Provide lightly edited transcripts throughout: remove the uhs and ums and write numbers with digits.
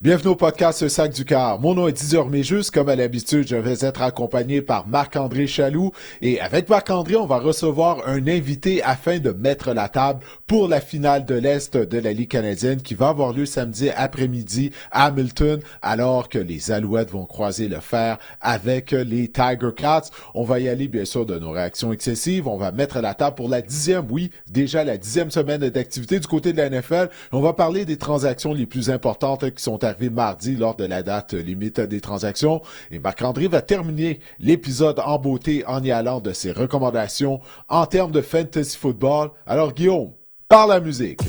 Bienvenue au podcast Le Sac du Cœur. Mon nom est Didier Orméjus. Comme à l'habitude, je vais être accompagné par Marc-André Chaloux. Et avec Marc-André, on va recevoir un invité afin de mettre la table pour la finale de l'Est de la Ligue canadienne qui va avoir lieu samedi après-midi à Hamilton, alors que les Alouettes vont croiser le fer avec les Tiger Cats. On va y aller, bien sûr, de nos réactions excessives. On va mettre la table pour la 10e, oui, déjà la 10e semaine d'activité du côté de la NFL. On va parler des transactions les plus importantes qui sont arrivé mardi lors de la date limite des transactions. Et Marc-André va terminer l'épisode en beauté en y allant de ses recommandations en termes de fantasy football. Alors Guillaume, par la musique.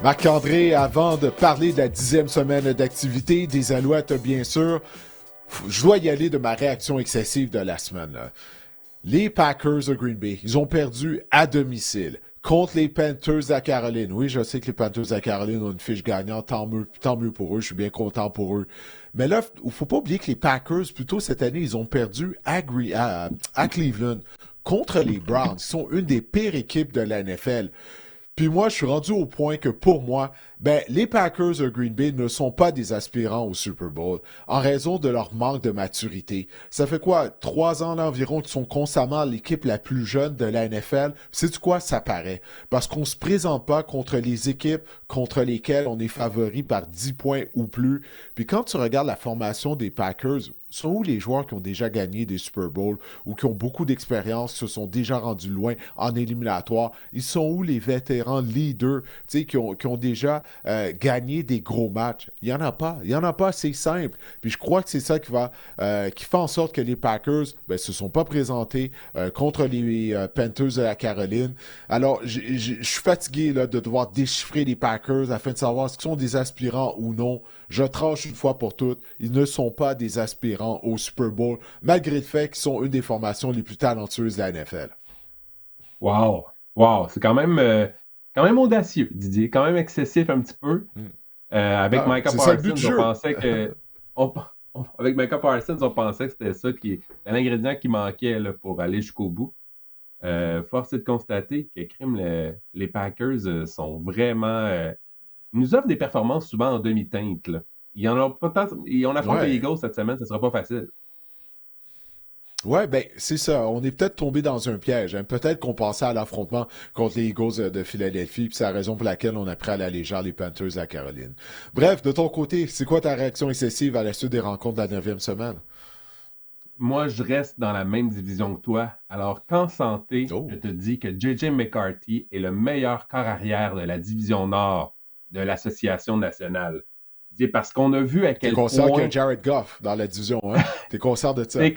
Marc-André, avant de parler de la 10e semaine d'activité des Alouettes, bien sûr, je dois y aller de ma réaction excessive de la semaine. Là. Les Packers de Green Bay, ils ont perdu à domicile contre les Panthers à Caroline. Oui, je sais que les Panthers à Caroline ont une fiche gagnante, tant mieux pour eux, je suis bien content pour eux. Mais là, il ne faut pas oublier que les Packers, plutôt cette année, ils ont perdu à Cleveland contre les Browns. Ils sont une des pires équipes de la NFL. Puis moi, je suis rendu au point que pour moi, les Packers de Green Bay ne sont pas des aspirants au Super Bowl en raison de leur manque de maturité. Ça fait quoi, 3 ans là, environ qu'ils sont constamment l'équipe la plus jeune de la NFL? Sais-tu quoi? Ça paraît. Parce qu'on se présente pas contre les équipes contre lesquelles on est favori par 10 points ou plus. Puis quand tu regardes la formation des Packers, sont où les joueurs qui ont déjà gagné des Super Bowls ou qui ont beaucoup d'expérience, qui se sont déjà rendus loin en éliminatoire? Ils sont où les vétérans leaders qui ont déjà gagné des gros matchs? Il n'y en a pas. Il n'y en a pas, c'est simple. Puis je crois que c'est ça qui fait en sorte que les Packers se sont pas présentés contre les Panthers de la Caroline. Alors, je suis fatigué là, de devoir déchiffrer les Packers afin de savoir s'ils sont des aspirants ou non. Je tranche une fois pour toutes. Ils ne sont pas des aspirants au Super Bowl, malgré le fait qu'ils sont une des formations les plus talentueuses de la NFL. Wow! Wow! C'est quand même audacieux, Didier. Quand même excessif un petit peu. Avec Micah Parsons, on pensait que... avec Micah Parsons, on pensait que c'était ça l'ingrédient qui manquait là, pour aller jusqu'au bout. Force est de constater que les Packers sont vraiment... ils nous offrent des performances souvent en demi-teinte. Là. On affronte les Eagles cette semaine, ce ne sera pas facile. Ouais, c'est ça. On est peut-être tombé dans un piège. Hein. Peut-être qu'on pensait à l'affrontement contre les Eagles de Philadelphie, puis c'est la raison pour laquelle on a pris à la légère les Panthers de la Caroline. Bref, de ton côté, c'est quoi ta réaction excessive à la suite des rencontres de la 9e semaine? Moi, je reste dans la même division que toi. Alors, qu'en santé, je te dis que J.J. McCarthy est le meilleur corps arrière de la division Nord de l'Association nationale. Parce qu'on a vu à quel point... T'es conscient qu'il y a Jared Goff dans la division, hein? T'es conscient de ça? T'es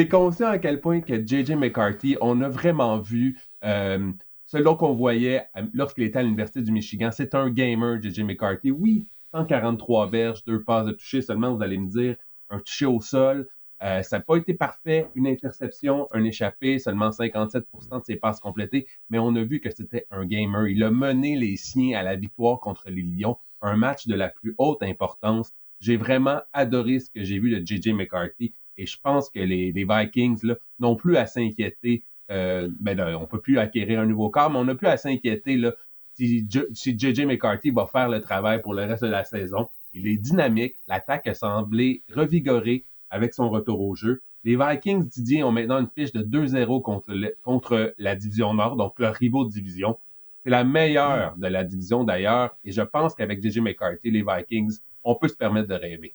conscient à quel point que J.J. McCarthy, on a vraiment vu celui qu'on voyait lorsqu'il était à l'Université du Michigan. C'est un gamer, J.J. McCarthy. Oui, 143 verges, 2 passes de toucher seulement, vous allez me dire, un toucher au sol. Ça n'a pas été parfait, une interception, un échappé, seulement 57% de ses passes complétées, mais on a vu que c'était un gamer. Il a mené les siens à la victoire contre les Lions, un match de la plus haute importance. J'ai vraiment adoré ce que j'ai vu de J.J. McCarthy et je pense que les Vikings là, n'ont plus à s'inquiéter. On ne peut plus acquérir un nouveau corps, mais on n'a plus à s'inquiéter là, si J.J. McCarthy va faire le travail pour le reste de la saison. Il est dynamique, l'attaque a semblé revigorée avec son retour au jeu. Les Vikings, Didier, ont maintenant une fiche de 2-0 contre la division Nord, donc leur rivaux de division. C'est la meilleure de la division d'ailleurs, et je pense qu'avec J.J. McCarthy, les Vikings, on peut se permettre de rêver.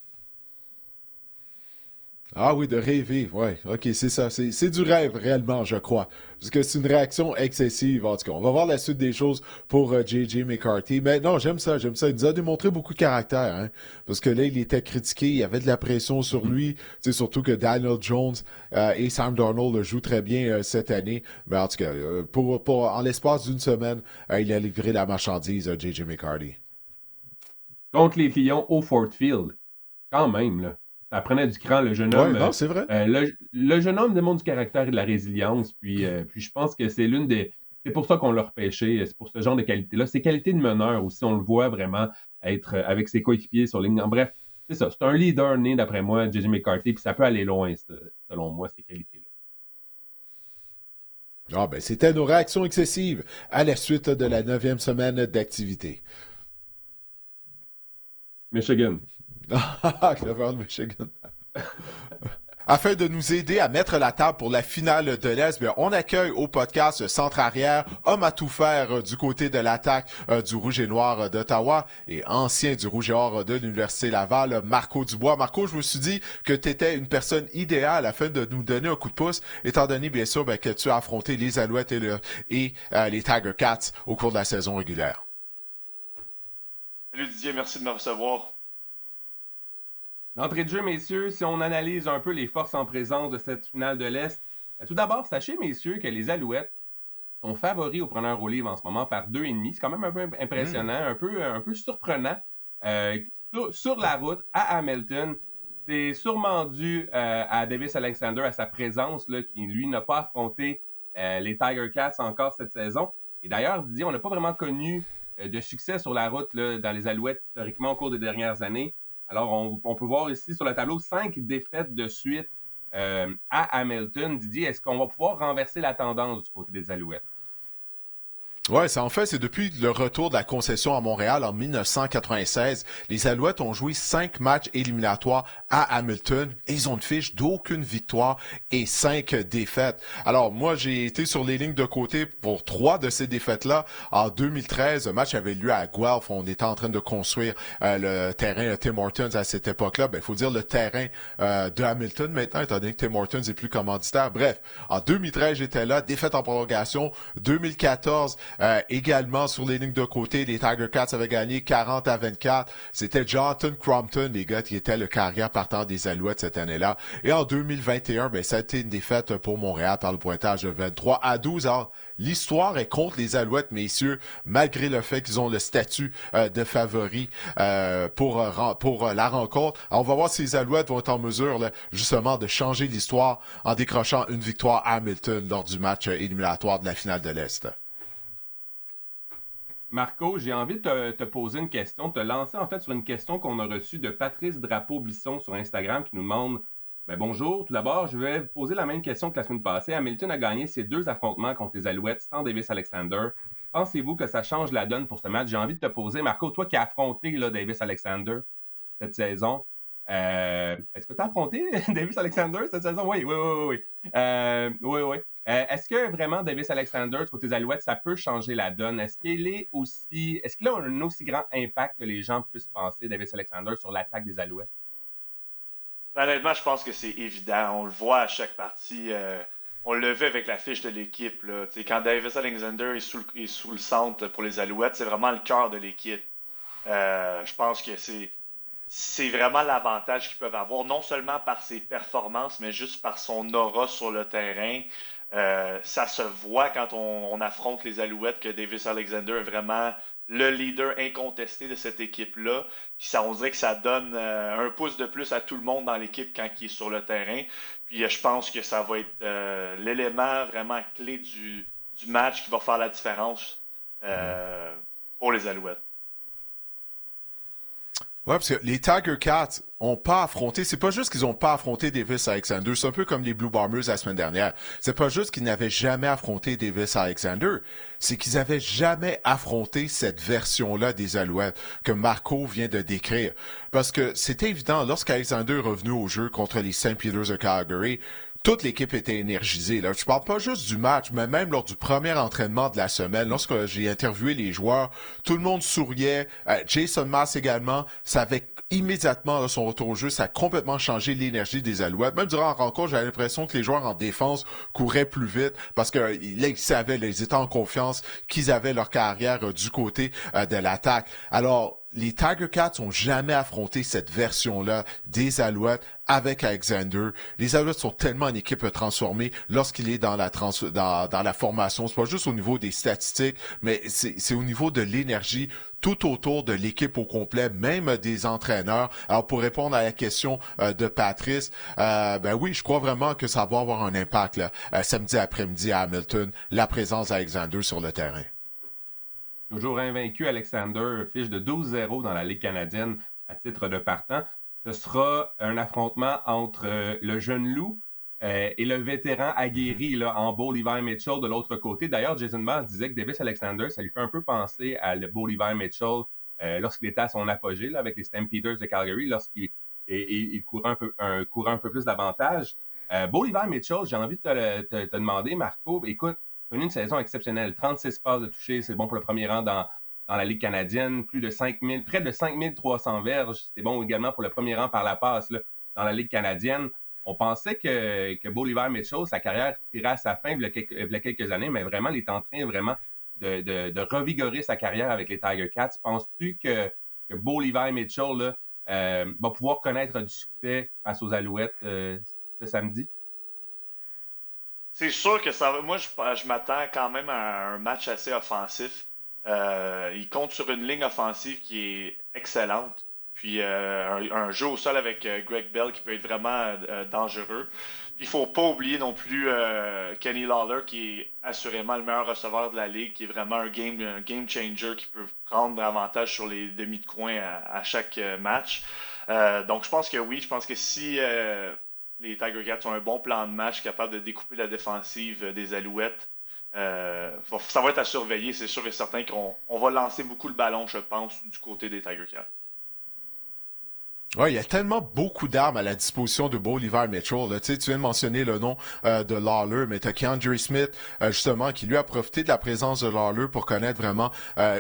Ah oui, de rêver, ouais. OK, c'est ça. C'est du rêve, réellement, je crois. Parce que c'est une réaction excessive, en tout cas. On va voir la suite des choses pour J.J. McCarthy. Mais non, j'aime ça. Il nous a démontré beaucoup de caractère, hein. Parce que là, il était critiqué, il y avait de la pression sur lui. Tu sais, surtout que Daniel Jones et Sam Darnold le jouent très bien cette année. Mais en tout cas, en l'espace d'une semaine, il a livré la marchandise à J.J. McCarthy. Contre les Lions au Ford Field, quand même, là. Ça prenait du cran, le jeune homme. Ouais, non, c'est vrai. Le jeune homme démontre du caractère et de la résilience. Puis je pense que c'est c'est pour ça qu'on l'a repêché. C'est pour ce genre de qualité-là. Ses qualités de meneur aussi, on le voit vraiment être avec ses coéquipiers sur ligne. Bref, c'est ça, c'est un leader né, d'après moi, J.J. McCarthy, puis ça peut aller loin, selon moi, ces qualités-là. Ah ben, c'était nos réactions excessives à la suite de la 9e semaine d'activité. Michigan. Cleveland, Michigan. Afin de nous aider à mettre la table pour la finale de l'Est, bien, on accueille au podcast Centre Arrière, homme à tout faire du côté de l'attaque du Rouge et Noir d'Ottawa et ancien du Rouge et Or de l'Université Laval, Marco Dubois. Marco, je me suis dit que tu étais une personne idéale afin de nous donner un coup de pouce, étant donné, bien sûr, bien, que tu as affronté les Alouettes et les Tiger Cats au cours de la saison régulière. Salut Didier, merci de me recevoir. D'entrée de jeu, messieurs, si on analyse un peu les forces en présence de cette finale de l'Est, tout d'abord, sachez, messieurs, que les Alouettes sont favoris au preneur au livre en ce moment par 2,5. C'est quand même un peu impressionnant, un peu surprenant. Sur la route à Hamilton, c'est sûrement dû à Davis Alexander, à sa présence, là, qui, lui, n'a pas affronté les Tiger Cats encore cette saison. Et d'ailleurs, Didier, on n'a pas vraiment connu de succès sur la route là, dans les Alouettes historiquement au cours des dernières années. Alors, on peut voir ici sur le tableau 5 défaites de suite à Hamilton. Didier, est-ce qu'on va pouvoir renverser la tendance du côté des Alouettes? Ouais, ça en fait, c'est depuis le retour de la concession à Montréal en 1996. Les Alouettes ont joué 5 matchs éliminatoires à Hamilton et ils ont une fiche d'aucune victoire et 5 défaites. Alors, moi, j'ai été sur les lignes de côté pour 3 de ces défaites-là. En 2013, un match avait lieu à Guelph. On était en train de construire le terrain Tim Hortons à cette époque-là. Ben, il faut dire le terrain de Hamilton maintenant, étant donné que Tim Hortons n'est plus commanditaire. Bref, en 2013, j'étais là, défaite en prolongation. 2014, également sur les lignes de côté, les Tiger Cats avaient gagné 40-24. C'était Jonathan Crompton, les gars, qui était le carrière partant des Alouettes cette année-là. Et en 2021, ben, ça a été une défaite pour Montréal par le pointage de 23-12. Alors, l'histoire est contre les Alouettes, messieurs, malgré le fait qu'ils ont le statut de favori pour la rencontre. Alors, on va voir si les Alouettes vont être en mesure, là, justement, de changer l'histoire en décrochant une victoire à Hamilton lors du match éliminatoire de la finale de l'Est. Marco, j'ai envie de te poser une question, de te lancer en fait sur une question qu'on a reçue de Patrice Drapeau-Bisson sur Instagram qui nous demande bonjour, tout d'abord, je vais vous poser la même question que la semaine passée. Hamilton a gagné ses 2 affrontements contre les Alouettes sans Davis Alexander. Pensez-vous que ça change la donne pour ce match? J'ai envie de te poser, Marco, toi qui as affronté là, Davis Alexander cette saison, est-ce que tu as affronté Davis Alexander cette saison? Oui. Oui. Est-ce que vraiment Davis Alexander, côté des Alouettes, ça peut changer la donne? Est-ce qu'il a un aussi grand impact que les gens puissent penser, Davis Alexander, sur l'attaque des Alouettes? Honnêtement, je pense que c'est évident. On le voit à chaque partie. On le vu avec la fiche de l'équipe. Là. Quand Davis Alexander est sous le centre pour les Alouettes, c'est vraiment le cœur de l'équipe. Je pense que c'est vraiment l'avantage qu'ils peuvent avoir, non seulement par ses performances, mais juste par son aura sur le terrain. Ça se voit quand on affronte les Alouettes que Davis Alexander est vraiment le leader incontesté de cette équipe-là. Puis ça, on dirait que ça donne un pouce de plus à tout le monde dans l'équipe quand il est sur le terrain. Puis je pense que ça va être l'élément vraiment clé du match qui va faire la différence pour les Alouettes. Ouais, parce que les Tiger Cats ont pas affronté, c'est pas juste qu'ils ont pas affronté Davis Alexander, c'est un peu comme les Blue Bombers la semaine dernière. C'est pas juste qu'ils n'avaient jamais affronté Davis Alexander, c'est qu'ils avaient jamais affronté cette version-là des Alouettes que Marco vient de décrire. Parce que c'était évident, lorsqu'Alexander est revenu au jeu contre les St. Peters de Calgary, toute l'équipe était énergisée. Là. Je parle pas juste du match, mais même lors du premier entraînement de la semaine, lorsque j'ai interviewé les joueurs, tout le monde souriait. Jason Maas également, ça avait immédiatement là, son retour au jeu, ça a complètement changé l'énergie des Alouettes. Même durant la rencontre, j'avais l'impression que les joueurs en défense couraient plus vite parce que là, ils savaient, là, ils étaient en confiance qu'ils avaient leur carrière du côté de l'attaque. Alors, les Tiger Cats ont jamais affronté cette version-là des Alouettes avec Alexander. Les Alouettes sont tellement une équipe transformée lorsqu'il est dans la formation. C'est pas juste au niveau des statistiques, mais c'est au niveau de l'énergie tout autour de l'équipe au complet, même des entraîneurs. Alors, pour répondre à la question de Patrice, oui, je crois vraiment que ça va avoir un impact là, samedi après-midi à Hamilton, la présence d'Alexander sur le terrain. Toujours invaincu, Alexander, fiche de 12-0 dans la Ligue canadienne à titre de partant. ce sera un affrontement entre le jeune loup et le vétéran aguerri là, en Bo Levi Mitchell de l'autre côté. D'ailleurs, Jason Mars disait que Davis Alexander, ça lui fait un peu penser à le Bo Levi Mitchell lorsqu'il était à son apogée là, avec les Stampeders de Calgary, lorsqu'il il courait un peu plus d'avantages. Bo Levi Mitchell, j'ai envie de te demander, Marco, écoute, tu as eu une saison exceptionnelle, 36 passes de toucher, c'est bon pour le premier rang dans la Ligue canadienne, près de 5300 verges, c'est bon également pour le premier rang par la passe là, dans la Ligue canadienne. On pensait que Bo Levi Mitchell, sa carrière tirait à sa fin il y a quelques années, mais vraiment, il est en train vraiment de revigorer sa carrière avec les Tiger Cats. Penses-tu que Bo Levi Mitchell là, va pouvoir connaître du succès face aux Alouettes ce samedi? C'est sûr que ça va. Moi, je m'attends quand même à un match assez offensif. Il compte sur une ligne offensive qui est excellente. Puis un jeu au sol avec Greg Bell qui peut être vraiment dangereux. Puis il faut pas oublier non plus Kenny Lawler qui est assurément le meilleur receveur de la ligue, qui est vraiment un game changer qui peut prendre avantage sur les demi de coin à chaque match. Donc je pense que oui, je pense que si les Tiger Cats ont un bon plan de match capable de découper la défensive des Alouettes, ça va être à surveiller. C'est sûr et certain qu'on va lancer beaucoup le ballon, je pense, du côté des Tiger Cats. Ouais, il y a tellement beaucoup d'armes à la disposition de Bo Levi Mitchell. Là. Tu viens de mentionner le nom de Lawler, mais t'as Keandre Smith, justement, qui lui a profité de la présence de Lawler pour connaître vraiment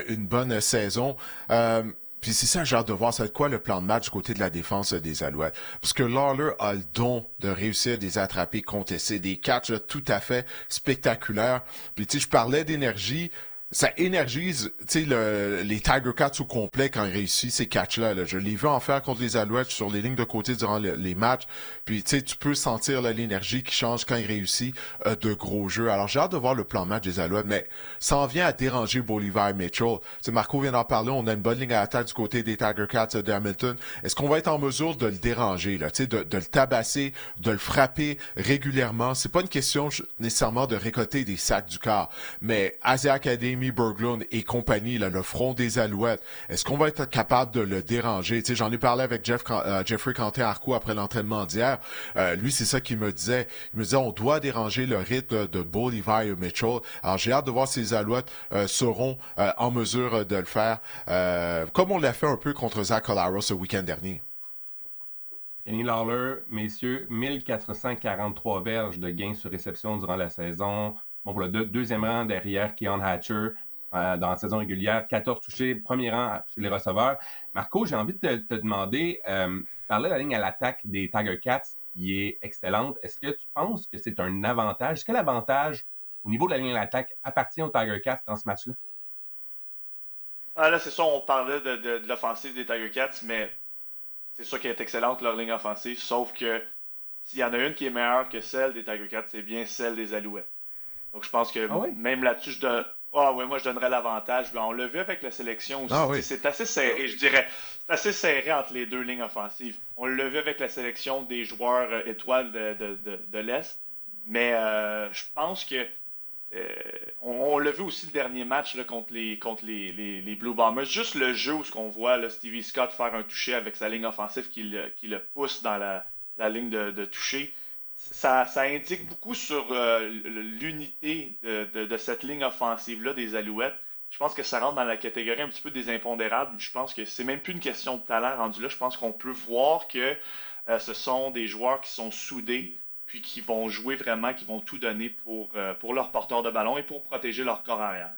une bonne saison. Puis c'est ça, j'ai hâte de voir c'est quoi le plan de match du côté de la défense des Alouettes. Parce que Lawler a le don de réussir des attrapés contestés, des catchs tout à fait spectaculaires. Puis tu sais, je parlais d'énergie. Ça énergise, tu sais, les Tiger Cats au complet quand ils réussissent ces catchs-là. Là. Je l'ai vu en faire contre les Alouettes sur les lignes de côté durant les matchs. Puis, tu sais, tu peux sentir là, l'énergie qui change quand il réussit de gros jeux. Alors, j'ai hâte de voir le plan de match des Alouettes, mais ça en vient à déranger Bo Levi Mitchell. Tu sais, Marco vient d'en parler, on a une bonne ligne à attaque du côté des Tiger Cats de Hamilton. Est-ce qu'on va être en mesure de le déranger, là, tu sais, de le tabasser, de le frapper régulièrement? C'est pas une question nécessairement de récolter des sacs du corps, mais Asia Academy, Berglund et compagnie, là, le front des Alouettes, est-ce qu'on va être capable de le déranger? Tu sais, j'en ai parlé avec Jeffrey Canté-Arcou après l'entraînement d'hier. Lui, c'est ça qu'il me disait. Il me disait, on doit déranger le rythme de Bo Levi Mitchell. Alors, j'ai hâte de voir si les Alouettes seront en mesure de le faire, comme on l'a fait un peu contre Zach Collaros ce week-end dernier. Kenny Lawler, messieurs, 1443 verges de gains sur réception durant la saison. Bon, pour le deuxième rang derrière Keon Hatcher dans la saison régulière, 14 touchés, premier rang chez les receveurs. Marco, j'ai envie de te demander, parler de la ligne à l'attaque des Tiger Cats qui est excellente. Est-ce que tu penses que c'est un avantage? Est-ce que l'avantage au niveau de la ligne à l'attaque appartient aux Tiger Cats dans ce match-là? Ah, là, c'est sûr, on parlait de l'offensive des Tiger Cats, mais c'est sûr qu'elle est excellente, leur ligne offensive, sauf que s'il y en a une qui est meilleure que celle des Tiger Cats, c'est bien celle des Alouettes. Donc, je pense que même là-dessus, moi, je donnerais l'avantage. On l'a vu avec la sélection aussi. Oui. C'est assez serré, je dirais. C'est assez serré entre les deux lignes offensives. On l'a vu avec la sélection des joueurs étoiles de l'Est. Mais je pense que on l'a vu aussi le dernier match là, contre les Blue Bombers. Juste le jeu où on voit là, Stevie Scott faire un toucher avec sa ligne offensive qui le pousse dans la ligne de toucher. Ça indique beaucoup sur l'unité de cette ligne offensive-là des Alouettes. Je pense que ça rentre dans la catégorie un petit peu des impondérables. Je pense que c'est même plus une question de talent rendu là. Je pense qu'on peut voir que ce sont des joueurs qui sont soudés, puis qui vont jouer vraiment, qui vont tout donner pour leur porteur de ballon et pour protéger leur corps arrière.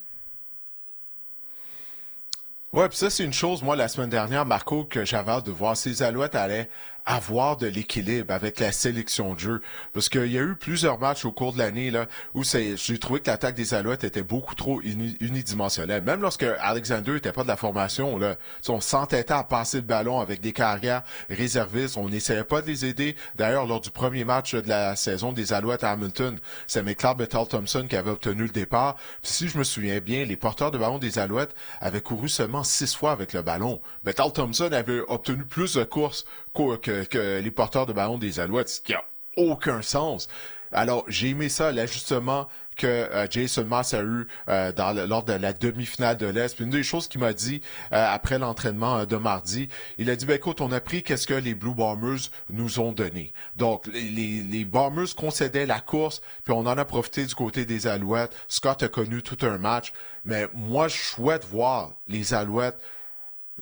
Ouais, puis ça, c'est une chose, moi, la semaine dernière, Marco, que j'avais hâte de voir. Ces Alouettes allaient avoir de l'équilibre avec la sélection de jeu. Parce qu'il y a eu plusieurs matchs au cours de l'année là où j'ai trouvé que l'attaque des Alouettes était beaucoup trop unidimensionnelle. Même lorsque Alexander était pas de la formation, là, on s'entêtait à passer le ballon avec des carrières réservistes. On n'essayait pas de les aider. D'ailleurs, lors du premier match de la saison des Alouettes à Hamilton, c'est McLeod Bethel Thompson qui avait obtenu le départ. Puis si je me souviens bien, les porteurs de ballon des Alouettes avaient couru seulement 6 fois avec le ballon. Bethel Thompson avait obtenu plus de courses que les porteurs de ballon des Alouettes, ce qui a aucun sens. Alors, j'ai aimé ça, l'ajustement que Jason Moss a eu lors de la demi-finale de l'Est. Puis une des choses qu'il m'a dit après l'entraînement de mardi, il a dit, écoute, on a pris qu'est-ce que les Blue Bombers nous ont donné. Donc, les Bombers concédaient la course, puis on en a profité du côté des Alouettes. Scott a connu tout un match, mais moi, je souhaite voir les Alouettes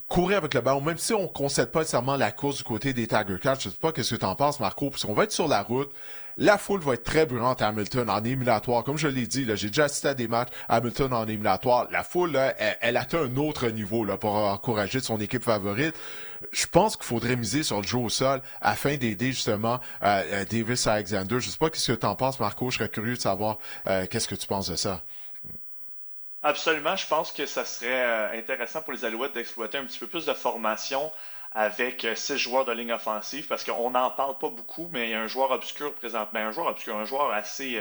courir avec le ballon, même si on ne concède pas nécessairement la course du côté des Tiger Cats. Je ne sais pas qu'est-ce que tu en penses, Marco, parce qu'on va être sur la route. La foule va être très brûlante à Hamilton en éliminatoire. Comme je l'ai dit, là, j'ai déjà assisté à des matchs à Hamilton en éliminatoire. La foule, là, elle atteint un autre niveau là, pour encourager son équipe favorite. Je pense qu'il faudrait miser sur le jeu au sol afin d'aider justement Davis Alexander. Je ne sais pas qu'est-ce que tu en penses, Marco. Je serais curieux de savoir qu'est-ce que tu penses de ça. Absolument, je pense que ça serait intéressant pour les Alouettes d'exploiter un petit peu plus de formation avec 6 joueurs de ligne offensive, parce qu'on n'en parle pas beaucoup, mais il y a un joueur obscur présentement, un joueur assez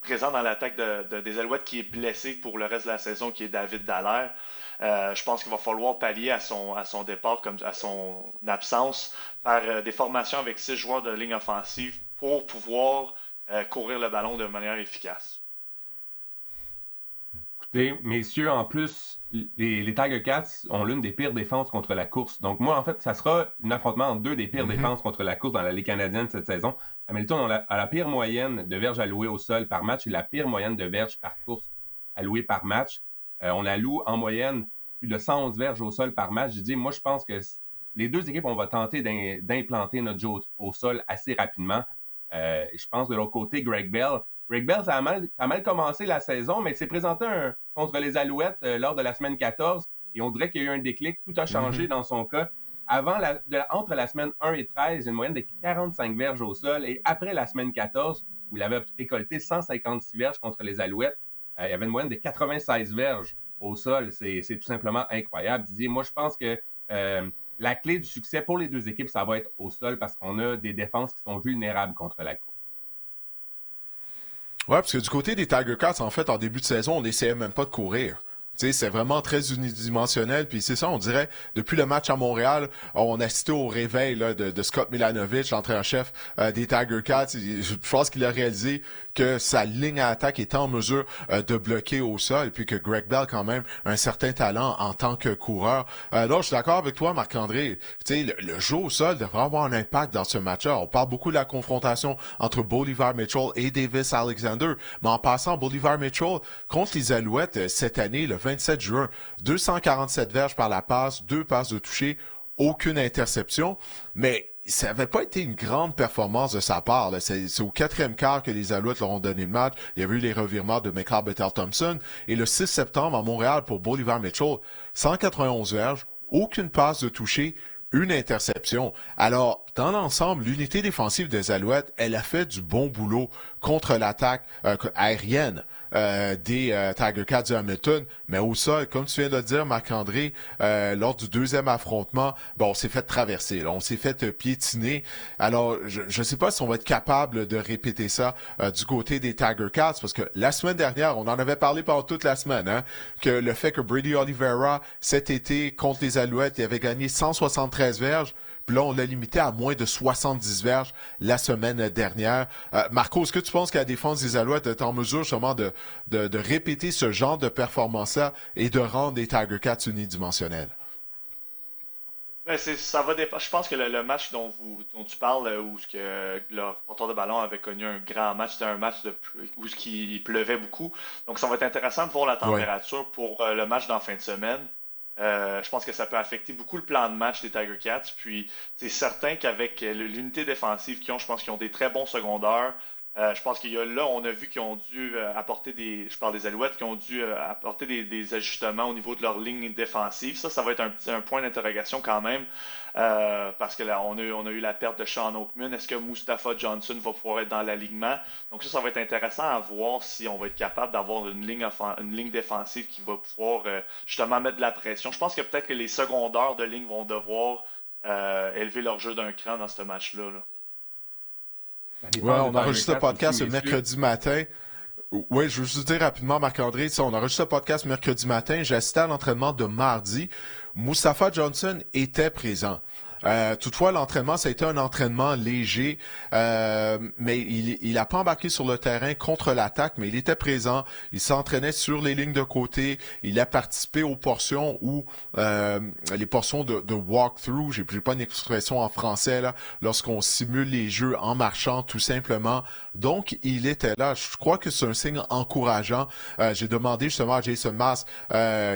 présent dans l'attaque des Alouettes qui est blessé pour le reste de la saison, qui est David Dallaire. Je pense qu'il va falloir pallier à son départ, comme à son absence, par des formations avec 6 joueurs de ligne offensive pour pouvoir courir le ballon de manière efficace. Écoutez, messieurs, en plus, les Tiger Cats ont l'une des pires défenses contre la course. Donc moi, en fait, ça sera un affrontement entre 2 des pires défenses contre la course dans la Ligue canadienne cette saison. Hamilton a la pire moyenne de verges allouées au sol par match et la pire moyenne de verges par course allouées par match. On alloue en moyenne plus de 111 verges au sol par match. Je dis, moi, je pense que les 2 équipes, on va tenter d'implanter notre jeu au sol assez rapidement. Je pense de l'autre côté, Greg Bell, ça a mal commencé la saison, mais il s'est présenté contre les Alouettes lors de la semaine 14 et on dirait qu'il y a eu un déclic. Tout a changé dans son cas. Entre la semaine 1 et 13, il y a une moyenne de 45 verges au sol et après la semaine 14, où il avait récolté 156 verges contre les Alouettes, il y avait une moyenne de 96 verges au sol. C'est tout simplement incroyable. Didier, moi, je pense que la clé du succès pour les 2 équipes, ça va être au sol parce qu'on a des défenses qui sont vulnérables contre la course. Ouais, parce que du côté des Tiger Cats, en fait, en début de saison, on n'essayait même pas de courir. Tu sais, c'est vraiment très unidimensionnel. Puis c'est ça, on dirait, depuis le match à Montréal, on a assisté au réveil là, de Scott Milanovic, l'entraîneur-chef des Tiger Cats. Je pense qu'il a réalisé que sa ligne à attaque était en mesure de bloquer au sol, et puis que Greg Bell, quand même, a un certain talent en tant que coureur. Donc, je suis d'accord avec toi, Marc-André. Tu sais, le jeu au sol devrait avoir un impact dans ce match-là. On parle beaucoup de la confrontation entre Bolivar Mitchell et Davis Alexander. Mais en passant, Bolivar Mitchell contre les Alouettes cette année, le 27 juin, 247 verges par la passe, 2 passes de toucher, aucune interception. Mais ça n'avait pas été une grande performance de sa part. Là. C'est au 4e quart que les Alouettes leur ont donné le match. Il y a eu les revirements de Michael Bethel-Thompson. Et le 6 septembre, à Montréal, pour Bolivar Mitchell, 191 verges, aucune passe de toucher, une interception. Alors, dans l'ensemble, l'unité défensive des Alouettes, elle a fait du bon boulot contre l'attaque aérienne des Tiger Cats de Hamilton. Mais au sol, comme tu viens de le dire, Marc-André, lors du 2e affrontement, on s'est fait traverser. Là, on s'est fait piétiner. Alors, je ne sais pas si on va être capable de répéter ça du côté des Tiger Cats, parce que la semaine dernière, on en avait parlé pendant toute la semaine, hein, que le fait que Brady Oliveira, cet été, contre les Alouettes, il avait gagné 173 verges. Puis là, on l'a limité à moins de 70 verges la semaine dernière. Marco, est-ce que tu penses que la défense des Alouettes est en mesure justement de répéter ce genre de performance-là et de rendre les Tiger Cats unidimensionnels? Ben, ça va dépendre. Je pense que le match dont tu parles, où le porteur de ballon avait connu un grand match, c'était un match où il pleuvait beaucoup. Donc, ça va être intéressant de voir la température pour le match d'en fin de semaine. Je pense que ça peut affecter beaucoup le plan de match des Tiger Cats. Puis, c'est certain qu'avec l'unité défensive qu'ils ont, je pense qu'ils ont des très bons secondaires. Je pense on a vu qu'ils ont dû apporter je parle des Alouettes, qui ont dû apporter des ajustements au niveau de leur ligne défensive. Ça va être un point d'interrogation quand même, parce que là, on a eu la perte de Sean Oakman. Est-ce que Mustafa Johnson va pouvoir être dans l'alignement? Donc ça va être intéressant à voir si on va être capable d'avoir une ligne défensive qui va pouvoir justement mettre de la pression. Je pense que peut-être que les secondaires de ligne vont devoir élever leur jeu d'un cran dans ce match-là. Là. Ouais, on enregistre le podcast le mercredi matin. Oui, je veux juste dire rapidement, Marc-André, on enregistre le podcast mercredi matin. J'ai assisté à l'entraînement de mardi. Mustafa Johnson était présent. Toutefois, l'entraînement, ça a été un entraînement léger, mais il n'a pas embarqué sur le terrain contre l'attaque, mais il était présent, il s'entraînait sur les lignes de côté, il a participé aux portions où les portions de walkthrough, j'ai pas une expression en français là, lorsqu'on simule les jeux en marchant tout simplement. Donc, il était là. Je crois que c'est un signe encourageant. J'ai demandé justement à Jason Maas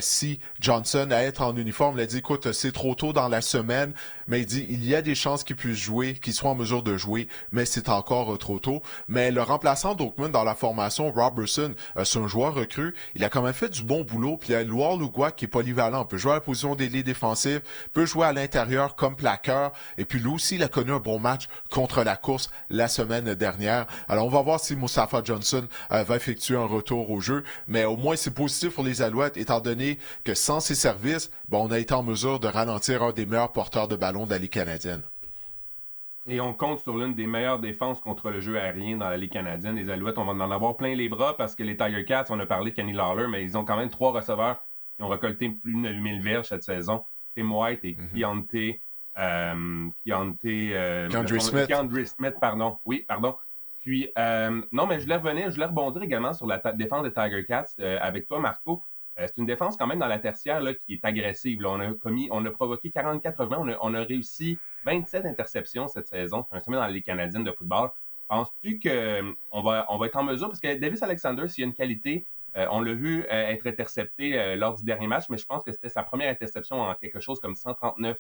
si Johnson allait être en uniforme. Il a dit, écoute, c'est trop tôt dans la semaine, mais il dit, il y a des chances qu'il puisse jouer, qu'il soit en mesure de jouer, mais c'est encore trop tôt. Mais le remplaçant d'Oakman dans la formation, Robertson, c'est un joueur recru. Il a quand même fait du bon boulot. Puis il y a Loire Lugua qui est polyvalent. Il peut jouer à la position d'ailier défensif, peut jouer à l'intérieur comme plaqueur. Et puis lui aussi, il a connu un bon match contre la course la semaine dernière. Alors on va voir si Moustapha Johnson va effectuer un retour au jeu. Mais au moins, c'est positif pour les Alouettes, étant donné que sans ses services, on a été en mesure de ralentir un des meilleurs porteurs de ballon de la Ligue canadienne. Et on compte sur l'une des meilleures défenses contre le jeu aérien dans la Ligue canadienne. Les Alouettes, on va en avoir plein les bras parce que les Tiger Cats, on a parlé de Kenny Lawler, mais ils ont quand même 3 receveurs qui ont récolté plus de 8000 verges cette saison. Tim White et Keandre Smith, pardon. Oui, pardon. Puis, non, mais je voulais rebondir également sur la défense des Tiger Cats avec toi, Marco. C'est une défense quand même dans la tertiaire là, qui est agressive. Là. On a provoqué 44-20, on a réussi 27 interceptions cette saison. C'est un sommet dans la Ligue canadienne de football. Penses-tu qu'on va être en mesure, parce que Davis Alexander, s'il y a une qualité, on l'a vu être intercepté lors du dernier match, mais je pense que c'était sa première interception en quelque chose comme 139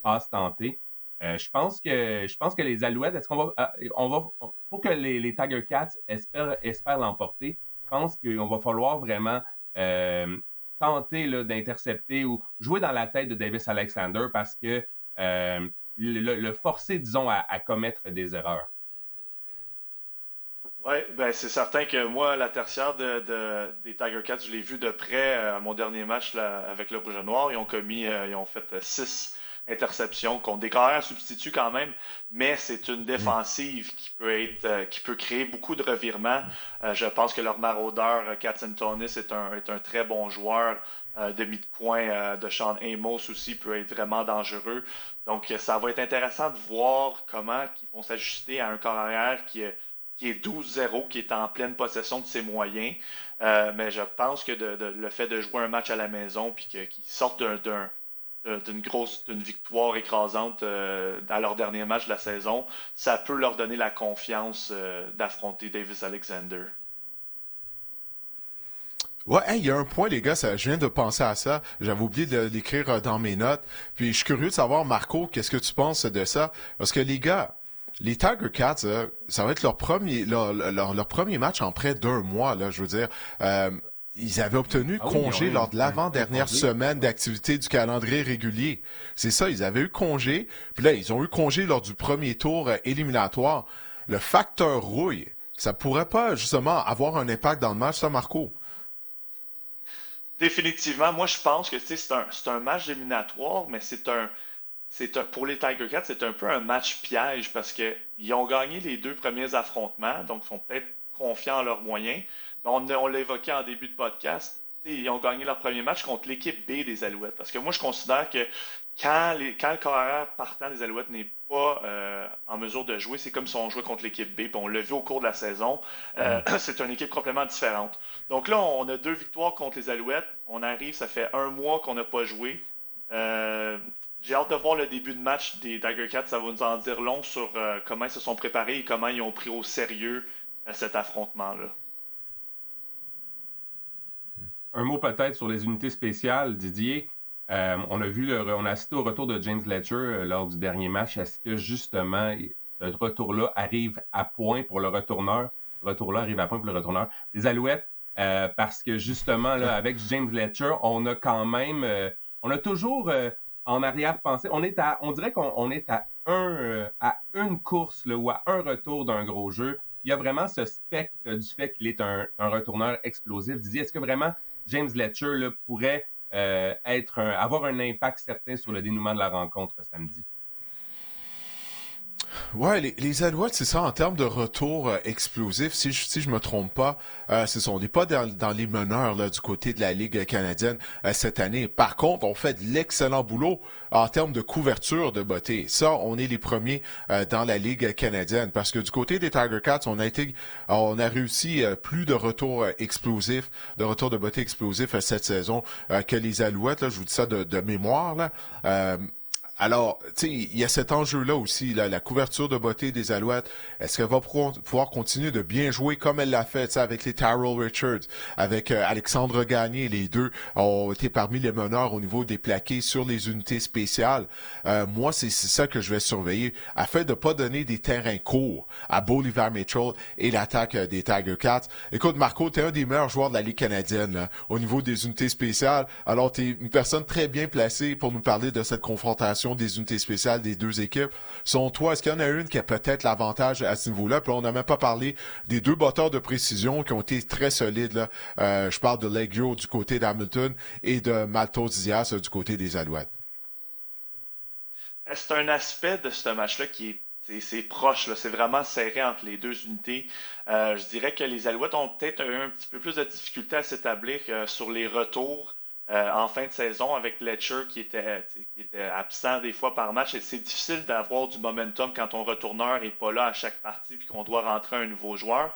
passes tentées. Je pense que les Alouettes, est-ce qu'on va pour que les Tiger Cats espèrent l'emporter, je pense qu'il va falloir vraiment tenter là, d'intercepter ou jouer dans la tête de Davis Alexander parce que le forcer, disons, à commettre des erreurs. Oui, ben c'est certain que moi, la tertiaire des Tiger Cats, je l'ai vu de près à mon dernier match là, avec le Rouge et Noir. Ils ont fait 6 interceptions contre des carrières substituts quand même, mais c'est une défensive qui peut créer beaucoup de revirements. Je pense que leur maraudeur, Katsantonis, est un très bon joueur. Demi de coin de Sean Amos aussi peut être vraiment dangereux. Donc, ça va être intéressant de voir comment ils vont s'ajuster à un carrière qui est 12-0, qui est en pleine possession de ses moyens. Mais je pense que le fait de jouer un match à la maison puis qu'ils sortent d'une victoire écrasante dans leur dernier match de la saison, ça peut leur donner la confiance d'affronter Davis Alexander. Ouais, il y a un point, les gars, je viens de penser à ça. J'avais oublié de l'écrire dans mes notes. Puis je suis curieux de savoir, Marco, qu'est-ce que tu penses de ça? Parce que les gars, les Tiger Cats, ça va être leur premier match en près d'1 mois, là, je veux dire. Ils avaient obtenu congé lors de l'avant-dernière semaine d'activité du calendrier régulier. C'est ça, ils avaient eu congé. Puis là, ils ont eu congé lors du premier tour éliminatoire. Le facteur rouille, ça pourrait pas justement avoir un impact dans le match, ça, Marco? Définitivement, moi je pense que c'est un match éliminatoire, mais pour les Tiger Cats, c'est un peu un match piège parce qu'ils ont gagné les 2 premiers affrontements, donc ils sont peut-être confiants en leurs moyens. Mais on l'a évoqué en début de podcast, ils ont gagné leur premier match contre l'équipe B des Alouettes. Parce que moi, je considère que quand le carrière partant des Alouettes n'est pas en mesure de jouer, c'est comme si on jouait contre l'équipe B. Puis on l'a vu au cours de la saison. C'est une équipe complètement différente. Donc là, on a 2 victoires contre les Alouettes. On arrive, ça fait 1 mois qu'on n'a pas joué. J'ai hâte de voir le début de match des Tiger Cats. Ça va nous en dire long sur comment ils se sont préparés et comment ils ont pris au sérieux cet affrontement-là. Un mot peut-être sur les unités spéciales, Didier. On a assisté au retour de James Letcher lors du dernier match. Est-ce que justement, ce retour-là arrive à point pour le retourneur? Ce retour-là arrive à point pour le retourneur des Alouettes, parce que justement, là, avec James Letcher, on a quand même, on a toujours en arrière-pensée, on dirait qu'on est à une course là, ou à un retour d'un gros jeu. Il y a vraiment ce spectre du fait qu'il est un retourneur explosif. Didier, est-ce que vraiment James Letcher là, pourrait avoir un impact certain sur le dénouement de la rencontre samedi? Ouais, les Alouettes, c'est ça, en termes de retour explosif, si je me trompe pas, c'est ça, on n'est pas dans les meneurs là, du côté de la Ligue canadienne cette année. Par contre, on fait de l'excellent boulot en termes de couverture de beauté. Ça, on est les premiers dans la Ligue canadienne parce que du côté des Tiger Cats, on a réussi plus de retours explosifs, de retours de beauté explosifs cette saison que les Alouettes. Là, je vous dis ça de mémoire là. Alors, tu sais, il y a cet enjeu-là aussi, là, la couverture de beauté des Alouettes. Est-ce qu'elle va pouvoir continuer de bien jouer comme elle l'a fait, tu sais, avec les Tyrell Richards, avec Alexandre Gagné, les deux ont été parmi les meneurs au niveau des plaqués sur les unités spéciales. Moi, c'est ça que je vais surveiller, afin de pas donner des terrains courts à Bolivar Mitchell et l'attaque des Tiger Cats. Écoute, Marco, t'es un des meilleurs joueurs de la Ligue canadienne, là, au niveau des unités spéciales. Alors, t'es une personne très bien placée pour nous parler de cette confrontation des unités spéciales des deux équipes. Selon toi, est-ce qu'il y en a une qui a peut-être l'avantage à ce niveau-là? Puis là, on n'a même pas parlé des deux batteurs de précision qui ont été très solides, là. Je parle de Leggio du côté d'Hamilton et de Maltos Diaz du côté des Alouettes. C'est un aspect de ce match-là qui c'est proche, là. C'est vraiment serré entre les deux unités. Je dirais que les Alouettes ont peut-être un petit peu plus de difficulté à s'établir sur les retours en fin de saison avec Letcher qui était absent des fois par match. Et c'est difficile d'avoir du momentum quand ton retourneur n'est pas là à chaque partie puis qu'on doit rentrer un nouveau joueur.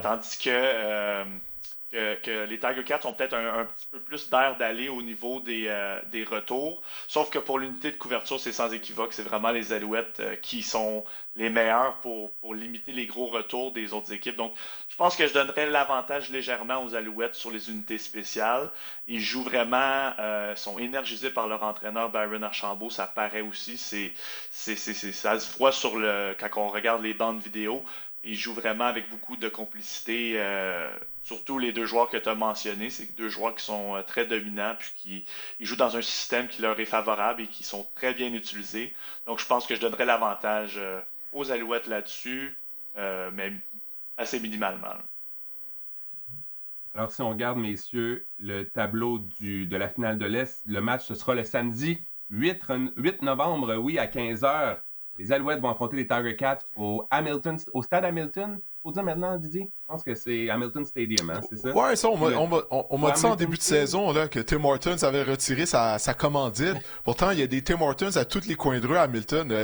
Tandis que les Tiger Cats ont peut-être un petit peu plus d'air d'aller au niveau des retours. Sauf que pour l'unité de couverture, c'est sans équivoque. C'est vraiment les Alouettes qui sont les meilleurs pour limiter les gros retours des autres équipes. Donc, je pense que je donnerais l'avantage légèrement aux Alouettes sur les unités spéciales. Ils jouent vraiment, sont énergisés par leur entraîneur Byron Archambault. Ça paraît aussi. Ça se voit quand on regarde les bandes vidéo. Ils jouent vraiment avec beaucoup de complicité, surtout les deux joueurs que tu as mentionnés. C'est deux joueurs qui sont très dominants, puis ils jouent dans un système qui leur est favorable et qui sont très bien utilisés. Donc, je pense que je donnerais l'avantage aux Alouettes là-dessus, mais assez minimalement. Alors, si on regarde, messieurs, le tableau de la finale de l'Est, le match, ce sera le samedi 8 novembre, oui, à 15h. Les Alouettes vont affronter les Tiger Cats au stade Hamilton. Faut dire maintenant, Didier? Je pense que c'est Hamilton Stadium, hein, c'est ça? Ouais, ça, on m'a dit ça en début de saison, là, que Tim Hortons avait retiré sa commandite. Pourtant, il y a des Tim Hortons à tous les coins de rue à Hamilton.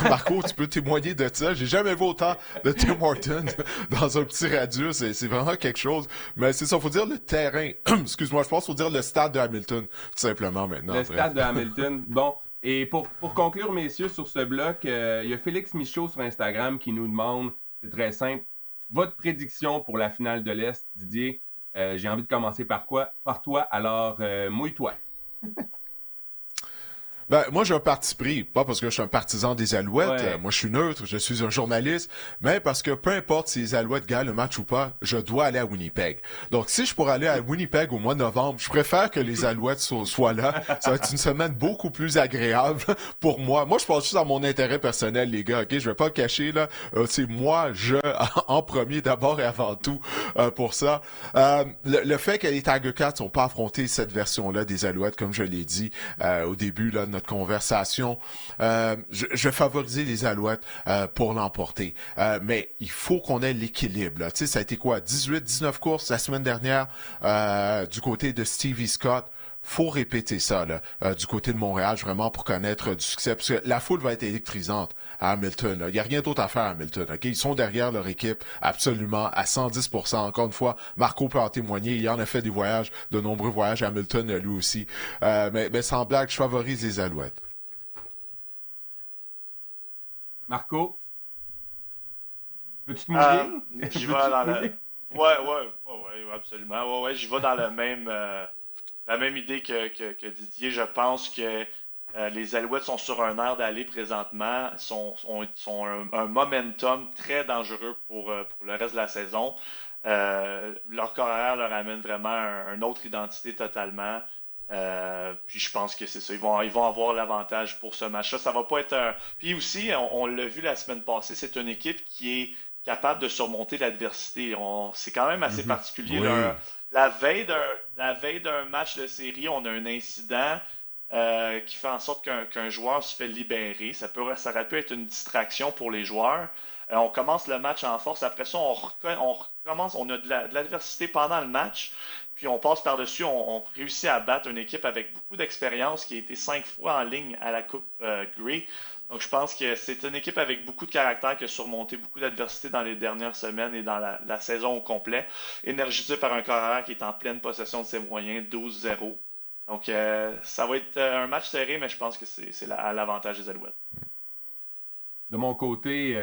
Marco, tu peux témoigner de ça. J'ai jamais vu autant de Tim Hortons dans un petit radius. C'est vraiment quelque chose. Mais c'est ça, faut dire le terrain. Excuse-moi, je pense qu'il faut dire le stade de Hamilton, tout simplement, maintenant. Le stade de Hamilton. Bon. Et pour conclure, messieurs, sur ce bloc, il y a Félix Michaud sur Instagram qui nous demande, c'est très simple, votre prédiction pour la finale de l'Est, Didier. J'ai envie de commencer par toi, alors mouille-toi. Ben, moi, j'ai un parti pris, pas parce que je suis un partisan des Alouettes, Ouais. moi je suis neutre, je suis un journaliste, mais parce que peu importe si les Alouettes gagnent le match ou pas, je dois aller à Winnipeg. Donc, si je pourrais aller à Winnipeg au mois de novembre, je préfère que les Alouettes soient là. Ça va être une semaine beaucoup plus agréable pour moi. Moi, je pense juste à mon intérêt personnel, les gars, ok? Je vais pas le cacher, là. C'est moi, en premier, d'abord et avant tout, pour ça. Le fait que les Tiger Cats n'ont pas affronté cette version-là des Alouettes, comme je l'ai dit au début, là, notre conversation. Je vais favoriser les Alouettes pour l'emporter. Mais il faut qu'on ait l'équilibre. Tu sais, ça a été quoi? 18-19 courses la semaine dernière du côté de Stevie Scott. Faut répéter ça là, du côté de Montréal, vraiment pour connaître du succès. Parce que la foule va être électrisante à Hamilton. Il n'y a rien d'autre à faire à Hamilton. Okay? Ils sont derrière leur équipe absolument à 110%. Encore une fois, Marco peut en témoigner. Il en a fait des voyages, de nombreux voyages à Hamilton lui aussi. Mais sans blague, je favorise les Alouettes. Marco, peux-tu te mouiller? J'y vais dans ouais, absolument. Ouais, j'y vais dans la même idée que Didier. Je pense que les Alouettes sont sur un air d'aller présentement, sont un momentum très dangereux pour le reste de la saison. Leur carrière leur amène vraiment une autre identité totalement. Puis je pense que c'est ça. Ils vont avoir l'avantage pour ce match-là. Ça va pas être un. Puis aussi, on l'a vu la semaine passée, c'est une équipe qui est capable de surmonter l'adversité. C'est quand même assez particulier. Oui. La veille d'un match de série, on a un incident qui fait en sorte qu'un joueur se fait libérer. Ça aurait pu être une distraction pour les joueurs. On commence le match en force. Après ça, on recommence. On a de l'adversité pendant le match. Puis on passe par-dessus. On réussit à battre une équipe avec beaucoup d'expérience qui a été 5 fois en ligne à la Coupe Grey. Donc je pense que c'est une équipe avec beaucoup de caractère qui a surmonté beaucoup d'adversité dans les dernières semaines et dans la saison au complet. Énergisé par un carrière qui est en pleine possession de ses moyens, 12-0. Donc, ça va être un match serré, mais je pense que c'est à l'avantage des Alouettes. De mon côté,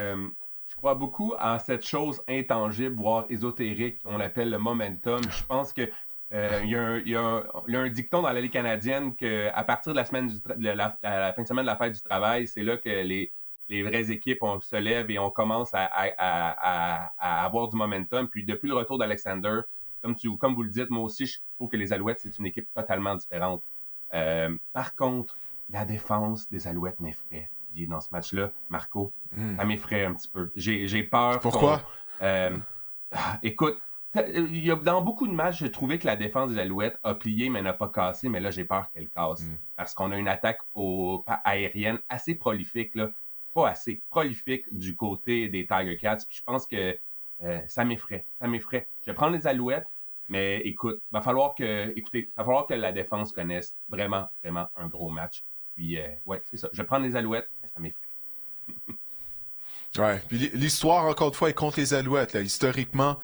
je crois beaucoup à cette chose intangible, voire ésotérique, qu'on appelle le momentum. Je pense que il y a un dicton dans la Ligue canadienne qu'à partir de la semaine la fin de semaine de la fête du travail, c'est là que les vraies équipes, on se lève et on commence à avoir du momentum. Puis depuis le retour d'Alexander, comme vous le dites, moi aussi, je trouve que les Alouettes, c'est une équipe totalement différente. Par contre, la défense des Alouettes m'effraie dans ce match-là, Marco. Ça m'effraie un petit peu. J'ai peur. Pourquoi? Écoute, dans beaucoup de matchs, j'ai trouvé que la défense des Alouettes a plié, mais n'a pas cassé. Mais là, j'ai peur qu'elle casse. Parce qu'on a une attaque aérienne assez prolifique, là. Pas assez prolifique du côté des Tiger Cats. Puis je pense que ça m'effraie. Ça m'effraie. Je vais prendre les Alouettes, mais écoute, va falloir que la défense connaisse vraiment, vraiment un gros match. Puis, ouais, c'est ça. Je vais prendre les Alouettes, mais ça m'effraie. Ouais. Puis l'histoire, encore une fois, est contre les Alouettes. Là. Historiquement,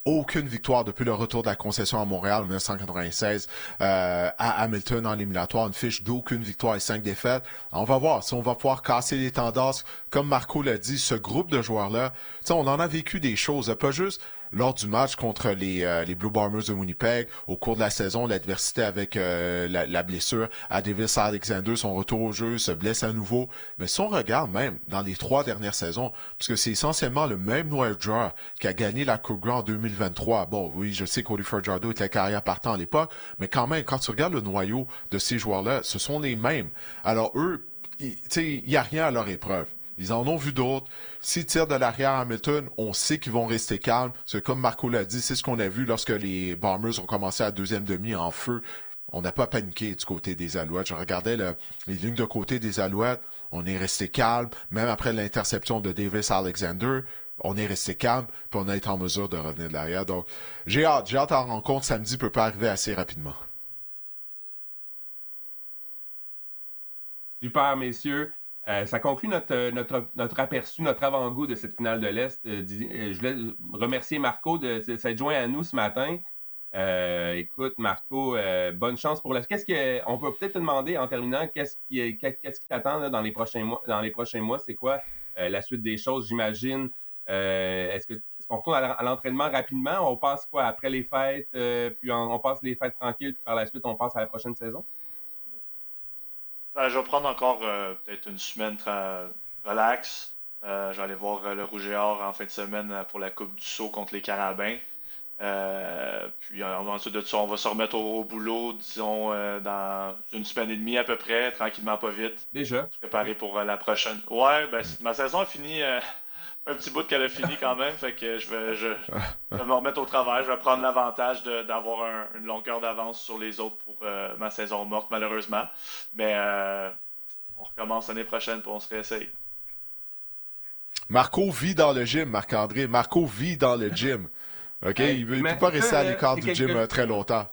aucune victoire depuis le retour de la concession à Montréal en 1996 à Hamilton en éliminatoire, une fiche d'aucune victoire et 5 défaites. On va voir si on va pouvoir casser les tendances. Comme Marco l'a dit, ce groupe de joueurs-là, on en a vécu des choses, pas juste lors du match contre les Blue Bombers de Winnipeg, au cours de la saison, l'adversité avec la blessure à Davis Alexander, son retour au jeu, se blesse à nouveau. Mais si on regarde même dans les 3 dernières saisons, parce que c'est essentiellement le même noyau de joueur qui a gagné la Coupe Grey en 2023. Bon, oui, je sais qu'Cody Fajardo était carrière partant à l'époque, mais quand même, quand tu regardes le noyau de ces joueurs-là, ce sont les mêmes. Alors eux, il n'y a rien à leur épreuve. Ils en ont vu d'autres. S'ils tirent de l'arrière à Hamilton, on sait qu'ils vont rester calmes. C'est comme Marco l'a dit, c'est ce qu'on a vu lorsque les Bombers ont commencé à deuxième demi en feu. On n'a pas paniqué du côté des Alouettes. Je regardais les lignes de côté des Alouettes. On est resté calme. Même après l'interception de Davis Alexander, on est resté calme. Puis on a été en mesure de revenir de l'arrière. Donc, j'ai hâte. J'ai hâte en rencontre. Samedi peut pas arriver assez rapidement. Super, messieurs. Ça conclut notre aperçu, notre avant-goût de cette finale de l'Est. Je voulais remercier Marco de s'être joint à nous ce matin. Écoute, Marco, bonne chance pour la... On peut peut-être te demander en terminant qu'est-ce qui t'attend là, dans les prochains mois? C'est quoi la suite des choses, j'imagine? Est-ce qu'on retourne à l'entraînement rapidement? On passe quoi après les fêtes, puis on passe les fêtes tranquilles, puis par la suite, on passe à la prochaine saison? Je vais prendre encore peut-être une semaine relax. Je vais aller voir le Rouge et Or en fin de semaine pour la Coupe du Sceau contre les Carabins. Puis ensuite de ça, on va se remettre au boulot, disons, dans une semaine et demie à peu près, tranquillement, pas vite. Déjà? Se préparer pour la prochaine. Ouais, ben, ma saison a fini, un petit bout qu'elle a fini quand même, fait que je vais me remettre au travail. Je vais prendre l'avantage d'avoir une longueur d'avance sur les autres pour ma saison morte, malheureusement. Mais on recommence l'année prochaine pour on se réessaye. Marco vit dans le gym, Marc-André. Marco vit dans le gym. OK? Il ne peut pas rester à l'écart du gym très longtemps.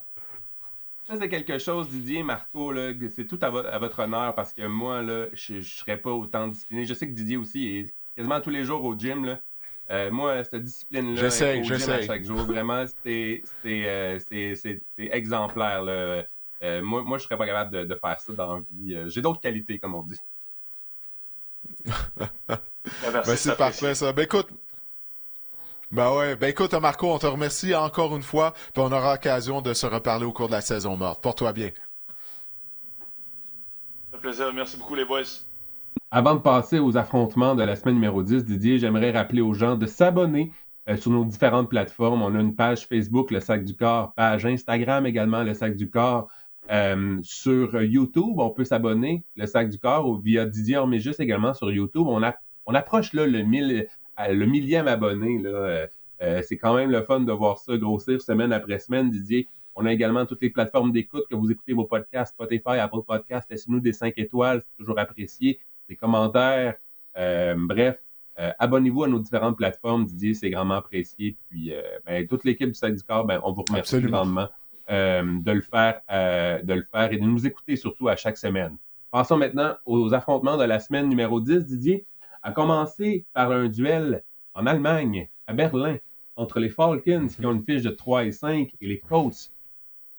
Ça, c'est quelque chose, Didier, Marco, là, c'est tout à votre honneur parce que moi, là, je ne serais pas autant discipliné. Je sais que Didier aussi est quasiment tous les jours au gym. Là. Moi, cette discipline-là, j'essaie. À chaque jour, vraiment, c'est exemplaire. Là. Moi, je ne serais pas capable de faire ça dans la vie. J'ai d'autres qualités, comme on dit. Merci, c'est parfait, ça. Écoute, Marco, on te remercie encore une fois, puis on aura l'occasion de se reparler au cours de la saison morte. Porte-toi bien. Ça fait plaisir. Merci beaucoup, les boys. Avant de passer aux affrontements de la semaine numéro 10, Didier, j'aimerais rappeler aux gens de s'abonner sur nos différentes plateformes. On a une page Facebook, Le Sac du Corps, page Instagram également, Le Sac du Corps. Sur YouTube, on peut s'abonner, Le Sac du Corps, ou via Didier Orméjus également sur YouTube. On approche là, le 1000e abonné. Là. C'est quand même le fun de voir ça grossir semaine après semaine, Didier. On a également toutes les plateformes d'écoute que vous écoutez vos podcasts, Spotify, Apple Podcasts. Laissez-nous des 5 étoiles, c'est toujours apprécié. Des commentaires. Bref, abonnez-vous à nos différentes plateformes. Didier, c'est grandement apprécié. Puis, toute l'équipe du Sac du Corps, on vous remercie grandement de le faire et de nous écouter surtout à chaque semaine. Passons maintenant aux affrontements de la semaine numéro 10, Didier. À commencer par un duel en Allemagne, à Berlin, entre les Falcons qui ont une fiche de 3-5 et les Colts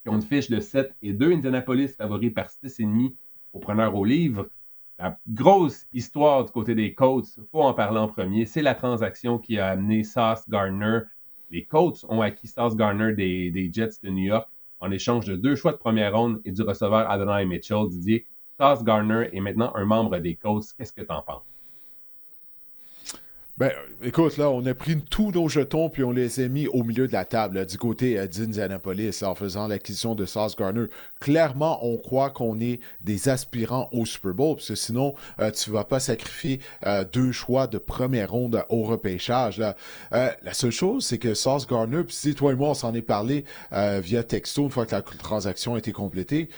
qui ont une fiche de 7-2. Indianapolis favori par 6,5 au preneur au livre. La grosse histoire du côté des Colts, il faut en parler en premier, c'est la transaction qui a amené Sauce Gardner. Les Colts ont acquis Sauce Gardner des Jets de New York en échange de 2 choix de première ronde et du receveur Adonai Mitchell. Didier, Sauce Gardner est maintenant un membre des Colts. Qu'est-ce que tu en penses? Ben, écoute, là, on a pris tous nos jetons puis on les a mis au milieu de la table, là, du côté d'Indianapolis, en faisant l'acquisition de Sauce Gardner. Clairement, on croit qu'on est des aspirants au Super Bowl, parce que sinon, tu ne vas pas sacrifier 2 choix de première ronde au repêchage. Là. La seule chose, c'est que Sauce Gardner, puis toi et moi, on s'en est parlé via texto une fois que la transaction a été complétée,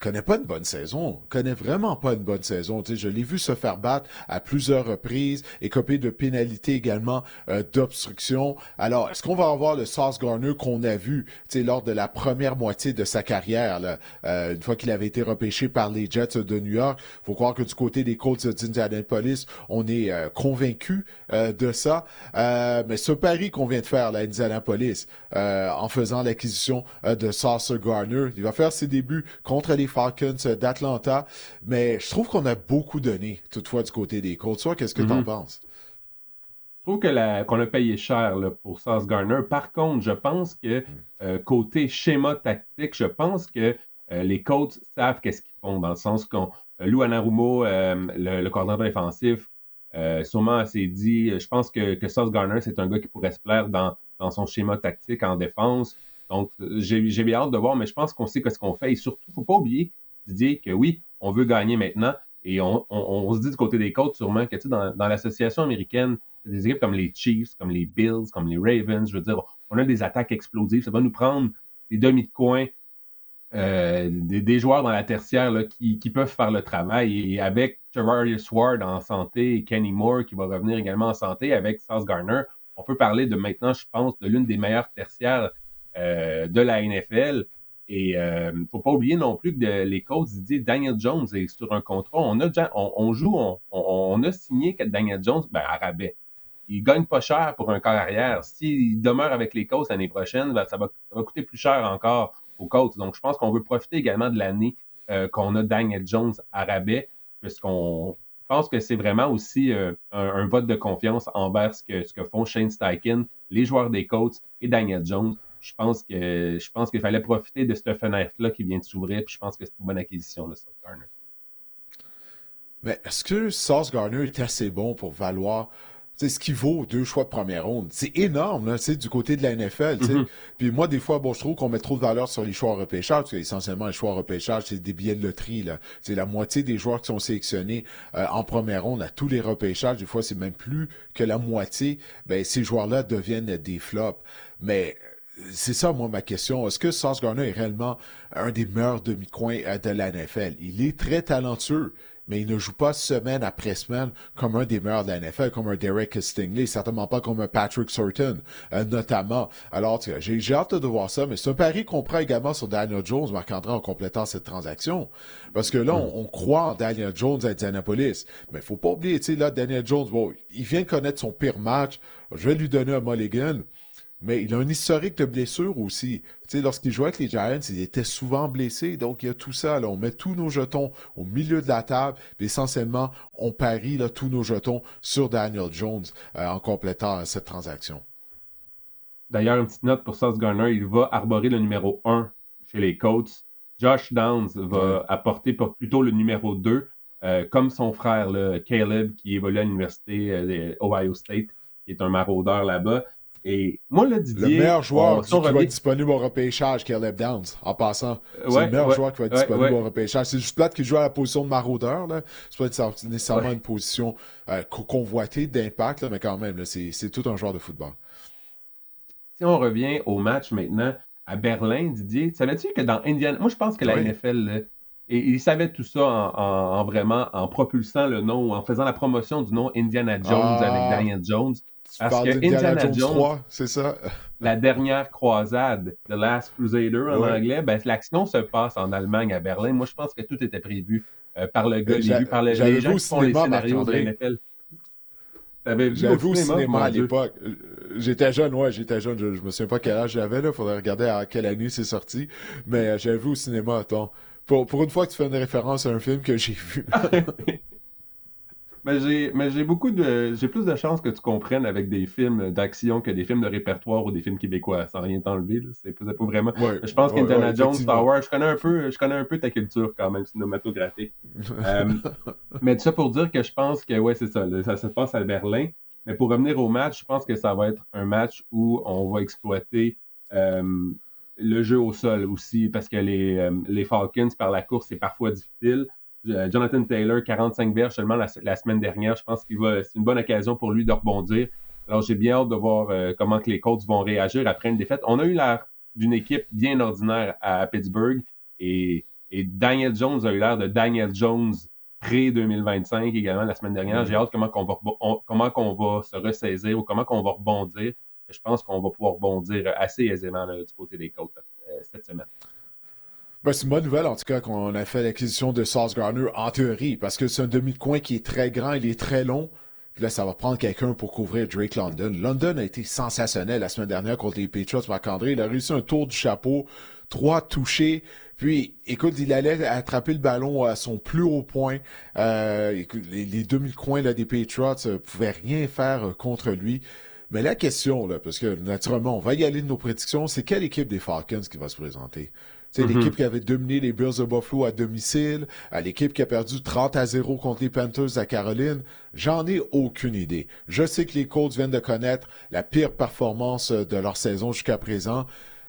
connaît pas une bonne saison, connaît vraiment pas une bonne saison. Tu sais, je l'ai vu se faire battre à plusieurs reprises, écopé de pénalités également d'obstruction. Alors, est-ce qu'on va avoir le Sauce Gardner qu'on a vu lors de la première moitié de sa carrière, là, une fois qu'il avait été repêché par les Jets de New York? Faut croire que du côté des Colts d'Indianapolis, on est convaincu de ça. Mais ce pari qu'on vient de faire là, à Indianapolis, en faisant l'acquisition de Sauce Gardner, il va faire ses débuts contre les Falcons d'Atlanta, mais je trouve qu'on a beaucoup donné, toutefois, du côté des Colts. Toi, qu'est-ce que tu en penses? Je trouve qu'on a payé cher là, pour Sauce Gardner. Par contre, je pense que côté schéma tactique, je pense que les Colts savent qu'est-ce qu'ils font, dans le sens qu'on Lou Anarumo, le coordinateur défensif, sûrement s'est dit, je pense que Sauce Gardner, c'est un gars qui pourrait se plaire dans son schéma tactique en défense. Donc, j'ai bien hâte de voir, mais je pense qu'on sait ce qu'on fait. Et surtout, il ne faut pas oublier, Didier, que oui, on veut gagner maintenant. Et on se dit du côté des Colts, sûrement, que dans l'association américaine, des équipes comme les Chiefs, comme les Bills, comme les Ravens, je veux dire, on a des attaques explosives. Ça va nous prendre des demi de coin, des joueurs dans la tertiaire là, qui peuvent faire le travail. Et avec Charvarius Ward en santé et Kenny Moore qui va revenir également en santé, avec Sauce Gardner, on peut parler de maintenant, je pense, de l'une des meilleures tertiaires de la NFL. Et il ne faut pas oublier non plus que les Colts, Daniel Jones est sur un contrat. On a signé Daniel Jones à rabais. Il ne gagne pas cher pour un corps arrière. S'il demeure avec les Colts l'année prochaine, ça va coûter plus cher encore aux Colts. Donc, je pense qu'on veut profiter également de l'année qu'on a Daniel Jones à rabais, puisqu'on pense que c'est vraiment aussi un vote de confiance envers ce que font Shane Steichen, les joueurs des Colts et Daniel Jones. Je pense qu'il fallait profiter de cette fenêtre-là qui vient de s'ouvrir, puis je pense que c'est une bonne acquisition de Sauce Gardner. Mais est-ce que Sauce Gardner est assez bon pour valoir ce qui vaut 2 choix de première ronde? C'est énorme, là, du côté de la NFL. Puis moi, des fois, je trouve qu'on met trop de valeur sur les choix repêchage, parce qu'essentiellement, les choix repêchage, c'est des billets de loterie. Là. C'est la moitié des joueurs qui sont sélectionnés en première ronde à tous les repêchages. Des fois, c'est même plus que la moitié. Ben, ces joueurs-là deviennent des flops. Mais c'est ça, moi, ma question. Est-ce que Sauce Gardner est réellement un des meilleurs demi-coins de la NFL? Il est très talentueux, mais il ne joue pas semaine après semaine comme un des meilleurs de la NFL, comme un Derek Stingley, certainement pas comme un Patrick Surtain, notamment. Alors, j'ai hâte de voir ça, mais c'est un pari qu'on prend également sur Daniel Jones, Marc-André, en complétant cette transaction. Parce que là, on croit en Daniel Jones à Indianapolis, mais il faut pas oublier, là, Daniel Jones, il vient de connaître son pire match. Je vais lui donner un mulligan. Mais il a un historique de blessures aussi. Lorsqu'il jouait avec les Giants, il était souvent blessé. Donc, il y a tout ça. Là. On met tous nos jetons au milieu de la table. Puis essentiellement, on parie là, tous nos jetons sur Daniel Jones en complétant cette transaction. D'ailleurs, une petite note pour Sauce Gardner. Il va arborer le numéro 1 chez les Colts. Josh Downs va apporter plutôt le numéro 2, comme son frère là, Caleb, qui évolue à l'université Ohio State, qui est un maraudeur là-bas. Et moi, là, Didier... Le meilleur joueur qui va être disponible au repêchage, Caleb Downs, en passant. C'est le meilleur joueur qui va être disponible au repêchage. C'est juste plate qu'il joue à la position de maraudeur. Là. C'est pas nécessairement une position convoitée d'impact, là, mais quand même, là, c'est tout un joueur de football. Si on revient au match maintenant, à Berlin, Didier. Savais-tu que dans Indiana... Moi, je pense que la NFL, là, et ils savaient tout ça en vraiment en propulsant le nom, en faisant la promotion du nom Indiana Jones avec Daniel Jones. Tu parles d'Indiana Jones 3, c'est ça? La dernière croisade, The Last Crusader en anglais, ben, l'action se passe en Allemagne, à Berlin. Moi, je pense que tout était prévu par le gars, par les gens qui font les scénarios de la NFL. J'avais vu au cinéma à l'époque. J'étais jeune. Je me souviens pas quel âge j'avais, là. Faudrait regarder à quelle année c'est sorti. Mais j'avais vu au cinéma, attends. Pour une fois que tu fais une référence à un film que j'ai vu. Mais j'ai plus de chances que tu comprennes avec des films d'action que des films de répertoire ou des films québécois, sans rien t'enlever. C'est pas vraiment. Ouais, je pense qu'Indiana Jones, Star Wars, je connais un peu ta culture quand même cinématographique. Mais tout ça pour dire que je pense que c'est ça. Ça se passe à Berlin. Mais pour revenir au match, je pense que ça va être un match où on va exploiter le jeu au sol aussi, parce que les Falcons, par la course, c'est parfois difficile. Jonathan Taylor, 45 verges seulement la semaine dernière. Je pense c'est une bonne occasion pour lui de rebondir. Alors, j'ai bien hâte de voir comment que les Colts vont réagir après une défaite. On a eu l'air d'une équipe bien ordinaire à Pittsburgh et Daniel Jones a eu l'air de Daniel Jones pré-2025 également la semaine dernière. J'ai hâte comment qu'on va se ressaisir ou comment qu'on va rebondir. Je pense qu'on va pouvoir rebondir assez aisément là, du côté des Colts cette semaine. Ben, c'est une bonne nouvelle, en tout cas, qu'on a fait l'acquisition de Sauce Gardner, en théorie, parce que c'est un demi de coin qui est très grand, il est très long. Puis là, ça va prendre quelqu'un pour couvrir Drake London. London a été sensationnel la semaine dernière contre les Patriots, Marc-André. Il a réussi un tour du chapeau, 3 touchés. Puis, écoute, il allait attraper le ballon à son plus haut point. Écoute, les demi-coins là, des Patriots pouvaient rien faire contre lui. Mais la question, là, parce que naturellement, on va y aller de nos prédictions, c'est quelle équipe des Falcons qui va se présenter? C'est l'équipe qui avait dominé les Bills de Buffalo à domicile, à l'équipe qui a perdu 30-0 contre les Panthers à Caroline. J'en ai aucune idée. Je sais que les Colts viennent de connaître la pire performance de leur saison jusqu'à présent,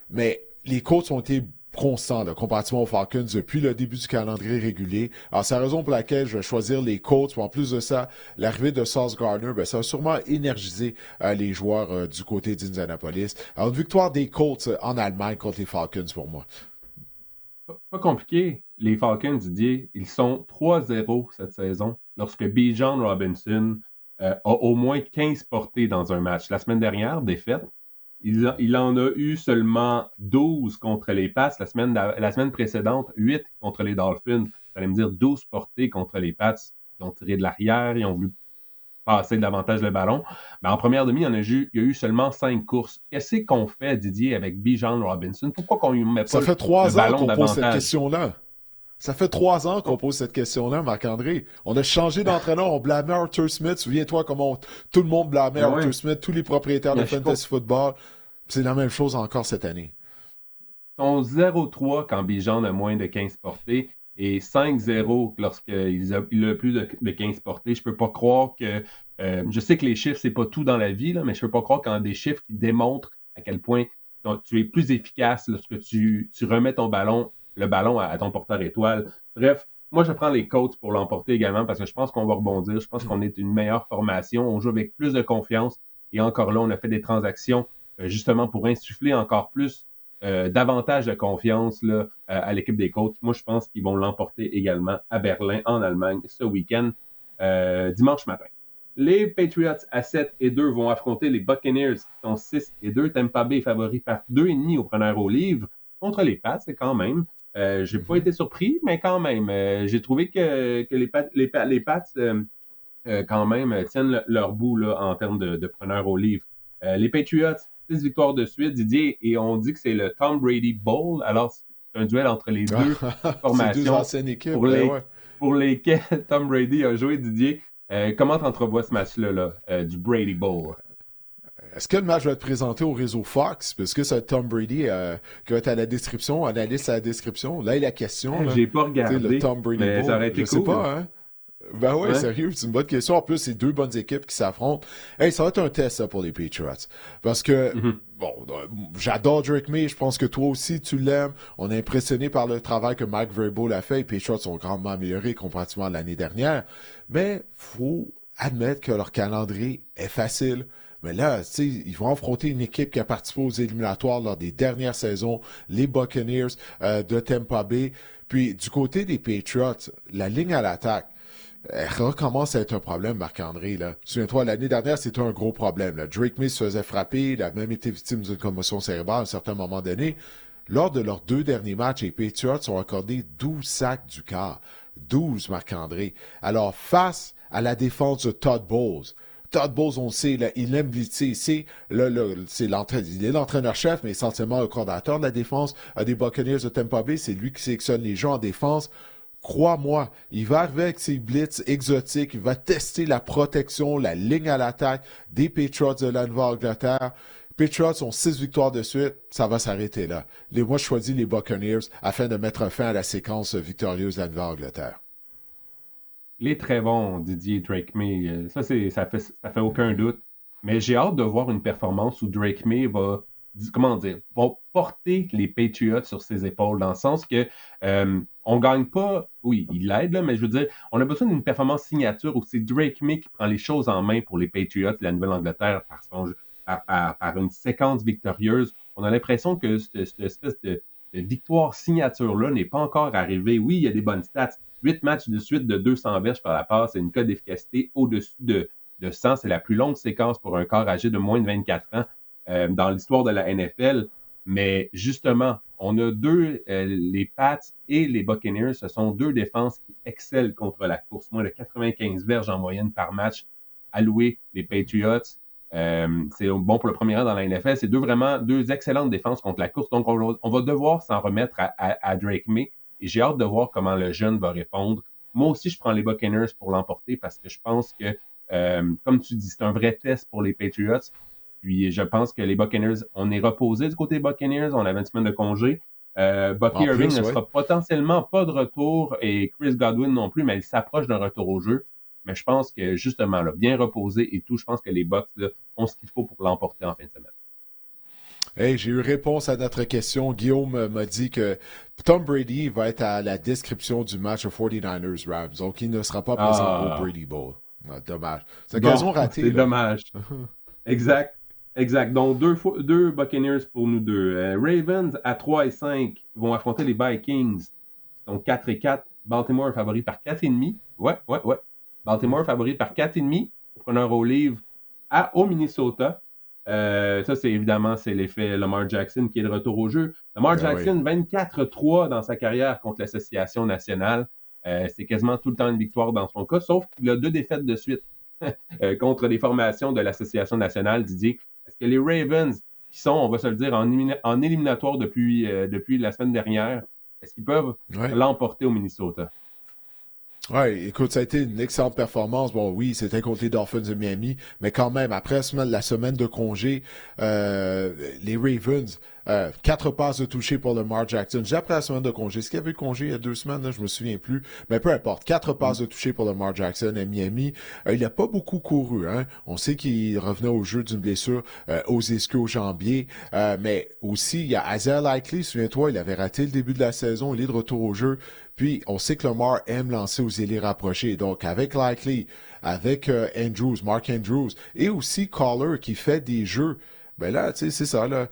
mais les Colts ont été constants là, comparativement aux Falcons depuis le début du calendrier régulier. Alors, c'est la raison pour laquelle je vais choisir les Colts. En plus de ça, l'arrivée de Sauce Gardner, ben, ça va sûrement énergiser les joueurs du côté d'Indianapolis. Alors, une victoire des Colts en Allemagne contre les Falcons pour moi. Pas compliqué. Les Falcons, Didier, ils sont 3-0 cette saison lorsque Bijan Robinson a au moins 15 portées dans un match. La semaine dernière, défaite, il en a eu seulement 12 contre les Pats. La semaine précédente, 8 contre les Dolphins. Vous allez me dire 12 portées contre les Pats. Ils ont tiré de l'arrière, ils ont voulu passer davantage le ballon. Mais en première demi, il y a eu seulement 5 courses. Qu'est-ce qu'on fait, Didier, avec Bijan Robinson? Pourquoi qu'on ne met pas le ballon davantage? Ça fait 3 ans qu'on pose cette question-là. Ça fait 3 ans qu'on pose cette question-là, Marc-André. On a changé d'entraîneur, on blâmait Arthur Smith. Souviens-toi comment tout le monde blâmait Arthur Smith, tous les propriétaires de Fantasy Football. C'est la même chose encore cette année. Ils sont 0-3 quand Bijan a moins de 15 portées et 5-0 lorsqu'il a plus de 15 portées. Je peux pas croire que... je sais que les chiffres, c'est pas tout dans la vie, là, mais je peux pas croire qu'il y a des chiffres qui démontrent à quel point tu es plus efficace lorsque tu remets le ballon à ton porteur étoile. Bref, moi, je prends les Colts pour l'emporter également parce que je pense qu'on va rebondir. Je pense qu'on est une meilleure formation. On joue avec plus de confiance. Et encore là, on a fait des transactions justement pour insuffler encore plus davantage de confiance là, à l'équipe des Colts. Moi, je pense qu'ils vont l'emporter également à Berlin, en Allemagne, ce week-end, dimanche matin. Les Patriots à 7-2 vont affronter les Buccaneers qui sont 6-2. Tampa Bay est favori par 2,5 au preneur au livre. Contre les Pats, c'est quand même. J'ai pas été surpris, mais quand même. J'ai trouvé que les Pats quand même tiennent leur bout là, en termes de preneur au livre. Les Patriots, 6 victoires de suite, Didier, et on dit que c'est le Tom Brady Bowl. Alors, c'est un duel entre les deux formations. C'est deux anciennes équipes. Pour lesquelles Tom Brady a joué, Didier. Comment t'entrevois ce match-là du Brady Bowl? Est-ce que le match va être présenté au réseau Fox? Parce que c'est Tom Brady qui va être à la description, analyste à la description. Là, il y a la question. J'ai pas regardé. Le Tom Brady Bowl. Ça aurait été cool. Je sais pas, hein? Ben ouais, sérieux, c'est une bonne question. En plus, c'est deux bonnes équipes qui s'affrontent. Hey, ça va être un test ça, pour les Patriots. Parce que, j'adore Drake May, je pense que toi aussi tu l'aimes. On est impressionné par le travail que Mike Vrabel a fait. Les Patriots sont grandement améliorés comparativement à l'année dernière. Mais faut admettre que leur calendrier est facile. Mais là, tu sais, ils vont affronter une équipe qui a participé aux éliminatoires lors des dernières saisons, les Buccaneers de Tampa Bay. Puis, du côté des Patriots, la ligne à l'attaque, elle recommence à être un problème, Marc-André. Là. Souviens-toi, l'année dernière, c'était un gros problème. Là. Drake May se faisait frapper, il a même été victime d'une commotion cérébrale à un certain moment donné. Lors de leurs 2 derniers matchs, les Patriots ont accordé 12 sacs du quart. 12, Marc-André. Alors, face à la défense de Todd Bowles, on le sait, là, il aime blitzer. Il est l'entraîneur-chef, mais essentiellement le coordinateur de la défense des Buccaneers de Tampa Bay. C'est lui qui sélectionne les gens en défense. Crois-moi, il va arriver avec ses blitz exotiques, il va tester la protection, la ligne à l'attaque des Patriots de la Nouvelle-Angleterre. Patriots ont 6 victoires de suite, ça va s'arrêter là. Moi, je choisis les Buccaneers afin de mettre fin à la séquence victorieuse de la Nouvelle-Angleterre. Il est très bon, Didier Drake May. Ça fait aucun doute. Mais j'ai hâte de voir une performance où Drake May va porter les Patriots sur ses épaules, dans le sens que on gagne pas, oui, il l'aide, là, mais je veux dire, on a besoin d'une performance signature où c'est Drake May qui prend les choses en main pour les Patriots de la Nouvelle-Angleterre par une séquence victorieuse. On a l'impression que cette espèce de victoire signature-là n'est pas encore arrivée. Oui, il y a des bonnes stats. 8 matchs de suite de 200 verges par la passe et une cote d'efficacité au-dessus de 100. C'est la plus longue séquence pour un corps âgé de moins de 24 ans dans l'histoire de la NFL. Mais justement, on a les Pats et les Buccaneers, ce sont 2 défenses qui excellent contre la course. Moins de 95 verges en moyenne par match alloués les Patriots. C'est bon pour le premier rang dans la NFL. C'est deux excellentes défenses contre la course. Donc, on va devoir s'en remettre à Drake May. Et j'ai hâte de voir comment le jeune va répondre. Moi aussi, je prends les Buccaneers pour l'emporter parce que je pense que, comme tu dis, c'est un vrai test pour les Patriots. Puis je pense que les Buccaneers, on est reposé du côté Buccaneers. On avait une semaine de congé. Bucky Irving ne sera potentiellement pas de retour et Chris Godwin non plus, mais il s'approche d'un retour au jeu. Mais je pense que, justement, là, bien reposé et tout, je pense que les Bucs là, ont ce qu'il faut pour l'emporter en fin de semaine. Hey, j'ai eu réponse à notre question. Guillaume m'a dit que Tom Brady va être à la description du match 49ers-Rams. Donc, il ne sera pas présent au Brady Bowl. Ah, dommage. C'est une occasion ratée. C'est dommage. Exact. Donc, deux Buccaneers pour nous deux. Ravens à 3-5 vont affronter les Vikings. Donc, 4-4. Baltimore favori par 4,5. Ouais. Baltimore favori par 4,5. Preneur au livre au Minnesota. Ça, c'est l'effet Lamar Jackson qui est de retour au jeu. Lamar Jackson, 24-3 dans sa carrière contre l'Association nationale. C'est quasiment tout le temps une victoire dans son cas, sauf qu'il a 2 défaites de suite contre les formations de l'Association nationale. Didier, est-ce que les Ravens, qui sont, on va se le dire, en éliminatoire depuis la semaine dernière, est-ce qu'ils peuvent l'emporter au Minnesota? Oui, écoute, ça a été une excellente performance. Bon, oui, c'était contre les Dolphins de Miami, mais quand même, après la semaine de congé, les Ravens, 4 passes de toucher pour Lamar Jackson. J'ai après la semaine de congé. Est-ce qu'il y avait eu congé il y a 2 semaines? Là, je me souviens plus. Mais peu importe. 4 passes de toucher pour Lamar Jackson à Miami. Il n'a pas beaucoup couru. Hein? On sait qu'il revenait au jeu d'une blessure aux ischios jambiers. Mais aussi, il y a Isaiah Likely. Souviens-toi, il avait raté le début de la saison. Il est de retour au jeu. Puis, on sait que Lamar aime lancer aux ailiers rapprochés. Donc, avec Likely, avec Mark Andrews, et aussi Collar qui fait des jeux. Ben là, tu sais, c'est ça, là.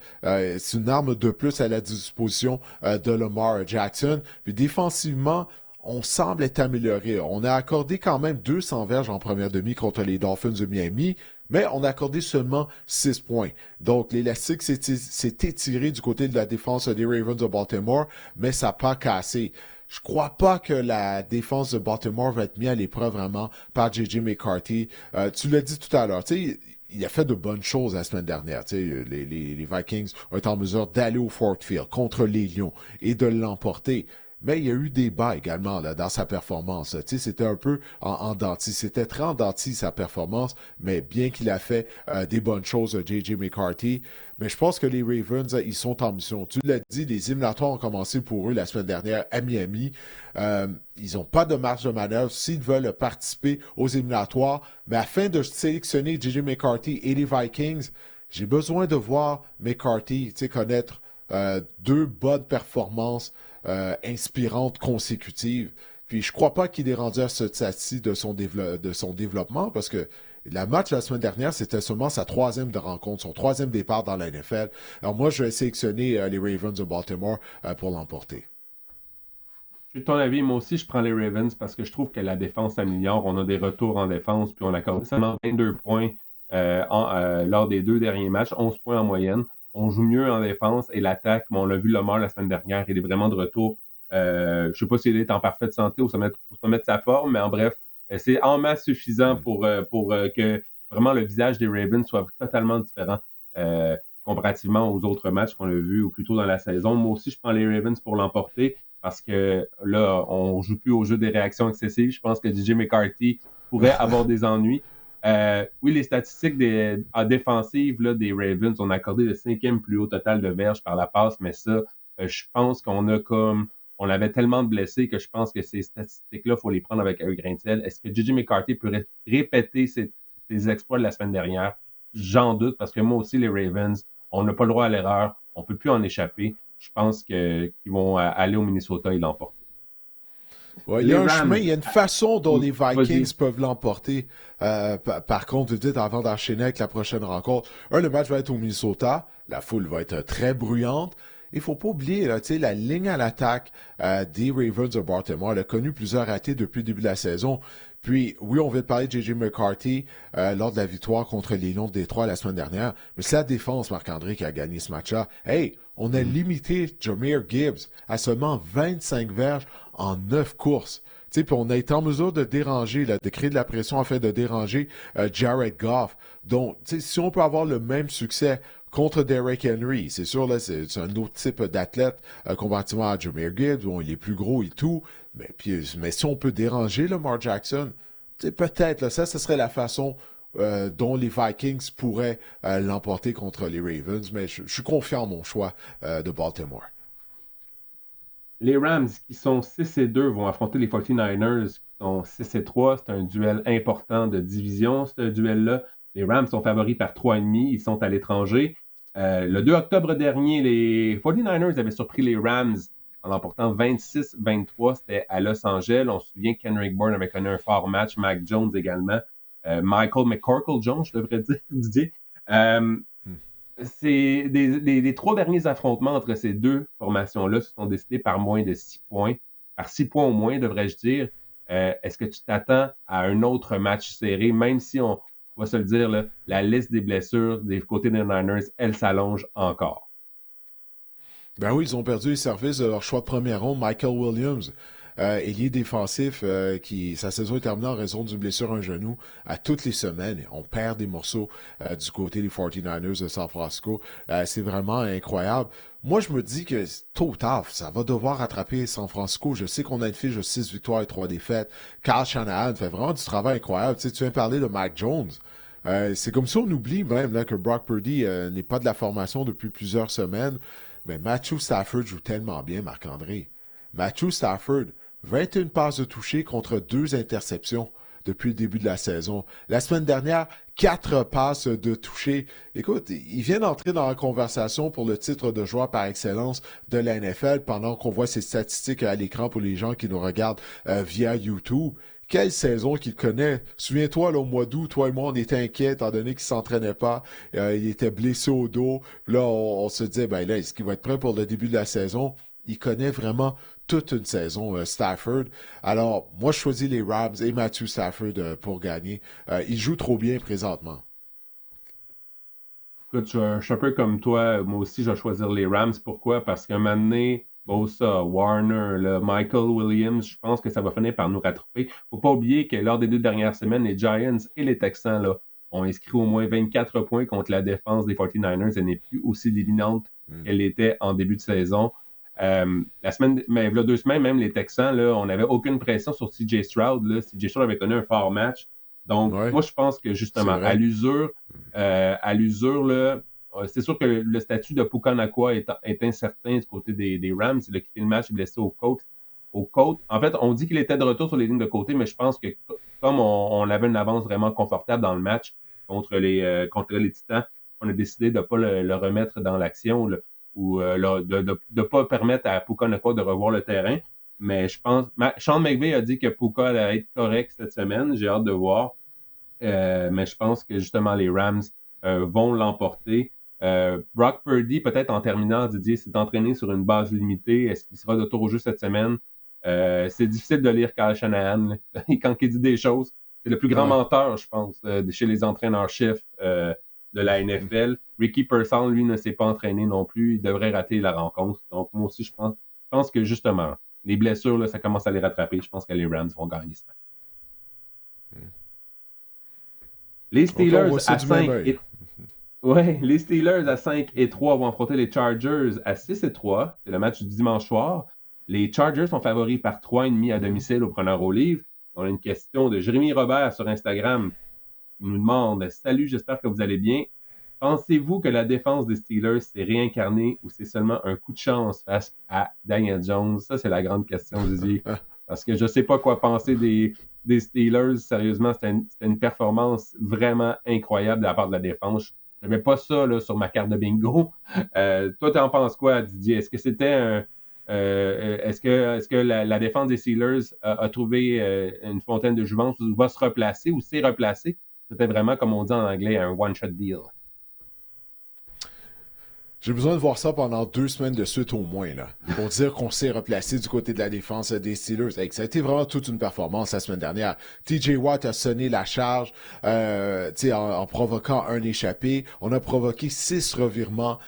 C'est une arme de plus à la disposition de Lamar Jackson. Puis défensivement, on semble être amélioré. On a accordé quand même 200 verges en première demi contre les Dolphins de Miami, mais on a accordé seulement 6 points. Donc, l'élastique s'est étiré du côté de la défense des Ravens de Baltimore, mais ça n'a pas cassé. Je crois pas que la défense de Baltimore va être mise à l'épreuve vraiment par J.J. McCarthy. Tu l'as dit tout à l'heure, tu sais, il a fait de bonnes choses la semaine dernière. Tu sais, les Vikings ont été en mesure d'aller au Ford Field contre les Lions et de l'emporter. Mais il y a eu des bas également là, dans sa performance. Tu sais, c'était un peu en dents de scie. C'était très en dents de scie, sa performance, mais bien qu'il a fait des bonnes choses, J.J. McCarthy. Mais je pense que les Ravens, ils sont en mission. Tu l'as dit, les éliminatoires ont commencé pour eux la semaine dernière à Miami. Ils n'ont pas de marge de manœuvre s'ils veulent participer aux éliminatoires. Mais afin de sélectionner J.J. McCarthy et les Vikings, j'ai besoin de voir McCarthy connaître 2 bonnes performances inspirantes consécutives. Puis je crois pas qu'il est rendu à ce stade-ci de son développement parce que la match la semaine dernière, c'était seulement sa troisième de rencontre, son troisième départ dans la NFL. Alors moi, je vais sélectionner les Ravens de Baltimore pour l'emporter. Je suis de ton avis, moi aussi, je prends les Ravens parce que je trouve que la défense s'améliore. On a des retours en défense, puis on accorde seulement 22 points lors des 2 derniers matchs, 11 points en moyenne. On joue mieux en défense et l'attaque, on l'a vu Lamar la semaine dernière, il est vraiment de retour. Je ne sais pas s'il est en parfaite santé ou se mettre sa forme, mais en bref, c'est en masse suffisant pour que vraiment le visage des Ravens soit totalement différent comparativement aux autres matchs qu'on a vus ou plus tôt dans la saison. Moi aussi, je prends les Ravens pour l'emporter parce que là, on ne joue plus au jeu des réactions excessives. Je pense que DJ McCarthy pourrait avoir des ennuis. Oui, les statistiques défensives là, des Ravens, on a accordé le 5e plus haut total de verges par la passe, mais ça, je pense on avait tellement de blessés que je pense que ces statistiques-là, il faut les prendre avec un grain de sel. Est-ce que J.J. McCarthy peut répéter ses exploits de la semaine dernière? J'en doute parce que moi aussi, les Ravens, on n'a pas le droit à l'erreur. On ne peut plus en échapper. Je pense qu'ils vont aller au Minnesota et l'emporter. Ouais, il y a un chemin, il y a une façon dont les Vikings peuvent l'emporter. Par contre, vous dites, avant d'enchaîner avec la prochaine rencontre, le match va être au Minnesota. La foule va être très bruyante. Il faut pas oublier, là, la ligne à l'attaque des Ravens de Baltimore. Elle a connu plusieurs ratés depuis le début de la saison. Puis, oui, on vient de parler de J.J. McCarthy lors de la victoire contre les Lions de Détroit la semaine dernière. Mais c'est la défense, Marc-André, qui a gagné ce match-là. Hey, on a limité Jahmyr Gibbs à seulement 25 verges en 9 courses. Puis on a été en mesure de déranger, là, de créer de la pression afin de déranger Jared Goff. Donc, si on peut avoir le même succès contre Derrick Henry, c'est sûr, là, c'est un autre type d'athlète comparativement à Jahmyr Gibbs, où il est plus gros et tout. Mais si on peut déranger Lamar Jackson, peut-être, là, ça serait la façon dont les Vikings pourraient l'emporter contre les Ravens. Mais je suis confiant en mon choix de Baltimore. Les Rams, qui sont 6-2, vont affronter les 49ers, qui sont 6-3. C'est un duel important de division, ce duel-là. Les Rams sont favoris par 3,5. Ils sont à l'étranger. Le 2 octobre dernier, les 49ers avaient surpris les Rams en l'emportant 26-23. C'était à Los Angeles. On se souvient que Kendrick Bourne avait connu un fort match. Mac Jones également. Michael McCorkle-Jones, je devrais dire, Didier. C'est les 3 derniers affrontements entre ces 2 formations-là se sont décidés par moins de 6 points. Par 6 points au moins, devrais-je dire. Est-ce que tu t'attends à un autre match serré, même si on va se le dire, là, la liste des blessures des côtés des Niners, elle s'allonge encore. Ben oui, ils ont perdu les services de leur choix de première ronde, Michael Williams. Ailier défensif sa saison est terminée en raison d'une blessure à un genou à toutes les semaines. On perd des morceaux du côté des 49ers de San Francisco. C'est vraiment incroyable. Moi, je me dis que tôt ou tard, ça va devoir rattraper San Francisco. Je sais qu'on a une fiche de 6 victoires et 3 défaites. Kyle Shanahan fait vraiment du travail incroyable. Tu viens de parler de Mac Jones. C'est comme si on oublie même là, que Brock Purdy n'est pas de la formation depuis plusieurs semaines. Mais Matthew Stafford joue tellement bien, Marc-André. Matthew Stafford, 21 passes de toucher contre 2 interceptions depuis le début de la saison. La semaine dernière, 4 passes de toucher. Écoute, il vient d'entrer dans la conversation pour le titre de joueur par excellence de la NFL pendant qu'on voit ses statistiques à l'écran pour les gens qui nous regardent via YouTube. Quelle saison qu'il connaît. Souviens-toi, là, au mois d'août, toi et moi, on était inquiets étant donné qu'il ne s'entraînait pas. Il était blessé au dos. Là, on se disait, ben là, est-ce qu'il va être prêt pour le début de la saison? Il connaît vraiment toute une saison, Stafford. Alors, moi, je choisis les Rams et Matthew Stafford pour gagner. Il joue trop bien présentement. Écoute, je suis un peu comme toi. Moi aussi, je vais choisir les Rams. Pourquoi? Parce qu'à un moment donné, Bosa, Warner, là, Michael Williams, je pense que ça va finir par nous rattraper. Il ne faut pas oublier que lors des 2 dernières semaines, les Giants et les Texans là, ont inscrit au moins 24 points contre la défense des 49ers. Elle n'est plus aussi dominante qu'elle était en début de saison. La semaine, mais il y a 2 semaines, même les Texans, là, on n'avait aucune pression sur CJ Stroud. Là. CJ Stroud avait connu un fort match. Donc, moi, je pense que justement, à l'usure, là, c'est sûr que le statut de Puka Nacua est incertain du côté des Rams. Il a quitté le match blessé au côte. En fait, on dit qu'il était de retour sur les lignes de côté, mais je pense que comme on avait une avance vraiment confortable dans le match contre les Titans, on a décidé de ne pas le remettre dans l'action là, ou de ne pas permettre à Puka Nacua de revoir le terrain. Mais je pense... Sean McVay a dit que Puka allait être correct cette semaine. J'ai hâte de voir. Mais je pense que justement les Rams vont l'emporter. Brock Purdy, peut-être en terminant, Didier, s'est entraîné sur une base limitée. Est-ce qu'il sera de retour au jeu cette semaine? C'est difficile de lire Kyle Shanahan. Quand il dit des choses, c'est le plus grand menteur, je pense, chez les entraîneurs-chefs de la NFL. Ricky Pearsall, lui, ne s'est pas entraîné non plus. Il devrait rater la rencontre. Donc, moi aussi, je pense que justement, les blessures, là, ça commence à les rattraper. Je pense que les Rams vont gagner ce match. Les Steelers à 5 et... Ouais, les Steelers à 5-3 vont affronter les Chargers à 6-3. C'est le match du dimanche soir. Les Chargers sont favoris par 3,5 à domicile au preneur au livre. On a une question de Jérémy Robert sur Instagram. Il nous demande « Salut, j'espère que vous allez bien. Pensez-vous que la défense des Steelers s'est réincarnée ou c'est seulement un coup de chance face à Daniel Jones? » Ça, c'est la grande question, Didier. Parce que je ne sais pas quoi penser des Steelers. Sérieusement, c'était une performance vraiment incroyable de la part de la défense. Je n'avais pas ça là, sur ma carte de bingo. Toi, tu en penses quoi, Didier? Est-ce que c'était un... est-ce que la défense des Steelers a trouvé une fontaine de jouvence ou va se replacer ou s'est replacé? C'était vraiment, comme on dit en anglais, un one-shot deal. J'ai besoin de voir ça pendant 2 semaines de suite au moins, là, pour dire qu'on s'est replacé du côté de la défense des Steelers. Hey, ça a été vraiment toute une performance la semaine dernière. TJ Watt a sonné la charge en provoquant un échappé. On a provoqué 6 revirements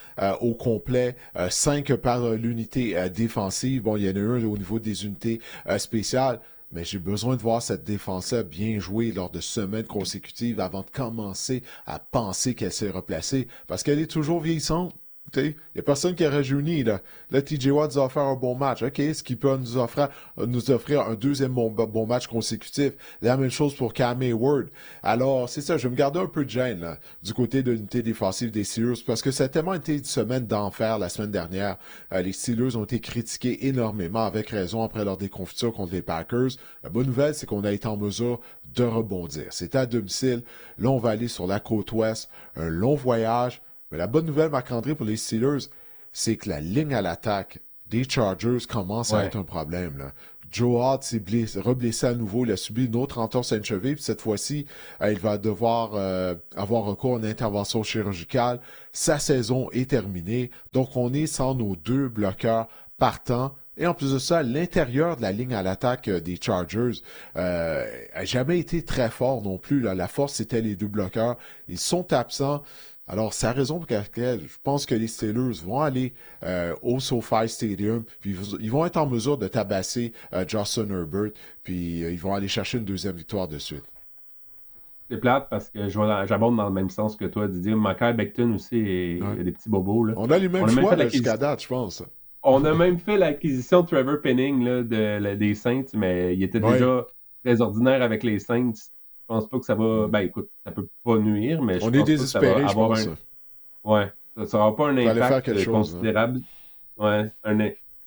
au complet, 5 par l'unité défensive. Bon, il y en a un au niveau des unités spéciales. Mais j'ai besoin de voir cette défense-là bien jouer lors de semaines consécutives avant de commencer à penser qu'elle s'est replacée. Parce qu'elle est toujours vieillissante. Il n'y a personne qui a rajeuni. Là, TJ Watt nous a offert un bon match. OK, est-ce qu'il peut nous offrir un deuxième bon match consécutif? La même chose pour Cam Hayward. Alors, c'est ça, je vais me garder un peu de gêne là, du côté de l'unité défensive des Steelers parce que ça a tellement été une semaine d'enfer la semaine dernière. Les Steelers ont été critiqués énormément, avec raison, après leur déconfiture contre les Packers. La bonne nouvelle, c'est qu'on a été en mesure de rebondir. C'était à domicile. Là, on va aller sur la côte ouest. Un long voyage. Mais la bonne nouvelle, Marc-André, pour les Steelers, c'est que la ligne à l'attaque des Chargers commence à être un problème. Là. Joe Hart s'est reblessé à nouveau. Il a subi une autre entorse à une cheville. Puis cette fois-ci, il va devoir avoir recours à une intervention chirurgicale. Sa saison est terminée. Donc, on est sans nos 2 bloqueurs partants. Et en plus de ça, l'intérieur de la ligne à l'attaque des Chargers n'a jamais été très fort non plus. Là. La force, c'était les 2 bloqueurs. Ils sont absents. Alors, c'est la raison pour laquelle je pense que les Steelers vont aller au SoFi Stadium, puis ils vont être en mesure de tabasser Justin Herbert, puis ils vont aller chercher une 2e victoire de suite. C'est plate parce que j'abonde dans le même sens que toi, Didier. Michael Becton aussi, il a des petits bobos. Là. On a les mêmes choix jusqu'à date, je pense. On a même fait l'acquisition de Trevor Penning là, des Saints, mais il était déjà très ordinaire avec les Saints. Je pense pas que ça va... Ben écoute, ça peut pas nuire, mais je pense pas que ça va avoir Ouais, ça n'aura pas un impact considérable. Ouais,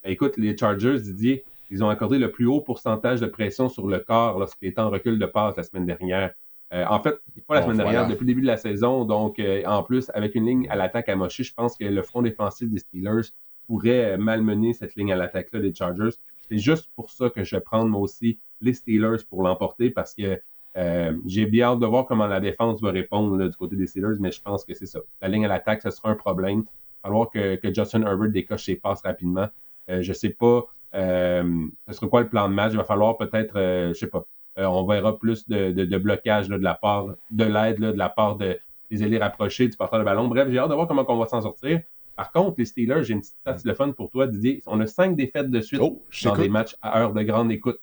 écoute, les Chargers, Didier, ils ont accordé le plus haut pourcentage de pression sur le corps lorsqu'il était en recul de passe la semaine dernière. En fait, pas la semaine dernière, depuis le début de la saison. Donc, en plus, avec une ligne à l'attaque amochée, je pense que le front défensif des Steelers pourrait malmener cette ligne à l'attaque-là des Chargers. C'est juste pour ça que je vais prendre, moi aussi, les Steelers pour l'emporter parce que j'ai bien hâte de voir comment la défense va répondre là, du côté des Steelers, mais je pense que c'est ça. La ligne à l'attaque, ce sera un problème. Il va falloir que Justin Herbert décoche ses passes rapidement. Je ne sais pas ce sera quoi le plan de match. Il va falloir peut-être, je ne sais pas, on verra plus de blocage là, de la part de l'aide, là, de la part des ailiers rapprochés du porteur de ballon. Bref, j'ai hâte de voir comment on va s'en sortir. Par contre, les Steelers, j'ai une petite stat de fun pour toi, Didier. On a 5 défaites de suite dans des matchs à heure de grande écoute.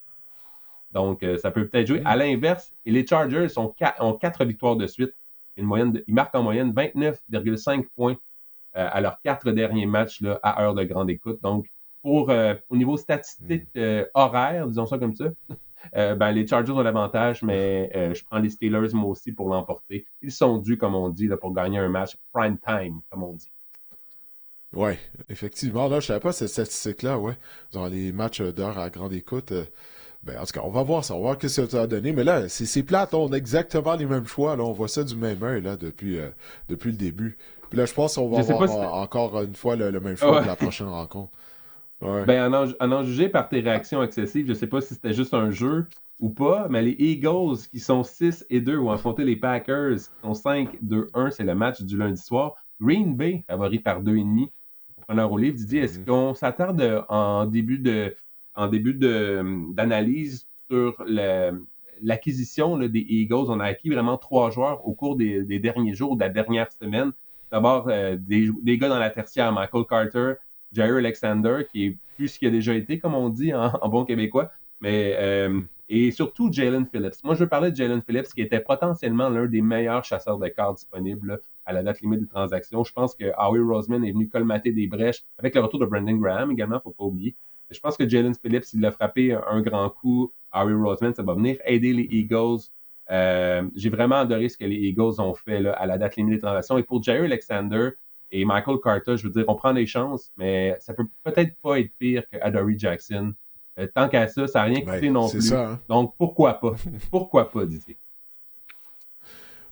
Donc, ça peut peut-être jouer. À l'inverse, et les Chargers ont 4 victoires de suite. Ils marquent en moyenne 29,5 points à leurs 4 derniers matchs là, à heure de grande écoute. Donc, au niveau statistique horaire, disons ça comme ça, les Chargers ont l'avantage, mais je prends les Steelers, moi aussi, pour l'emporter. Ils sont dus, comme on dit, là, pour gagner un match prime time, comme on dit. Oui, effectivement. Là, je ne savais pas cette statistique-là, ouais. Dans les matchs d'heure à grande écoute... en tout cas, on va voir ça, on va voir ce que ça va donner. Mais là, c'est plate, on a exactement les mêmes choix. Là, on voit ça du même œil là, depuis le début. Puis là, je pense qu'on va avoir encore une fois le même choix pour la prochaine rencontre. Ouais. Ben, en en juger par tes réactions excessives, je sais pas si c'était juste un jeu ou pas, mais les Eagles qui sont 6-2 vont affronter les Packers qui sont 5-2-1, c'est le match du lundi soir. Green Bay, favori par 2,5. Preneur au livre, Didier, est-ce Mhm. qu'on s'attarde d'analyse sur l'acquisition là, des Eagles? On a acquis vraiment 3 joueurs au cours des derniers jours, de la dernière semaine. D'abord, des gars dans la tertiaire, Michael Carter, Jair Alexander, qui est plus ce qu'il a déjà été, comme on dit en bon québécois, mais et surtout Jalen Phillips. Moi, je veux parler de Jalen Phillips, qui était potentiellement l'un des meilleurs chasseurs de cartes disponibles là, à la date limite des transactions. Je pense que Howie Roseman est venu colmater des brèches avec le retour de Brendan Graham également, il ne faut pas oublier. Je pense que Jalen Phillips, il a frappé un grand coup. Howie Roseman, ça va venir aider les Eagles. J'ai vraiment adoré ce que les Eagles ont fait là, à la date limite des transactions. Et pour Jair Alexander et Michael Carter, je veux dire, on prend des chances, mais ça peut peut-être pas être pire que Adoree Jackson. Tant qu'à ça, ça n'a rien Ben, coûté non c'est plus. ça, hein. Donc, pourquoi pas? Pourquoi pas, Didier?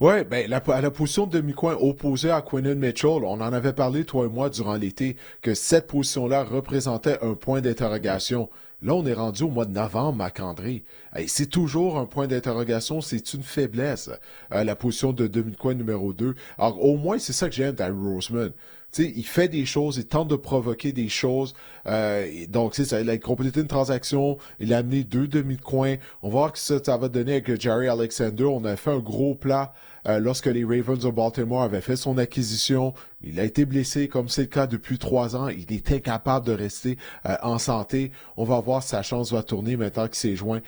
Ouais, ben, à la position de demi-coin opposée à Quinton Mitchell, on en avait parlé, toi et moi, durant l'été, que cette position-là représentait un point d'interrogation. Là, on est rendu au mois de novembre, Marc-André. Hey, c'est toujours un point d'interrogation, c'est une faiblesse, la position de demi-coin numéro 2. Alors, au moins, c'est ça que j'aime d'Harry Roseman. Tu sais, il fait des choses, il tente de provoquer des choses. Donc, tu sais, il a complété une transaction, il a amené 2 demi-coins. On va voir que ça va donner avec Jerry Alexander. On a fait un gros plat lorsque les Ravens de Baltimore avaient fait son acquisition. Il a été blessé, comme c'est le cas depuis 3 ans. Il est incapable de rester en santé. On va voir si sa chance va tourner maintenant qu'il s'est joint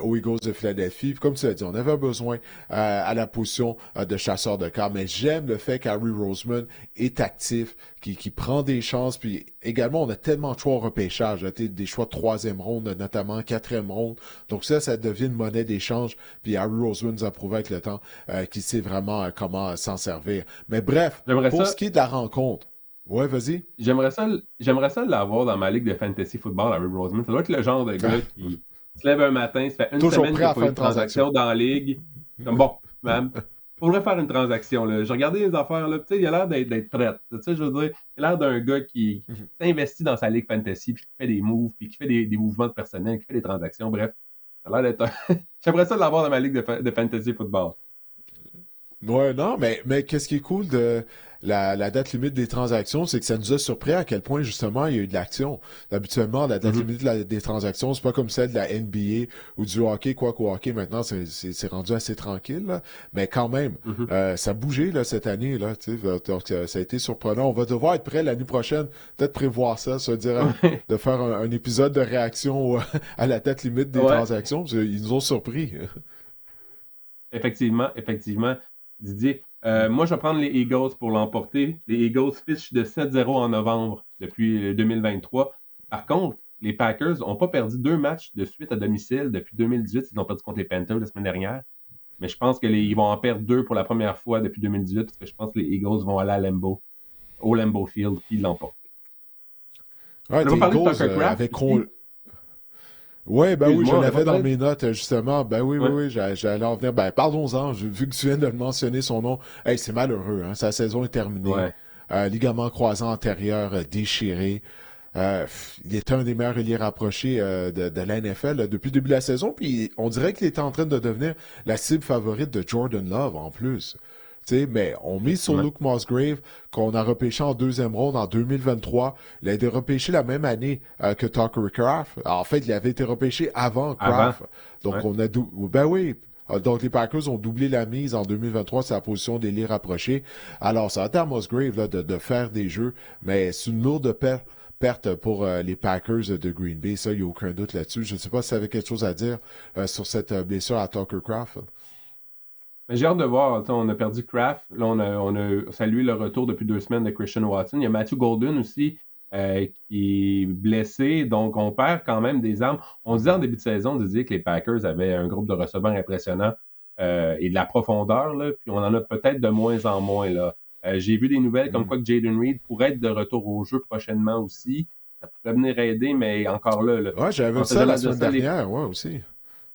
aux Eagles de Philadelphie. Puis, comme tu l'as dit, on avait besoin à la position de chasseur de cartes. Mais j'aime le fait qu'Harry Roseman est actif, qui prend des chances. Puis également, on a tellement de choix au repêchage. Des choix de 3e ronde, notamment 4e ronde. Donc ça devient une monnaie d'échange. Puis Harry Roseman nous a prouvé avec le temps qu'il sait vraiment comment s'en servir. Mais bref, J'aimerais pour ce ça, qui est de la rencontre, ouais, vas-y. j'aimerais ça l'avoir dans ma ligue de fantasy football, Harry Roseman. Ça doit être le genre de gars qui se lève un matin, ça fait une Toujours semaine prêt qu'il n'a à pas faire eu une de transaction. transaction dans la ligue. Comme bon, man, faudrait faire une transaction. Là. Je regardais les affaires, là, il a l'air d'être prêt. Je veux dire, il a l'air d'un gars qui s'investit dans sa ligue fantasy, puis qui fait des moves, puis qui fait des mouvements de personnel, qui fait des transactions. Bref, ça a l'air d'être J'aimerais ça l'avoir dans ma ligue de fantasy football. Ouais, non, mais qu'est-ce qui est cool de la date limite des transactions, c'est que ça nous a surpris à quel point, justement, il y a eu de l'action. Habituellement, la date limite des transactions, c'est pas comme celle de la NBA ou du hockey, quoi qu'au hockey, maintenant, c'est rendu assez tranquille, là. Mais quand même, ça a bougé, là, cette année, là, tu sais. Donc, ça a été surprenant. On va devoir être prêt l'année prochaine, peut-être prévoir ça, se dire, de faire un épisode de réaction à la date limite des Ouais, transactions, parce qu'ils nous ont surpris. effectivement, effectivement. Didier, moi, je vais prendre les Eagles pour l'emporter. Les Eagles fichent de 7-0 en novembre depuis 2023. Par contre, les Packers n'ont pas perdu 2 matchs de suite à domicile depuis 2018. Ils ont perdu contre les Panthers la semaine dernière. Mais je pense qu'ils vont en perdre 2 pour la première fois depuis 2018 parce que je pense que les Eagles vont aller au Lambeau Field, puis ils l'emportent. Ouais, On va tes parler de Eagles Tucker Craft avec aussi. Ouais, ben oui, je Excuse-moi, on n'a pas l'avais dans parlé. mes notes, justement. Ben oui, oui, Ouais. oui, j'allais en venir. Ben, parlons-en, vu que tu viens de le mentionner son nom. Hey, c'est malheureux, hein. Sa saison est terminée. Ouais. Ligament croisant antérieur déchiré. Il est un des meilleurs reliés rapprochés de la NFL depuis le début de la saison. Puis on dirait qu'il était en train de devenir la cible favorite de Jordan Love en plus. Tu sais, mais on mise sur Effectivement. Luke Musgrave, qu'on a repêché en 2e ronde en 2023. Il a été repêché la même année que Tucker Craft. En fait, il avait été repêché avant Avant. Craft. Donc, Ouais. on a... Ben oui. Donc, les Packers ont doublé la mise en 2023 sur la position d'ailier rapproché. Alors, ça a été à Musgrave là, de faire des jeux, mais c'est une lourde perte pour les Packers de Green Bay. Ça, il n'y a aucun doute là-dessus. Je ne sais pas si tu avais quelque chose à dire sur cette blessure à Tucker Craft. Mais j'ai hâte de voir. On a perdu Kraft. Là, on a salué le retour depuis 2 semaines de Christian Watson. Il y a Matthew Golden aussi qui est blessé. Donc, on perd quand même des armes. On se disait en début de saison, on disait que les Packers avaient un groupe de receveurs impressionnant et de la profondeur. Là, puis on en a peut-être de moins en moins. Là. J'ai vu des nouvelles comme quoi que Jaden Reed pourrait être de retour au jeu prochainement aussi. Ça pourrait venir aider, mais encore là, Ouais, je j'avais vu pensais ça la jamais dire semaine ça. dernière, ouais, aussi.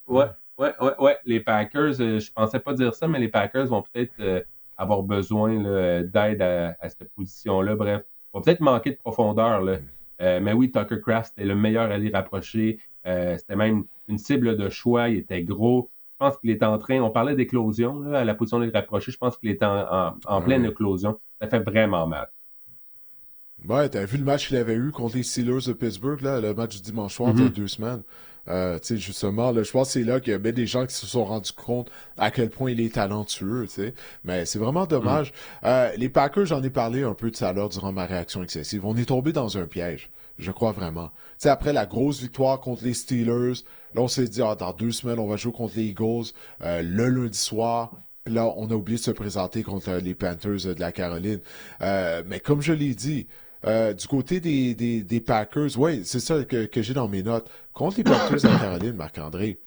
Ouais, Ouais. ouais. Les Packers, je pensais pas dire ça, mais les Packers vont peut-être avoir besoin là, d'aide à cette position-là. Bref, vont peut-être manquer de profondeur. Là. Mais oui, Tucker Kraft était le meilleur allié rapproché. C'était même une cible de choix. Il était gros. Je pense qu'il était en train, on parlait d'éclosion là, à la position de rapproché. Je pense qu'il était en pleine éclosion. Ça fait vraiment mal. Ouais, t'as vu le match qu'il avait eu contre les Steelers de Pittsburgh, là, le match du dimanche soir, il y a Mm-hmm. 2 semaines. Tu sais, justement, là, je pense que c'est là qu'il y a bien des gens qui se sont rendus compte à quel point il est talentueux, tu sais. Mais c'est vraiment Mm. dommage. Les Packers, j'en ai parlé un peu tout à l'heure durant ma réaction excessive. On est tombé dans un piège. Je crois vraiment. Tu sais, après la grosse victoire contre les Steelers, là, on s'est dit, ah, dans 2 semaines, on va jouer contre les Eagles, le lundi soir. Là, on a oublié de se présenter contre les Panthers de la Caroline. Mais comme je l'ai dit, du côté des Packers, oui, c'est ça que j'ai dans mes notes. Contre les Panthers de la Caroline, Marc-André,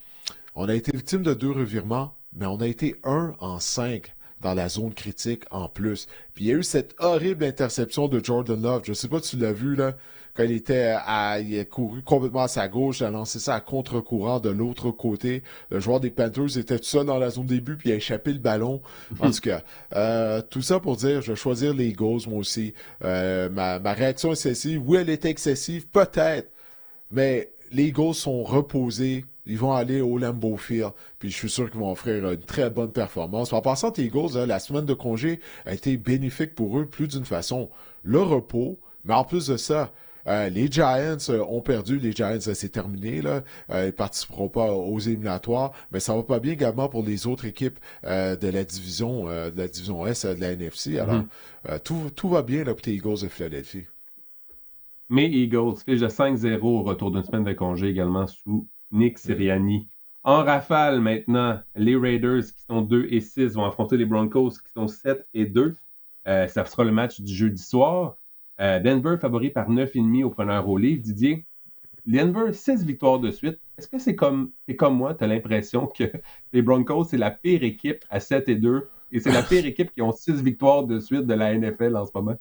on a été victime de 2 revirements, mais on a été 1 en 5 dans la zone critique en plus. Puis il y a eu cette horrible interception de Jordan Love. Je sais pas si tu l'as vu, là, quand il a couru complètement à sa gauche, il a lancé ça à contre-courant de l'autre côté. Le joueur des Panthers était tout seul dans la zone début, puis il a échappé le ballon. En tout cas, tout ça pour dire, je vais choisir les Eagles, moi aussi. Ma réaction excessive, oui, elle était excessive, peut-être, mais les Eagles sont reposés. Ils vont aller au Lambeau Field, puis je suis sûr qu'ils vont offrir une très bonne performance. En passant, les Eagles, hein, la semaine de congé a été bénéfique pour eux plus d'une façon. Le repos, mais en plus de ça, les Giants ont perdu. Les Giants, c'est terminé. Là. Ils ne participeront pas aux éliminatoires, mais ça va pas bien également pour les autres équipes de la division S de la NFC. Alors, tout va bien là, pour les Eagles de Philadelphie. Mais Eagles fiche de 5-0 au retour d'une semaine de congé également sous Nick Sirianni. En rafale maintenant, les Raiders qui sont 2-6 vont affronter les Broncos qui sont 7-2. Ça sera le match du jeudi soir. Denver favori par 9,5 au preneur au livre. Didier, Denver, 6 victoires de suite. Est-ce que c'est comme moi, tu as l'impression que les Broncos, c'est la pire équipe à 7-2 et c'est la pire équipe qui ont 6 victoires de suite de la NFL en ce moment?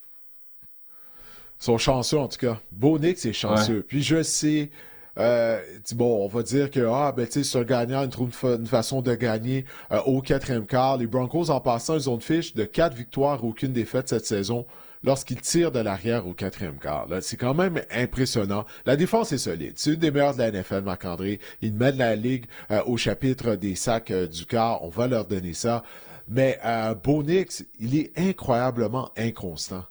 Ils sont chanceux, en tout cas. Bo Nix est chanceux. Ouais. Puis je sais, bon, on va dire que, c'est un gagnant, il trouve une façon de gagner au 4e quart. Les Broncos, en passant, ils ont une fiche de 4 victoires, aucune défaite cette saison lorsqu'ils tirent de l'arrière au 4e quart. Là, c'est quand même impressionnant. La défense est solide. C'est une des meilleures de la NFL, Marc-André. Ils mènent la ligue au chapitre des sacs du quart. On va leur donner ça. Mais Bo Nix, il est incroyablement inconstant.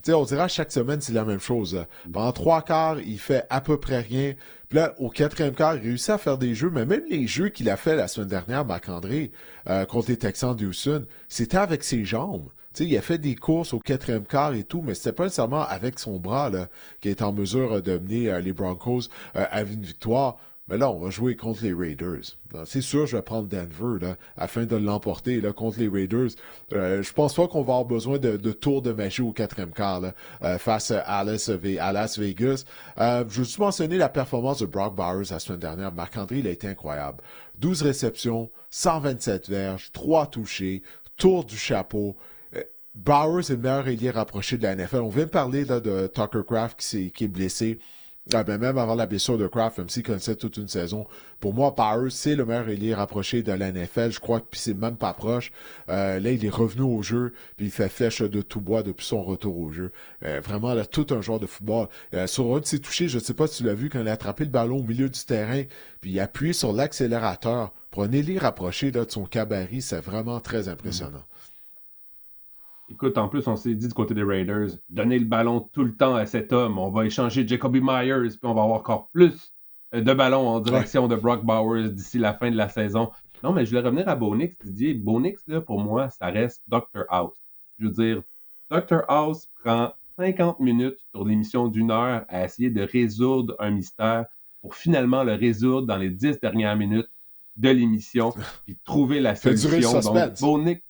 Tu sais, on dirait chaque semaine, c'est la même chose. Pendant 3 quarts, il fait à peu près rien. Puis là, au 4e quart, il réussit à faire des jeux, mais même les jeux qu'il a fait la semaine dernière, Marc-André, contre les Texans d'Houston, c'était avec ses jambes. Tu sais, il a fait des courses au 4e quart et tout, mais c'était pas nécessairement avec son bras là, qui est en mesure de mener les Broncos à une victoire. Mais là, on va jouer contre les Raiders. C'est sûr, je vais prendre Denver là, afin de l'emporter là, contre les Raiders. Je pense pas qu'on va avoir besoin de tours de magie au 4e quart là, face à Las Vegas. Je veux juste mentionner la performance de Brock Bowers la semaine dernière. Marc-André, il a été incroyable. 12 réceptions, 127 verges, 3 touchés, tour du chapeau. Bowers est le meilleur ailier rapproché de la NFL. On vient de parler là, de Tucker Kraft qui est blessé. Ah ben même avant la blessure de Kraft, même s'il connaissait toute une saison, pour moi, Bowers, c'est le meilleur ailier rapproché de la NFL. Je crois que c'est même pas proche. Là, il est revenu au jeu, puis il fait flèche de tout bois depuis son retour au jeu. Vraiment, là, tout un joueur de football. Sur un de ses touchés, je ne sais pas si tu l'as vu, quand il a attrapé le ballon au milieu du terrain, puis il a appuyé sur l'accélérateur pour un ailier rapproché là, de son gabarit. C'est vraiment très impressionnant. Écoute, en plus, on s'est dit du côté des Raiders, donner le ballon tout le temps à cet homme. On va échanger Jacoby Myers, puis on va avoir encore plus de ballons en direction de Brock Bowers d'ici la fin de la saison. Non, mais je voulais revenir à Bo Nix, Didier. Bo Nix, là, pour moi, ça reste Dr. House. Je veux dire, Dr. House prend 50 minutes sur l'émission d'1 heure à essayer de résoudre un mystère pour finalement le résoudre dans les 10 dernières minutes de l'émission, puis trouver la solution. Fait durer le suspense. Donc, Bo Nix,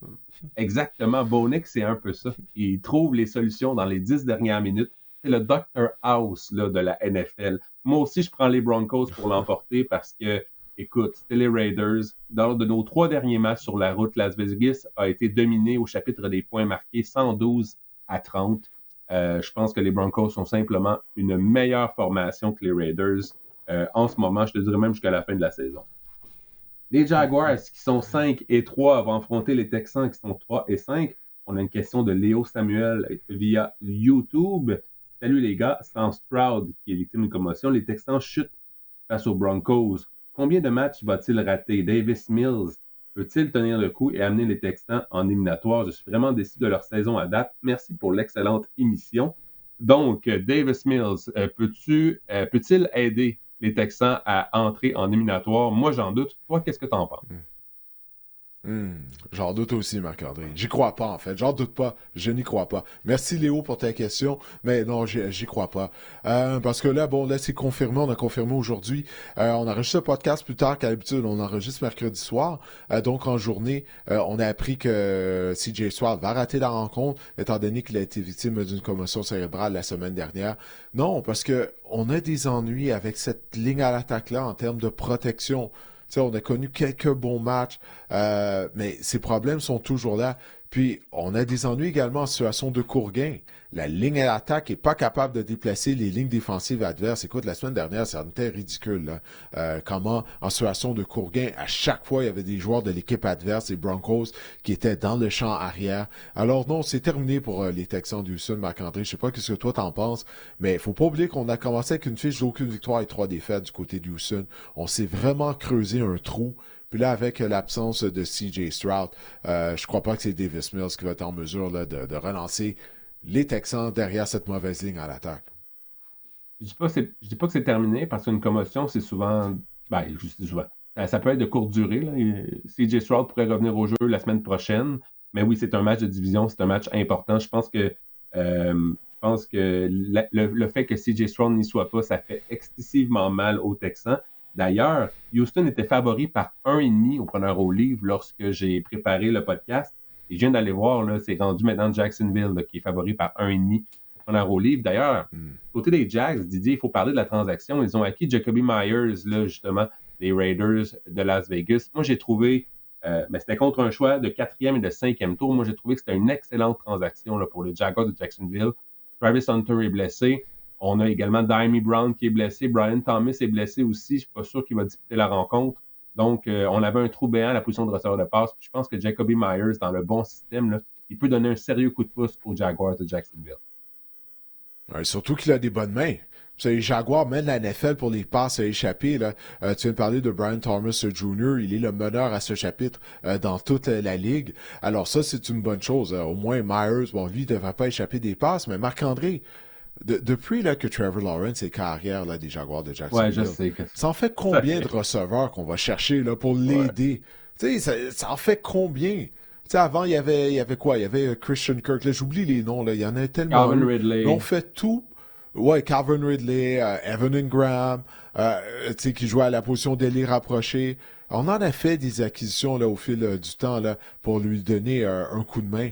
exactement, Bo Nix, c'est un peu ça. Il trouve les solutions dans les 10 dernières minutes. C'est le Dr. House là, de la NFL. Moi aussi, je prends les Broncos pour l'emporter parce que, écoute, c'était les Raiders. Dans de nos 3 derniers matchs sur la route, Las Vegas a été dominé au chapitre des points marqués 112-30. Je pense que les Broncos sont simplement une meilleure formation que les Raiders en ce moment. Je te dirais même jusqu'à la fin de la saison. Les Jaguars qui sont 5-3 vont affronter les Texans qui sont 3-5. On a une question de Léo Samuel via YouTube. Salut les gars, sans Stroud qui est victime d'une commotion, les Texans chutent face aux Broncos. Combien de matchs va-t-il rater? Davis Mills peut-il tenir le coup et amener les Texans en éliminatoire? Je suis vraiment déçu de leur saison à date. Merci pour l'excellente émission. Donc, Davis Mills, peut-il aider les Texans à entrer en éliminatoire? Moi, j'en doute. Toi, qu'est-ce que tu en penses? J'en doute aussi, Marc-André. J'y crois pas, en fait. J'en doute pas. Je n'y crois pas. Merci, Léo, pour ta question. Mais non, j'y crois pas. Parce que là, bon, là, c'est confirmé. On a confirmé aujourd'hui. On enregistre le podcast plus tard qu'à l'habitude. On enregistre mercredi soir. Donc, en journée, on a appris que CJ Stroud va rater la rencontre, étant donné qu'il a été victime d'une commotion cérébrale la semaine dernière. Non, parce que on a des ennuis avec cette ligne à l'attaque-là en termes de protection. T'sais, on a connu quelques bons matchs, mais ces problèmes sont toujours là. Puis, on a des ennuis également en situation de court gain. La ligne à l'attaque n'est pas capable de déplacer les lignes défensives adverses. Écoute, la semaine dernière, c'était ridicule. Là. Comment, en situation de court gain, à chaque fois, il y avait des joueurs de l'équipe adverse, les Broncos, qui étaient dans le champ arrière. Alors non, c'est terminé pour les Texans d'Houston, Marc-André. Je sais pas ce que toi t'en penses, mais il faut pas oublier qu'on a commencé avec une fiche d'aucune victoire et 3 défaites du côté d'Houston. On s'est vraiment creusé un trou. Puis là, avec l'absence de CJ Stroud, je crois pas que c'est Davis Mills qui va être en mesure là, de relancer les Texans derrière cette mauvaise ligne à l'attaque. Je dis pas que c'est terminé parce qu'une commotion, c'est souvent. Ben, souvent. Ça peut être de courte durée. Là. CJ Stroud pourrait revenir au jeu la semaine prochaine. Mais oui, c'est un match de division, c'est un match important. Je pense que le fait que CJ Stroud n'y soit pas, ça fait excessivement mal aux Texans. D'ailleurs, Houston était favori par 1,5 au preneur au livre lorsque j'ai préparé le podcast. Et je viens d'aller voir, là, c'est rendu maintenant Jacksonville là, qui est favori par 1,5 au preneur au livre. D'ailleurs, côté des Jags, Didier, il faut parler de la transaction. Ils ont acquis Jacoby Myers, là, justement, des Raiders de Las Vegas. Moi, j'ai trouvé, c'était contre un choix de 4e et de 5e tour. Moi, j'ai trouvé que c'était une excellente transaction là, pour les Jaguars de Jacksonville. Travis Hunter est blessé. On a également Dyami Brown qui est blessé. Brian Thomas est blessé aussi. Je ne suis pas sûr qu'il va disputer la rencontre. Donc, on avait un trou béant à la position de receveur de passe. Puis je pense que Jacoby Myers, dans le bon système, là, il peut donner un sérieux coup de pouce aux Jaguars de Jacksonville. Ouais, surtout qu'il a des bonnes mains. Les Jaguars mènent la NFL pour les passes à échapper. Là. Tu viens de parler de Brian Thomas Jr. Il est le meneur à ce chapitre dans toute la ligue. Alors ça, c'est une bonne chose. Au moins, Myers, bon, lui, il ne devrait pas échapper des passes. Mais Marc-André, depuis là, que Trevor Lawrence est carrière là, des Jaguars de Jacksonville, ouais, je sais que ça en fait combien de receveurs qu'on va chercher là, pour l'aider? Ouais. Ça en fait combien? T'sais, avant, il y avait quoi? Il y avait Christian Kirk. Là, j'oublie les noms. Là. Il y en a tellement. Calvin Ridley. On fait tout. Ouais, Calvin Ridley, Evan Ingram, qui jouait à la position d'ailier rapproché. On en a fait des acquisitions là, au fil du temps là, pour lui donner un coup de main.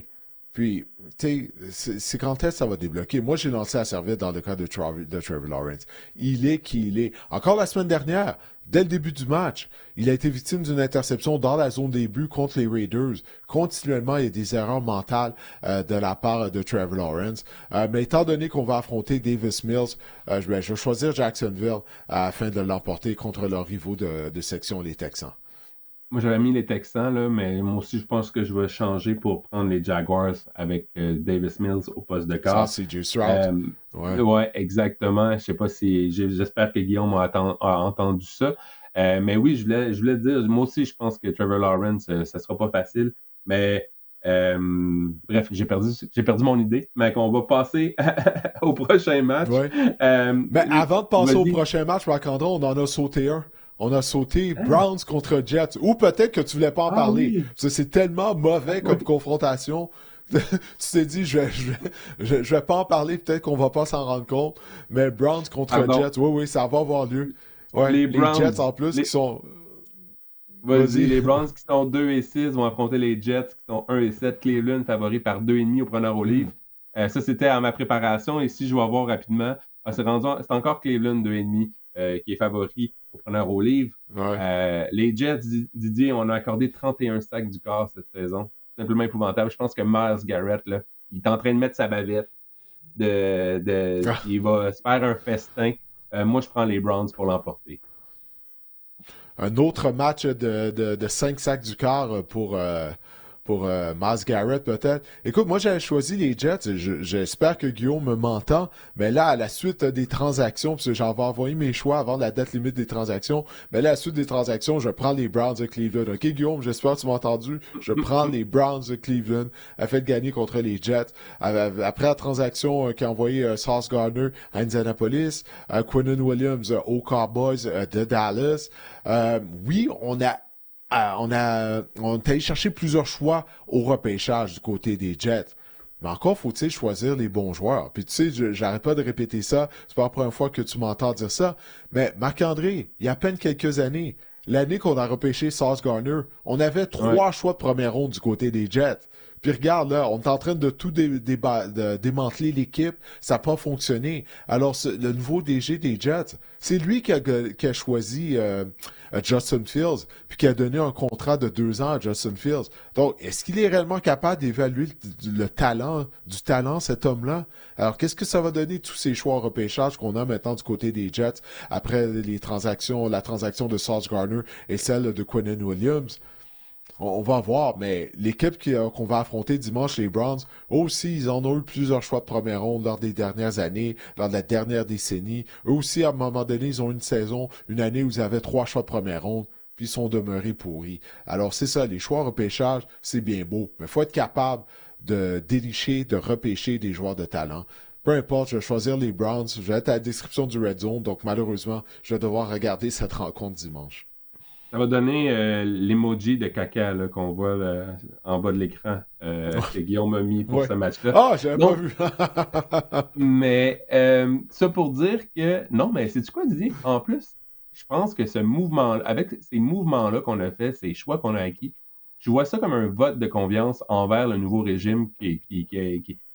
Puis, tu sais, c'est quand est-ce que ça va débloquer? Moi, j'ai lancé la serviette dans le cas de Trevor Lawrence. Il est qui il est. Encore la semaine dernière, dès le début du match, il a été victime d'une interception dans la zone des buts contre les Raiders. Continuellement, il y a des erreurs mentales de la part de Trevor Lawrence. Mais étant donné qu'on va affronter Davis Mills, je vais choisir Jacksonville afin de l'emporter contre leurs rivaux de section, les Texans. Moi, j'avais mis les Texans, là, mais moi aussi, je pense que je vais changer pour prendre les Jaguars avec Davis Mills au poste de quart. Ça, c'est Stroud. Ouais, exactement. Je sais pas si... J'espère que Guillaume a entendu ça. Mais oui, je voulais dire, moi aussi, je pense que Trevor Lawrence, ça sera pas facile. Mais bref, j'ai perdu mon idée. Mais qu'on va passer au prochain match. Ouais. Mais avant de passer au prochain match, Marc-André, on en a sauté un. On a sauté Browns contre Jets. Ou peut-être que tu voulais pas en parler. Oui. Parce que c'est tellement mauvais comme confrontation. Tu t'es dit, je vais pas en parler. Peut-être qu'on va pas s'en rendre compte. Mais Browns contre Jets, oui, ça va avoir lieu. Ouais, les Jets en plus qui sont... Vas-y, les Browns qui sont 2-6 vont affronter les Jets qui sont 1-7. Cleveland favori par 2,5 au preneur au livre. Ça, c'était à ma préparation. Et si je vais voir rapidement, c'est encore Cleveland 2,5 qui est favori au preneur au livre. Ouais. Les Jets, Didier, on a accordé 31 sacs du corps cette saison. C'est simplement épouvantable. Je pense que Myles Garrett, là, il est en train de mettre sa bavette. Il va se faire un festin. Moi, je prends les Browns pour l'emporter. Un autre match de 5 sacs du quart pour pour Myles Garrett peut-être. Écoute, moi j'avais choisi les Jets. J'espère que Guillaume m'entend. Mais là, à la suite des transactions, parce que j'en vais envoyer mes choix avant la date limite des transactions. Mais là, à la suite des transactions, je prends les Browns de Cleveland. OK, Guillaume, j'espère que tu m'as entendu. Je prends les Browns de Cleveland. A fait gagner contre les Jets. Après la transaction qui a envoyé Sauce Gardner à Indianapolis, Quinnen Williams aux Cowboys de Dallas. Oui, on est allé chercher plusieurs choix au repêchage du côté des Jets. Mais encore faut-il choisir les bons joueurs. Puis tu sais, j'arrête pas de répéter ça. C'est pas la première fois que tu m'entends dire ça. Mais Marc-André, il y a à peine quelques années, l'année qu'on a repêché Sauce Gardner, on avait 3 choix de première ronde du côté des Jets. Puis regarde, là, on est en train de tout de démanteler l'équipe. Ça n'a pas fonctionné. Alors, le nouveau DG des Jets, c'est lui qui a choisi Justin Fields, puis qui a donné un contrat de 2 ans à Justin Fields. Donc, est-ce qu'il est réellement capable d'évaluer du talent, cet homme-là? Alors, qu'est-ce que ça va donner, tous ces choix en repêchage qu'on a maintenant du côté des Jets, après la transaction de Sauce Gardner et celle de Quinnen Williams? On va voir, mais l'équipe qu'on va affronter dimanche, les Browns, eux aussi, ils en ont eu plusieurs choix de première ronde lors des dernières années, lors de la dernière décennie. Eux aussi, à un moment donné, ils ont une année où ils avaient 3 choix de première ronde, puis ils sont demeurés pourris. Alors, c'est ça, les choix repêchage, c'est bien beau, mais il faut être capable de dénicher, de repêcher des joueurs de talent. Peu importe, je vais choisir les Browns, je vais être à la description du Red Zone, donc malheureusement, je vais devoir regarder cette rencontre dimanche. Ça va donner l'emoji de caca là, qu'on voit en bas de l'écran que Guillaume a mis pour ce match-là. Ah, j'avais pas vu. Mais ça pour dire que... Non, mais c'est-tu quoi, Didier? En plus, je pense que ce mouvement, avec ces mouvements-là qu'on a fait, ces choix qu'on a acquis, je vois ça comme un vote de confiance envers le nouveau régime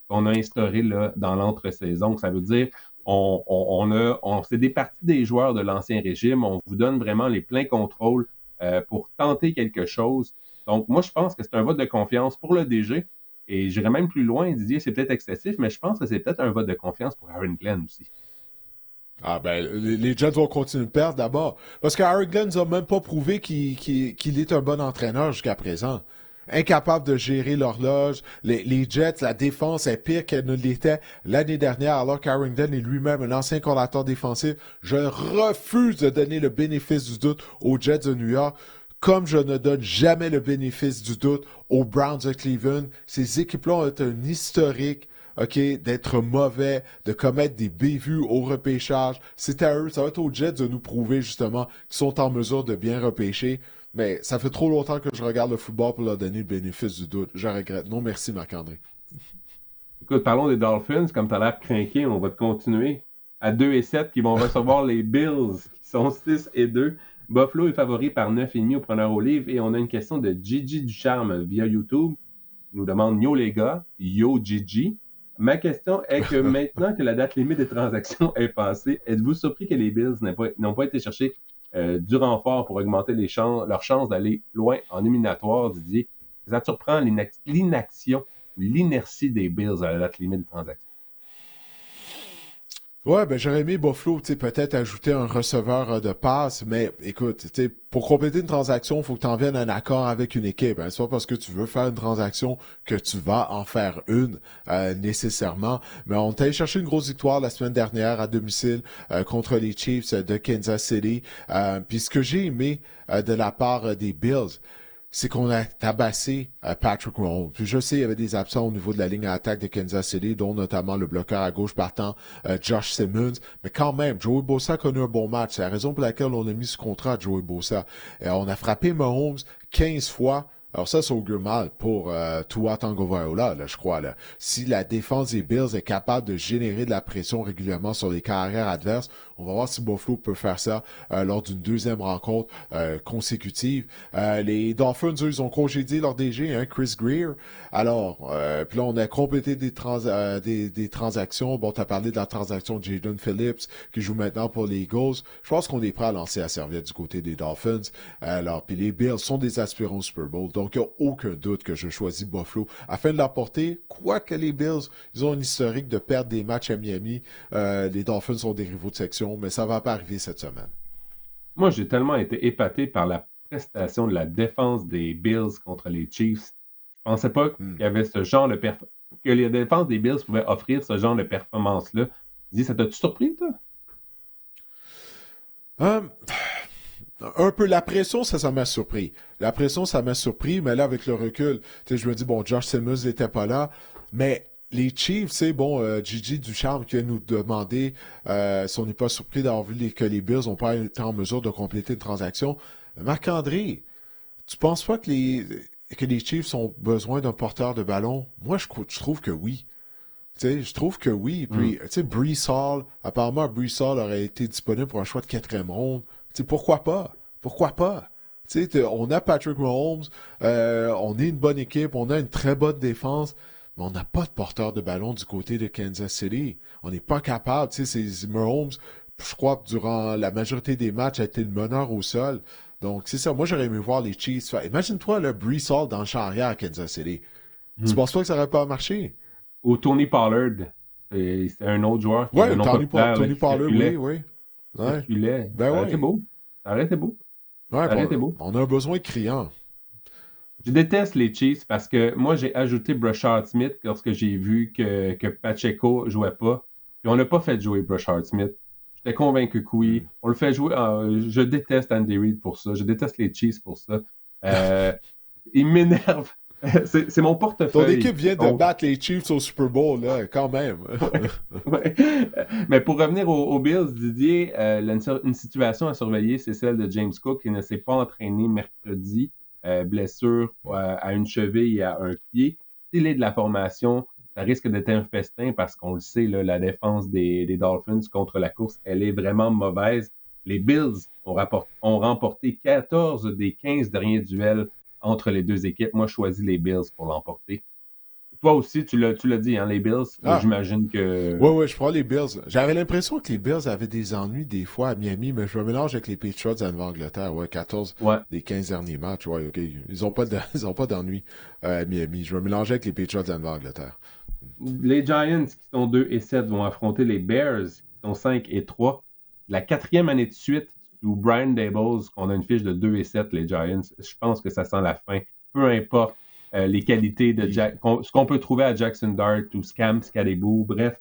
qu'on a instauré là, dans l'entre-saison. Ça veut dire on s'est départi des joueurs de l'ancien régime. On vous donne vraiment les pleins contrôles pour tenter quelque chose. Donc, moi, je pense que c'est un vote de confiance pour le DG. Et j'irais même plus loin, Didier, c'est peut-être excessif, mais je pense que c'est peut-être un vote de confiance pour Aaron Glenn aussi. Ah ben, les Jets vont continuer de perdre d'abord. Parce qu'Aaron Glenn n'a même pas prouvé qu'il est un bon entraîneur jusqu'à présent. Incapable de gérer l'horloge. Les Jets, la défense est pire qu'elle ne l'était l'année dernière, alors qu'Aaron Glenn est lui-même un ancien coordinateur défensif. Je refuse de donner le bénéfice du doute aux Jets de New York, comme je ne donne jamais le bénéfice du doute aux Browns de Cleveland. Ces équipes-là ont un historique, OK, d'être mauvais, de commettre des bévues au repêchage. C'est à eux, ça va être aux Jets de nous prouver justement qu'ils sont en mesure de bien repêcher. Mais ça fait trop longtemps que je regarde le football pour leur donner le bénéfice du doute. Je regrette. Non, merci, Marc-André. Écoute, parlons des Dolphins. Comme tu as l'air craqué, on va te continuer. À 2-7, qui vont recevoir les Bills, qui sont 6-2. Buffalo est favori par 9,5 au preneur au livre. Et on a une question de Gigi Ducharme via YouTube. Il nous demande « Yo les gars, yo Gigi ». Ma question est que maintenant que la date limite des transactions est passée, êtes-vous surpris que les Bills n'ont pas été chercher du renfort pour augmenter leurs chances d'aller loin en éliminatoire, Didier? Ça te surprend l'inaction, l'inertie des Bills à la date limite des transactions? Ouais, ben j'aurais aimé Buffalo, tu sais, peut-être ajouter un receveur de passe, mais écoute, tu sais, pour compléter une transaction, il faut que tu en viennes à un accord avec une équipe. Hein. C'est pas parce que tu veux faire une transaction que tu vas en faire une nécessairement. Mais on t'a allé chercher une grosse victoire la semaine dernière à domicile contre les Chiefs de Kansas City. Puis ce que j'ai aimé de la part des Bills, c'est qu'on a tabassé Patrick Mahomes. Puis je sais, il y avait des absents au niveau de la ligne à attaque de Kansas City, dont notamment le bloqueur à gauche partant, Josh Simmons. Mais quand même, Joey Bosa a connu un bon match. C'est la raison pour laquelle on a mis ce contrat à Joey Bosa. Et on a frappé Mahomes 15 fois. Alors ça augure mal pour Tua Tagovailoa, là, je crois. Là. Si la défense des Bills est capable de générer de la pression régulièrement sur les carrières adverses, on va voir si Buffalo peut faire ça lors d'une deuxième rencontre consécutive. Les Dolphins, eux, ils ont congédié leur DG, hein, Chris Greer. Alors, puis là, on a complété des transactions. Bon, tu as parlé de la transaction de Jaden Phillips, qui joue maintenant pour les Eagles. Je pense qu'on est prêt à lancer la serviette du côté des Dolphins. Alors, puis les Bills sont des aspirants au Super Bowl. Donc, il n'y a aucun doute que je choisis Buffalo afin de l'emporter. Quoique les Bills, ils ont un historique de perdre des matchs à Miami. Les Dolphins sont des rivaux de section, mais ça va pas arriver cette semaine. Moi, j'ai tellement été épaté par la prestation de la défense des Bills contre les Chiefs. pensais pas qu'il y avait ce genre de que les défenses des Bills pouvaient offrir ce genre de performance-là. Dis, ça t'a-tu surpris, toi? Un peu la pression, ça m'a surpris. La pression, ça m'a surpris, mais là, avec le recul, je me dis, bon, Josh Simmons n'était pas là, mais les Chiefs, Gigi Ducharme qui vient nous demander si on n'est pas surpris d'avoir vu que les Bills n'ont pas été en mesure de compléter une transaction. Marc-André, tu penses pas que les Chiefs ont besoin d'un porteur de ballon? Moi, je trouve que oui. Je trouve que oui. Puis, Breece Hall, apparemment, Breece Hall aurait été disponible pour un choix de 4e ronde. Pourquoi pas? Pourquoi pas? On a Patrick Mahomes, on est une bonne équipe, on a une très bonne défense, mais on n'a pas de porteur de ballon du côté de Kansas City. On n'est pas capable. C'est Mahomes, je crois que durant la majorité des matchs, a été le meneur au sol. Donc, c'est ça. Moi, j'aurais aimé voir les Chiefs faire. Imagine-toi le Breece Hall dans le champ arrière à Kansas City. Tu penses pas que ça n'aurait pas marché? Ou Tony Pollard. C'est un autre joueur qui ouais, Tony Pollard, oui. Ouais. Ben ça aurait été beau. Ça aurait été beau. Ouais, beau. On a un besoin criant. Je déteste les Chiefs parce que moi, j'ai ajouté Brashard Smith lorsque j'ai vu que Pacheco jouait pas. Puis on n'a pas fait jouer Brashard Smith. J'étais convaincu que oui. On le fait jouer. Je déteste Andy Reid pour ça. Je déteste les Chiefs pour ça. Il m'énerve. C'est mon portefeuille. Ton équipe vient de battre les Chiefs au Super Bowl, là, quand même. Ouais. Mais pour revenir aux Bills, Didier, une situation à surveiller, c'est celle de James Cook qui ne s'est pas entraîné mercredi. Blessure à une cheville et à un pied. S'il est de la formation, ça risque d'être un festin parce qu'on le sait, là, la défense des Dolphins contre la course, elle est vraiment mauvaise. Les Bills ont remporté 14 des 15 derniers duels entre les deux équipes. Moi, je choisis les Bills pour l'emporter. Toi aussi, tu l'as dit, hein, les Bills. J'imagine que... Oui, je prends les Bills. J'avais l'impression que les Bills avaient des ennuis des fois à Miami, mais je me mélange avec les Patriots en Nouvelle-Angleterre. 14 des 15 derniers matchs. Ouais, OK. Ils n'ont pas d'ennuis à Miami. Je me mélange avec les Patriots en Nouvelle-Angleterre. Les Giants, qui sont 2-7, vont affronter les Bears, qui sont 5-3. La 4e année de suite où Brian Daboll, qu'on a une fiche de 2-7, les Giants, je pense que ça sent la fin. Peu importe les qualités de ce qu'on peut trouver à Jackson Dart ou Scam Scadaboo, bref.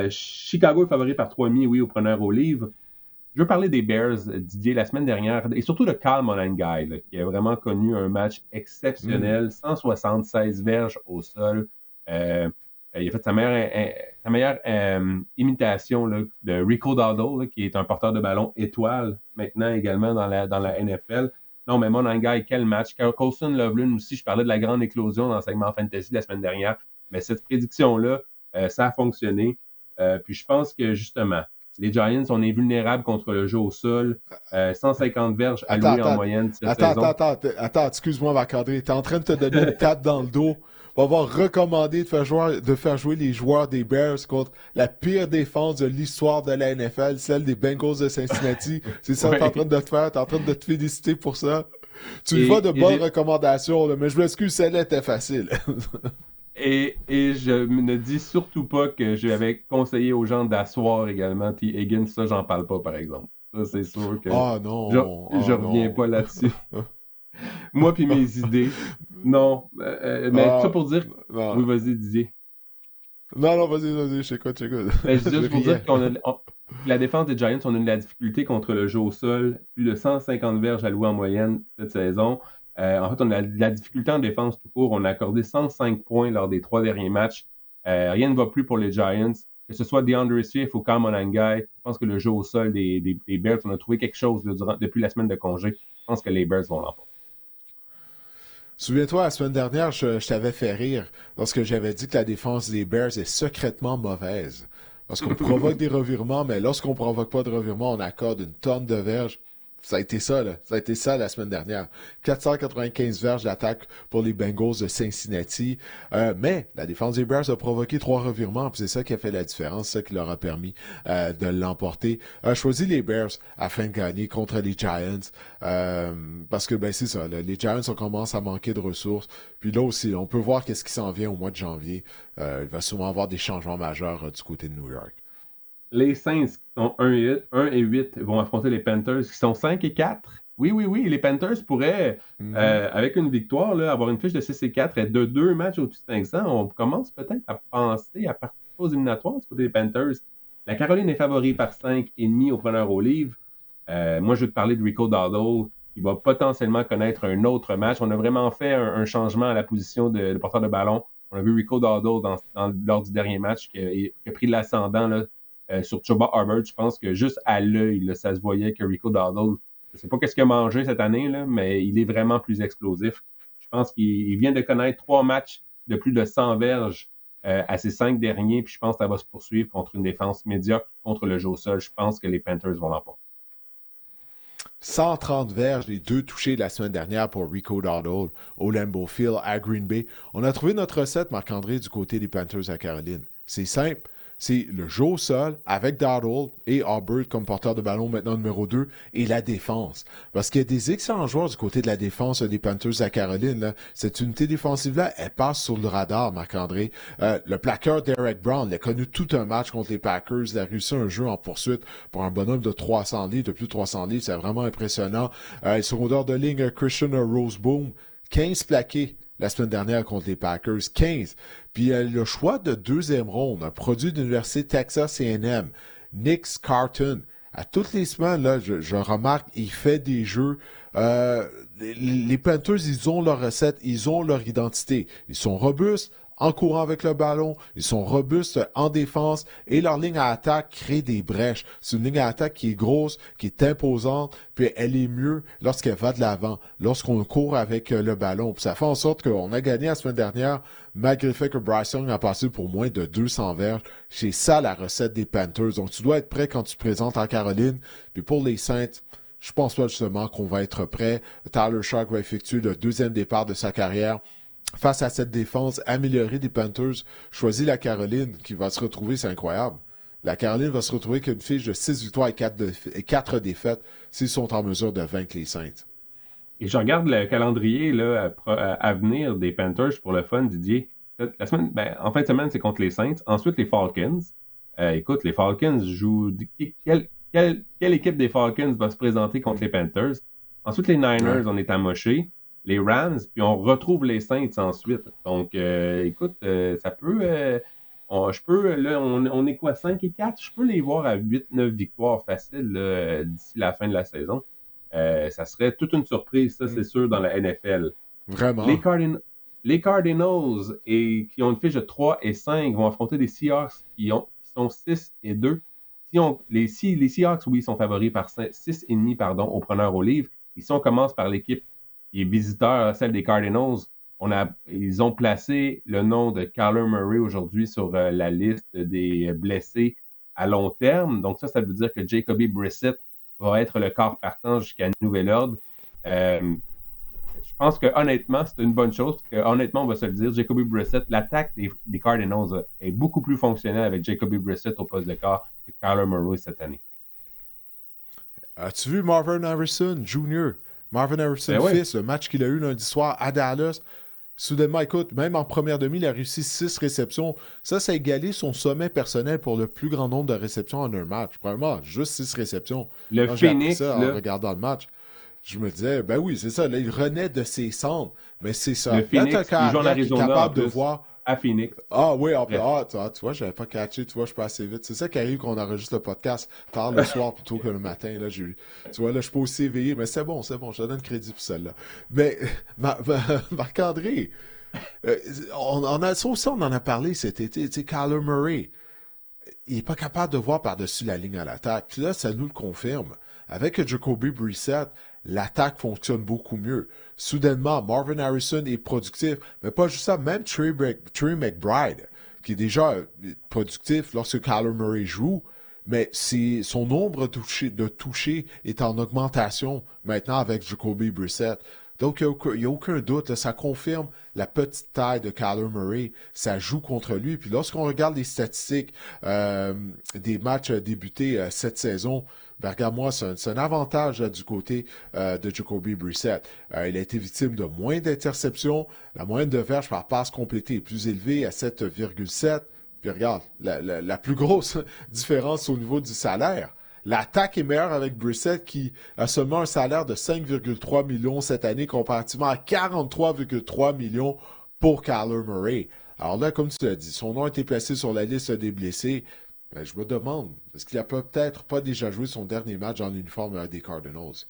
Chicago est favori par 3,5, oui, au preneur au livre. Je veux parler des Bears, Didier, la semaine dernière, et surtout de Kyle Monangai, qui a vraiment connu un match exceptionnel, 176 verges au sol. Il a fait sa meilleure imitation là, de Rico Dowdle, qui est un porteur de ballon étoile maintenant également dans la NFL. Non, mais Monangai, quel match. Colson Loveland aussi, je parlais de la grande éclosion dans le segment Fantasy la semaine dernière. Mais cette prédiction-là, ça a fonctionné. Puis je pense que justement, les Giants, on est vulnérables contre le jeu au sol. 150 verges allouées en moyenne cette saison. Attends, excuse-moi, Marc-André. Tu es en train de te donner une tape dans le dos. On va avoir recommandé de faire jouer les joueurs des Bears contre la pire défense de l'histoire de la NFL, celle des Bengals de Cincinnati. C'est ça que tu es en train de te faire. Tu es en train de te féliciter pour ça. Tu vas de bonnes recommandations, là, mais je m'excuse, celle-là était facile. Et je ne dis surtout pas que j'avais conseillé aux gens d'asseoir également T. Higgins. Ça, j'en parle pas, par exemple. Ça, c'est sûr que je reviens pas là-dessus. Moi puis mes idées. Non. Mais ça pour dire... Non. Oui, vas-y, Didier. Non, vas-y, je t'écoute. Juste pour dire la défense des Giants, on a eu de la difficulté contre le jeu au sol. Plus de 150 verges allouées en moyenne cette saison. En fait, on a de la difficulté en défense tout court. On a accordé 105 points lors des 3 derniers matchs. Rien ne va plus pour les Giants. Que ce soit DeAndre Swift ou Kyle Monangai, je pense que le jeu au sol des Bears, on a trouvé quelque chose depuis la semaine de congé. Je pense que les Bears vont l'emporter. Souviens-toi, la semaine dernière, je t'avais fait rire lorsque j'avais dit que la défense des Bears est secrètement mauvaise. Parce qu'on provoque des revirements, mais lorsqu'on ne provoque pas de revirements, on accorde une tonne de verges. Ça a été ça, là. Ça a été ça la semaine dernière. 495 verges d'attaque pour les Bengals de Cincinnati. Mais la défense des Bears a provoqué 3 revirements, puis c'est ça qui a fait la différence, c'est ça qui leur a permis de l'emporter. Choisi les Bears afin de gagner contre les Giants. Parce que, c'est ça, là, les Giants, on commence à manquer de ressources. Puis là aussi, on peut voir qu'est-ce qui s'en vient au mois de janvier. Il va sûrement avoir des changements majeurs du côté de New York. Les Saints, qui sont 1-8, vont affronter les Panthers, qui sont 5-4. Oui. Les Panthers pourraient, avec une victoire, là, avoir une fiche de 6-4 et de 2 matchs au-dessus de 500. On commence peut-être à penser à participer aux éliminatoires du côté des Panthers. La Caroline est favori par 5,5 au preneur au livre. Moi, je vais te parler de Rico Dowdle, qui va potentiellement connaître un autre match. On a vraiment fait un changement à la position de porteur de ballon. On a vu Rico Dowdle lors du dernier match qui a pris l'ascendant là, sur Chuba Hubbard. Je pense que juste à l'œil, là, ça se voyait que Rico Dowdle, je ne sais pas qu'est-ce qu'il a mangé cette année, là, mais il est vraiment plus explosif. Je pense qu'il vient de connaître 3 matchs de plus de 100 verges à ses 5 derniers, puis je pense que ça va se poursuivre contre une défense médiocre contre le jeu au sol. Je pense que les Panthers vont l'emporter. 130 verges, les 2 touchés la semaine dernière pour Rico Dowdle au Lambeau Field à Green Bay. On a trouvé notre recette, Marc-André, du côté des Panthers à Caroline. C'est simple. C'est le jeu au sol avec Dowdle et Hubbard comme porteur de ballon maintenant numéro 2 et la défense. Parce qu'il y a des excellents joueurs du côté de la défense des Panthers à Caroline. Là. Cette unité défensive-là, elle passe sur le radar, Marc-André. Le plaqueur Derek Brown, il a connu tout un match contre les Packers. Il a réussi un jeu en poursuite pour un bonhomme de 300 livres, de plus de 300 livres. C'est vraiment impressionnant. Le secondaire de ligne, Christian Roseboom, 15 plaqués la semaine dernière contre les Packers, 15. Puis le choix de 2e ronde, un produit de l'Université Texas A&M, Nick Carton. À toutes les semaines, là, je remarque, il fait des jeux. Les Panthers, ils ont leur recette, ils ont leur identité. Ils sont robustes en courant avec le ballon, ils sont robustes en défense et leur ligne à attaque crée des brèches. C'est une ligne à attaque qui est grosse, qui est imposante, puis elle est mieux lorsqu'elle va de l'avant, lorsqu'on court avec le ballon. Puis ça fait en sorte qu'on a gagné la semaine dernière, malgré le fait que Bryce Young a passé pour moins de 200 verges. C'est ça la recette des Panthers. Donc tu dois être prêt quand tu te présentes en Caroline. Puis pour les Saints, je pense pas justement qu'on va être prêt. Tyler Shark va effectuer le 2e départ de sa carrière. Face à cette défense améliorée des Panthers, choisis la Caroline qui va se retrouver, c'est incroyable. La Caroline va se retrouver avec une fiche de 6 victoires et 4 défaites s'ils sont en mesure de vaincre les Saints. Et je regarde le calendrier là, à venir des Panthers pour le fun, Didier. En fin de semaine, c'est contre les Saints. Ensuite, les Falcons. Écoute, les Falcons jouent... Quelle équipe des Falcons va se présenter contre les Panthers? Ensuite, les Niners, on est amochés. Les Rams, puis on retrouve les Saints ensuite. Donc, écoute, ça peut... on est quoi, 5-4? Je peux les voir à 8-9 victoires faciles là, d'ici la fin de la saison. Ça serait toute une surprise, ça, c'est sûr, dans la NFL. Vraiment. Les Cardinals, qui ont une fiche de 3-5, vont affronter des Seahawks qui sont 6-2. Les Seahawks, oui, sont favoris par 6,5 au preneur au livre. Ici, on commence par l'équipe qui est visiteur, celle des Cardinals. Ils ont placé le nom de Kyler Murray aujourd'hui sur la liste des blessés à long terme. Donc ça veut dire que Jacoby Brissett va être le corps partant jusqu'à nouvel ordre. Je pense que honnêtement, c'est une bonne chose, parce que honnêtement, on va se le dire, Jacoby Brissett, l'attaque des Cardinals est beaucoup plus fonctionnelle avec Jacoby Brissett au poste de corps que Kyler Murray cette année. As-tu vu Marvin Harrison Jr.? Marvin Harrison, fils, le match qu'il a eu lundi soir à Dallas. Soudainement, écoute, même en première demi, il a réussi 6 réceptions. Ça a égalé son sommet personnel pour le plus grand nombre de réceptions en un match. Probablement, juste 6 réceptions. Quand j'ai appris ça en regardant le match, je me disais, ben oui, c'est ça. Là, il renaît de ses cendres. Mais c'est ça. Le Phoenix, il joue en Arizona, capable de voir... à Phoenix. Ah oui, tu vois, j'avais pas catché, tu vois, je peux assez vite. C'est ça qui arrive quand on enregistre le podcast tard le soir plutôt que le matin. Là, tu vois, là, je suis pas aussi éveillé, mais c'est bon, je te donne crédit pour celle-là. Mais, Marc-André, on en a parlé cet été, tu sais, Kyler Murray, il est pas capable de voir par-dessus la ligne à l'attaque. Puis là, ça nous le confirme. Avec Jacoby Brissett, l'attaque fonctionne beaucoup mieux. Soudainement, Marvin Harrison est productif, mais pas juste ça, même Trey McBride, qui est déjà productif lorsque Kyler Murray joue, mais son nombre de touchés est en augmentation maintenant avec Jacoby Brissett. Donc, il n'y a aucun doute, là, ça confirme la petite taille de Kyler Murray. Ça joue contre lui. Puis lorsqu'on regarde les statistiques des matchs débutés cette saison, ben regarde-moi, c'est un avantage là, du côté de Jacoby Brissett. Il a été victime de moins d'interceptions. La moyenne de verges par passe complétée est plus élevée à 7,7. Puis regarde, la plus grosse différence au niveau du salaire. L'attaque est meilleure avec Brissett qui a seulement un salaire de 5,3 millions cette année comparativement à 43,3 millions pour Kyler Murray. Alors là, comme tu l'as dit, son nom a été placé sur la liste des blessés. Ben, je me demande, est-ce qu'il a peut-être pas déjà joué son dernier match en uniforme des Cardinals?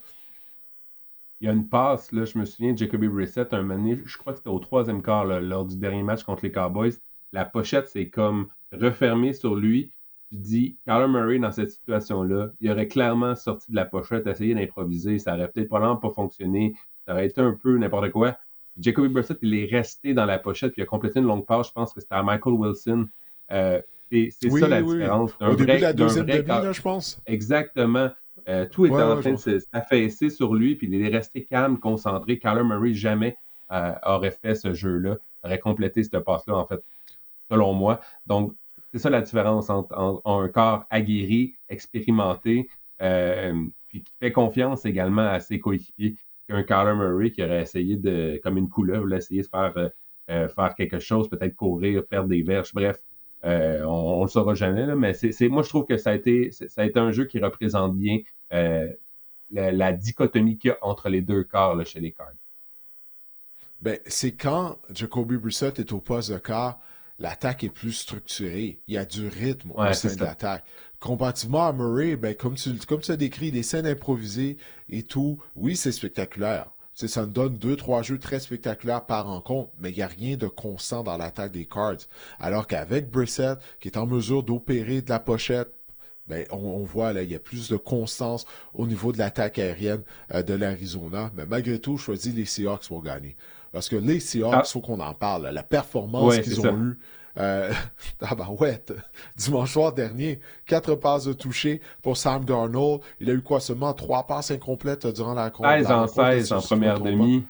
Il y a une passe, là, je me souviens de Jacoby Brissett, un moment donné, je crois que c'était au 3e quart, là, lors du dernier match contre les Cowboys. La pochette s'est comme refermée sur lui. Tu dis, Kyler Murray, dans cette situation-là, il aurait clairement sorti de la pochette, essayé d'improviser. Ça aurait peut-être probablement pas fonctionné. Ça aurait été un peu n'importe quoi. Jacoby Brissett, il est resté dans la pochette, puis il a complété une longue passe. Je pense que c'était à Michael Wilson. C'est Oui, ça la oui. différence. Au début de la deuxième demi, là, je pense. Exactement. Tout était en train de s'affaisser sur lui, puis il est resté calme, concentré. Kyler Murray jamais aurait fait ce jeu-là, aurait complété cette passe-là, en fait, selon moi. Donc, c'est ça la différence entre un corps aguerri, expérimenté, puis qui fait confiance également à ses coéquipiers, qu'un Kyler Murray qui aurait essayé de, comme une couleuvre, essayer de faire quelque chose, peut-être courir, perdre des verges, bref. On ne le saura jamais, là, mais moi, je trouve que ça a été un jeu qui représente bien la dichotomie qu'il y a entre les deux corps là, chez les Cards. Ben, c'est quand Jacoby Brissett est au poste de quart, l'attaque est plus structurée. Il y a du rythme au sein de l'attaque. Comparativement à Murray, ben, comme tu as décrit, les scènes improvisées et tout, oui, c'est spectaculaire. Ça nous donne 2-3 jeux très spectaculaires par rencontre, mais il n'y a rien de constant dans l'attaque des Cards. Alors qu'avec Brissett, qui est en mesure d'opérer de la pochette, ben, on voit là, il y a plus de constance au niveau de l'attaque aérienne de l'Arizona. Mais malgré tout, je choisis les Seahawks pour gagner. Parce que les Seahawks, il faut qu'on en parle. La performance qu'ils ont eue. Dimanche soir dernier, 4 passes de toucher pour Sam Darnold. Il a eu quoi, seulement 3 passes incomplètes durant la rencontre. 16 en première demi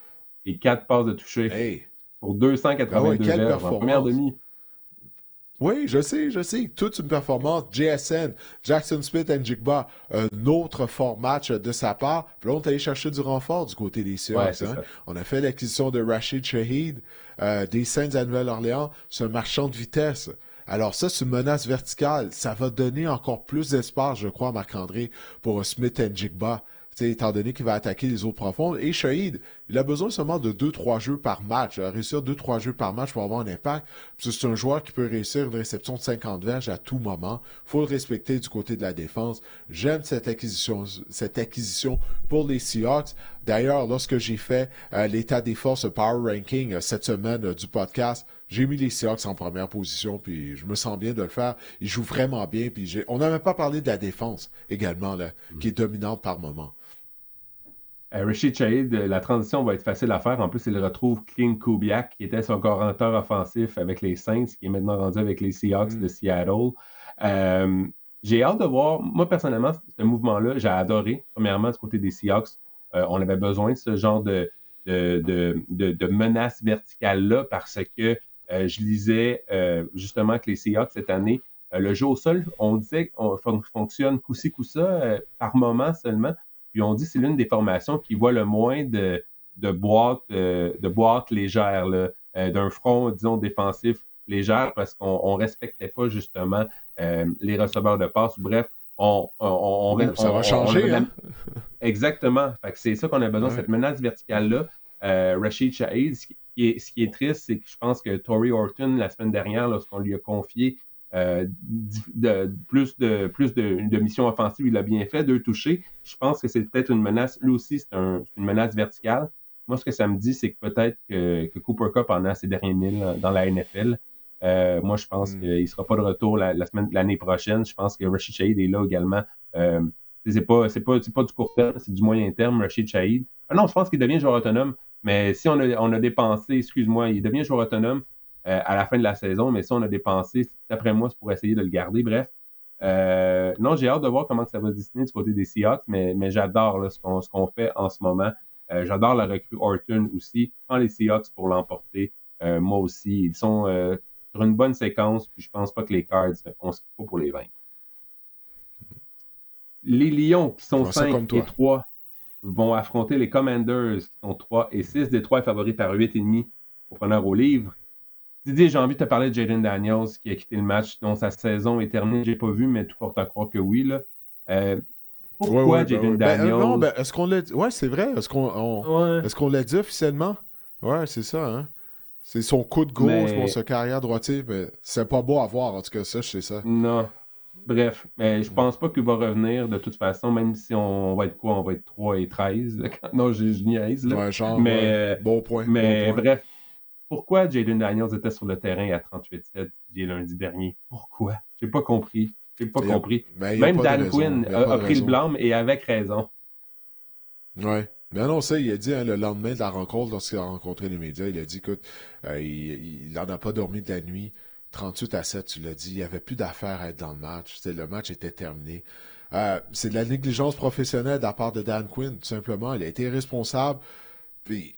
et 4 passes de toucher. Hey. Pour 282 verges en première demi. Oui, je sais. Toute une performance. JSN, Jackson Smith-Njigba, un autre fort match de sa part. Puis là, on est allé chercher du renfort du côté des Seahawks. On a fait l'acquisition de Rashid Shaheed des Saints à Nouvelle-Orléans. C'est un marchand de vitesse. Alors ça, c'est une menace verticale. Ça va donner encore plus d'espace, je crois, à Marc-André, pour Smith-Njigba. Étant donné qu'il va attaquer les eaux profondes. Et Shaheed, il a besoin seulement de 2-3 jeux par match. Réussir 2-3 jeux par match pour avoir un impact. C'est un joueur qui peut réussir une réception de 50 verges à tout moment. Il faut le respecter du côté de la défense. J'aime cette acquisition pour les Seahawks. D'ailleurs, lorsque j'ai fait l'état des forces Power Ranking cette semaine du podcast, j'ai mis les Seahawks en première position, puis je me sens bien de le faire. Ils jouent vraiment bien, puis on n'a même pas parlé de la défense également, là, qui est dominante par moment. Rashid Shaheed, la transition va être facile à faire. En plus, il retrouve Clint Kubiak, qui était son coordonnateur offensif avec les Saints, qui est maintenant rendu avec les Seahawks de Seattle. J'ai hâte de voir, moi personnellement, ce mouvement-là, j'ai adoré, premièrement, du côté des Seahawks. On avait besoin de ce genre de menace verticale-là parce que je lisais justement que les Seahawks, cette année, le jeu au sol, on disait qu'on fonctionne coup-ci, coup-ça, par moment seulement. Puis on dit que c'est l'une des formations qui voit le moins de boîtes légères, d'un front, disons, défensif légère parce qu'on ne respectait pas justement les receveurs de passe. Bref, ça va changer. Exactement. Fait que c'est ça qu'on a besoin, cette menace verticale-là. Rashid Shaheed, ce qui est triste, c'est que je pense que Torrey Horton, la semaine dernière, lorsqu'on lui a confié plus de missions offensives, il a bien fait, 2 touchés. Je pense que c'est peut-être une menace, lui aussi, c'est une menace verticale. Moi, ce que ça me dit, c'est que peut-être que Cooper Kupp en a ses derniers milles dans la NFL. Moi, je pense qu'il ne sera pas de retour l'année prochaine. Je pense que Rashid Shaheed est là également. C'est pas du court terme, c'est du moyen terme, Rashid Shaheed. Non, je pense qu'il devient joueur autonome, mais si on a dépensé, excuse-moi, il devient joueur autonome à la fin de la saison, mais si on a dépensé, d'après moi, c'est pour essayer de le garder. Bref, non, j'ai hâte de voir comment ça va se dessiner du côté des Seahawks, mais j'adore là, ce qu'on fait en ce moment. J'adore la recrue Horton aussi. Prends les Seahawks pour l'emporter. Moi aussi, ils sont sur une bonne séquence, puis je pense pas que les Cards ont ce qu'il faut pour les vaincre. Les Lions, qui sont 5 et 3, vont affronter les Commanders, qui sont 3 et 6. Détroit est favori par 8,5 au preneur au livre. Didier, j'ai envie de te parler de Jayden Daniels, qui a quitté le match, dont sa saison est terminée. Je n'ai pas vu, mais tout porte à croire que oui. Là. Pourquoi Jaden Daniels? Non, est-ce qu'on l'a dit? Ouais, c'est vrai. Est-ce qu'on l'a dit officiellement? Ouais, c'est ça, hein? C'est son coup de gauche pour sa carrière droitier, mais c'est pas beau à voir, en tout cas, ça, je sais ça. Non. Bref, mais je pense pas qu'il va revenir de toute façon, même si on va être quoi? On va être 3-13. Non, je niaise, là. Ouais, genre, mais, bon point. Mais bon point. bref, pourquoi Jaden Daniels était sur le terrain à 38-7 lundi dernier? Pourquoi? J'ai pas compris. Même Dan Quinn a pris le blâme et avec raison. Ouais. Mais non, ça, il a dit le lendemain de la rencontre, lorsqu'il a rencontré les médias, il a dit, écoute, il n'en a pas dormi de la nuit. 38-7, tu l'as dit, il n'y avait plus d'affaires à être dans le match. Le match était terminé. C'est de la négligence professionnelle de la part de Dan Quinn, tout simplement. Il a été responsable. Puis,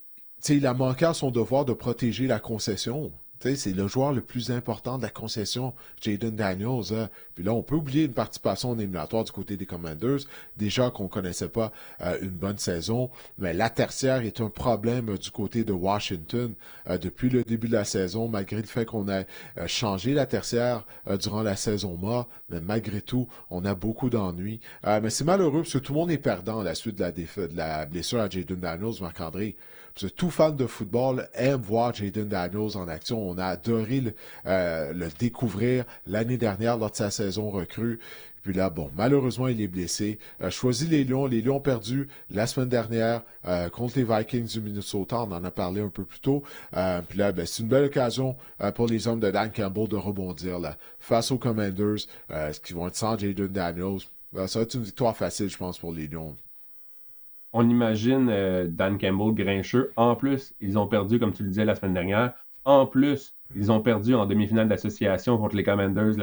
il a manqué à son devoir de protéger la concession. C'est le joueur le plus important de la concession, Jaden Daniels. Hein. Puis là, on peut oublier une participation en éliminatoire du côté des Commanders. Déjà qu'on ne connaissait pas une bonne saison. Mais la tertiaire est un problème du côté de Washington depuis le début de la saison, malgré le fait qu'on a changé la tertiaire durant la saison morte. Mais malgré tout, on a beaucoup d'ennuis. Mais c'est malheureux parce que tout le monde est perdant à la suite de la blessure à Jaden Daniels, Marc-André. Parce que tout fan de football aime voir Jaden Daniels en action. On a adoré le découvrir l'année dernière lors de sa saison recrue. Puis là, bon, malheureusement, il est blessé. Choisit les Lions. Les Lions ont perdu la semaine dernière contre les Vikings du Minnesota. On en a parlé un peu plus tôt. Puis là, c'est une belle occasion pour les hommes de Dan Campbell de rebondir là, face aux Commanders, qui vont être sans Jaden Daniels. Ça va être une victoire facile, je pense, pour les Lions. On imagine Dan Campbell grincheux. En plus, ils ont perdu, comme tu le disais la semaine dernière. En plus, ils ont perdu en demi-finale d'association contre les Commanders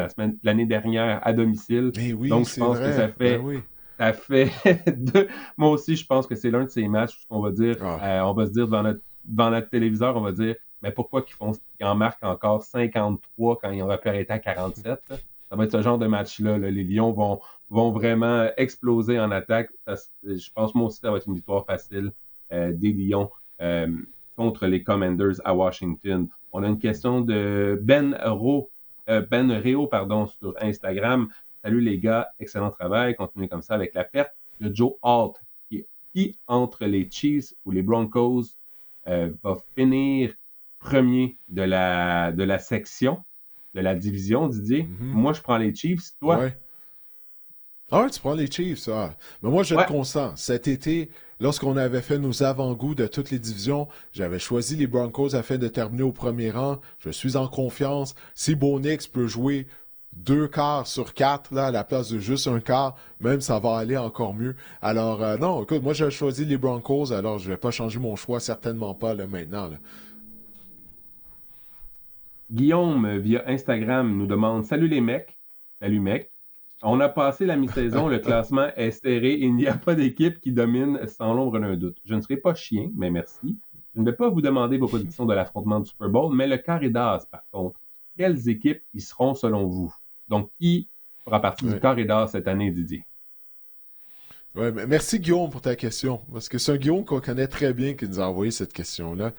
l'année dernière à domicile. Mais oui, donc, je pense que ça fait... Ça fait Moi aussi, je pense que c'est l'un de ces matchs où on va dire, on va se dire devant notre téléviseur, on va dire, mais pourquoi qu'ils en marquent encore 53 quand ils auraient pu arrêter à 47? Là? Ça va être ce genre de match-là. Là. Les Lions vont vraiment exploser en attaque. Je pense, moi aussi, ça va être une victoire facile des Lions contre les Commanders à Washington. On a une question de Ben Reo, sur Instagram. Salut les gars, excellent travail. Continuez comme ça avec la perte de Joe Alt, qui entre les Chiefs ou les Broncos, va finir premier de la section, de la division, Didier. Moi, je prends les Chiefs. Toi? Ouais. Ah ouais, tu prends les Chiefs, ça. Mais moi, je te consens. Cet été, lorsqu'on avait fait nos avant-goûts de toutes les divisions, j'avais choisi les Broncos afin de terminer au premier rang. Je suis en confiance. Si Bo Nix peut jouer 2 quarts sur 4, là, à la place de juste un quart, même ça va aller encore mieux. Alors, non, écoute, moi, j'ai choisi les Broncos, alors je vais pas changer mon choix, certainement pas, là, maintenant, là. Guillaume, via Instagram, nous demande « Salut les mecs. » Salut mec. On a passé la mi-saison, le classement est serré et il n'y a pas d'équipe qui domine sans l'ombre d'un doute. Je ne serai pas chien, mais merci. Je ne vais pas vous demander vos prédictions de l'affrontement du Super Bowl, mais le carré d'as, par contre, quelles équipes y seront selon vous? Donc, qui fera partie du carré d'as cette année, Didier? Ouais, merci Guillaume pour ta question, parce que c'est un Guillaume qu'on connaît très bien qui nous a envoyé cette question-là.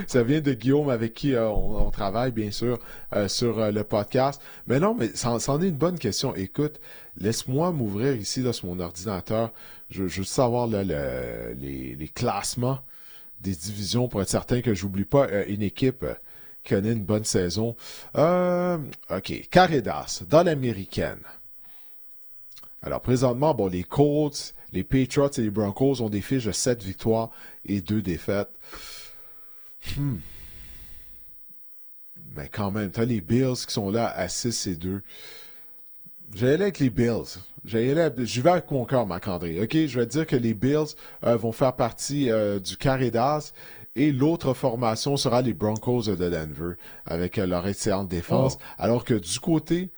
Ça vient de Guillaume avec qui on travaille, bien sûr, sur le podcast. Mais non, mais c'en est une bonne question. Écoute, laisse-moi m'ouvrir ici là, sur mon ordinateur. Je veux savoir là, les classements des divisions pour être certain que j'oublie pas une équipe qui connaît une bonne saison. OK, carré d'as, dans l'américaine. Alors, présentement, bon, les Colts, les Patriots et les Broncos ont des fiches de 7 victoires et 2 défaites. Mais quand même, t'as les Bills qui sont là à 6 et 2. J'allais avec les Bills. J'y vais avec mon cœur, Marc-André. OK, je vais te dire que les Bills vont faire partie du carré d'as. Et l'autre formation sera les Broncos de Denver avec leur excellente défense. Oh. Alors que du côté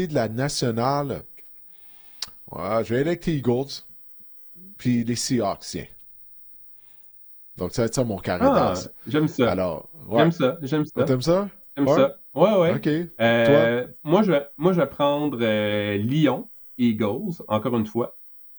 de la nationale... Ouais, je vais aller avec les Eagles, puis les Seahawks, tiens. Donc, ça va être ça mon carré d'as. J'aime ça. Alors, J'aime ça. T'aimes ça? J'aime ça. Ouais. OK. Toi? Moi, je vais prendre Lyon, Eagles, encore une fois.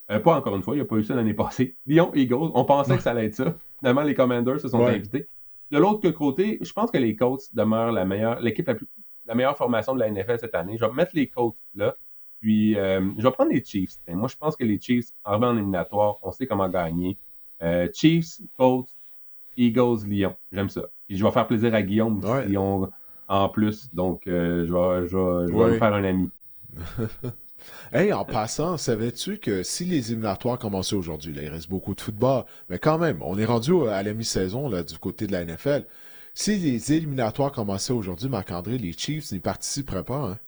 Pas encore une fois, il n'y a pas eu ça l'année passée. Lyon, Eagles, on pensait que ça allait être ça. Finalement, les Commanders se sont invités. De l'autre côté, je pense que les Colts demeurent la meilleure formation de la NFL cette année. Je vais mettre les Colts là. Puis, je vais prendre les Chiefs. Moi, je pense que les Chiefs, arrivés en éliminatoire, on sait comment gagner. Chiefs, Colts, Eagles, Lyon. J'aime ça. Puis, je vais faire plaisir à Guillaume si on en plus. Donc, je vais me faire un ami. Hey, en passant, savais-tu que si les éliminatoires commençaient aujourd'hui, là, il reste beaucoup de football, mais quand même, on est rendu à la mi-saison là, du côté de la NFL. Si les éliminatoires commençaient aujourd'hui, Marc-André, les Chiefs n'y participeraient pas, hein?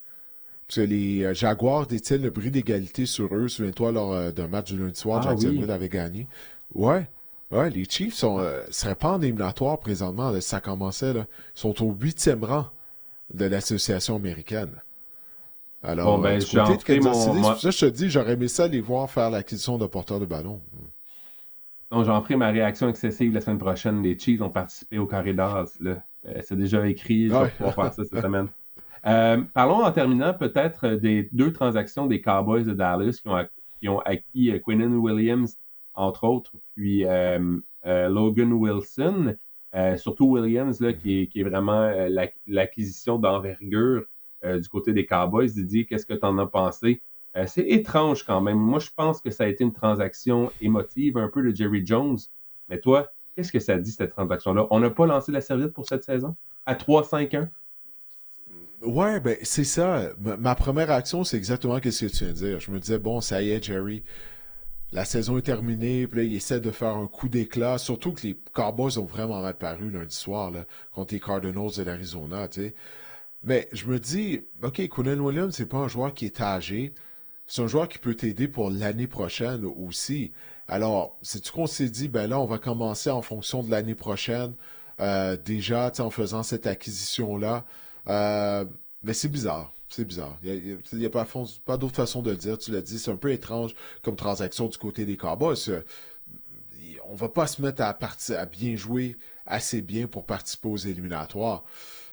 Parce que les Jaguars détiennent le bris d'égalité sur eux. Souviens-toi, lors d'un match du lundi soir, Jacksonville avait gagné. Ouais, les Chiefs seraient pas en éliminatoire présentement, là, si ça commençait. Là. Ils sont au 8e rang de l'association américaine. Alors, bon, du côté de Kansas City, c'est pour ça que je te dis, j'aurais aimé ça les voir faire l'acquisition de porteurs de ballon. Donc, j'en ferai ma réaction excessive la semaine prochaine. Les Chiefs ont participé au Corridors. C'est déjà écrit, je vais pouvoir faire ça cette semaine. Parlons en terminant peut-être des 2 transactions des Cowboys de Dallas qui ont acquis Quinnen Williams, entre autres, puis Logan Wilson. Surtout Williams, là, qui est vraiment l'acquisition d'envergure du côté des Cowboys. Didier, qu'est-ce que tu en as pensé? C'est étrange quand même. Moi, je pense que ça a été une transaction émotive, un peu de Jerry Jones. Mais toi, qu'est-ce que ça dit, cette transaction-là? On n'a pas lancé la serviette pour cette saison? À 3-5-1? Ouais, ben c'est ça. Ma première réaction, c'est exactement ce que tu viens de dire. Je me disais, bon, ça y est, Jerry, la saison est terminée, puis là, il essaie de faire un coup d'éclat, surtout que les Cowboys ont vraiment mal paru lundi soir là, contre les Cardinals de l'Arizona, tu sais. Mais je me dis, OK, Quinnen Williams, c'est pas un joueur qui est âgé, c'est un joueur qui peut t'aider pour l'année prochaine aussi. Alors, c'est-tu qu'on s'est dit, ben là, on va commencer en fonction de l'année prochaine, déjà, en faisant cette acquisition-là. Mais c'est bizarre. C'est bizarre. Il n'y a pas d'autre façon de le dire. Tu l'as dit, c'est un peu étrange comme transaction du côté des Cowboys. On va pas se mettre à bien jouer assez bien pour participer aux éliminatoires.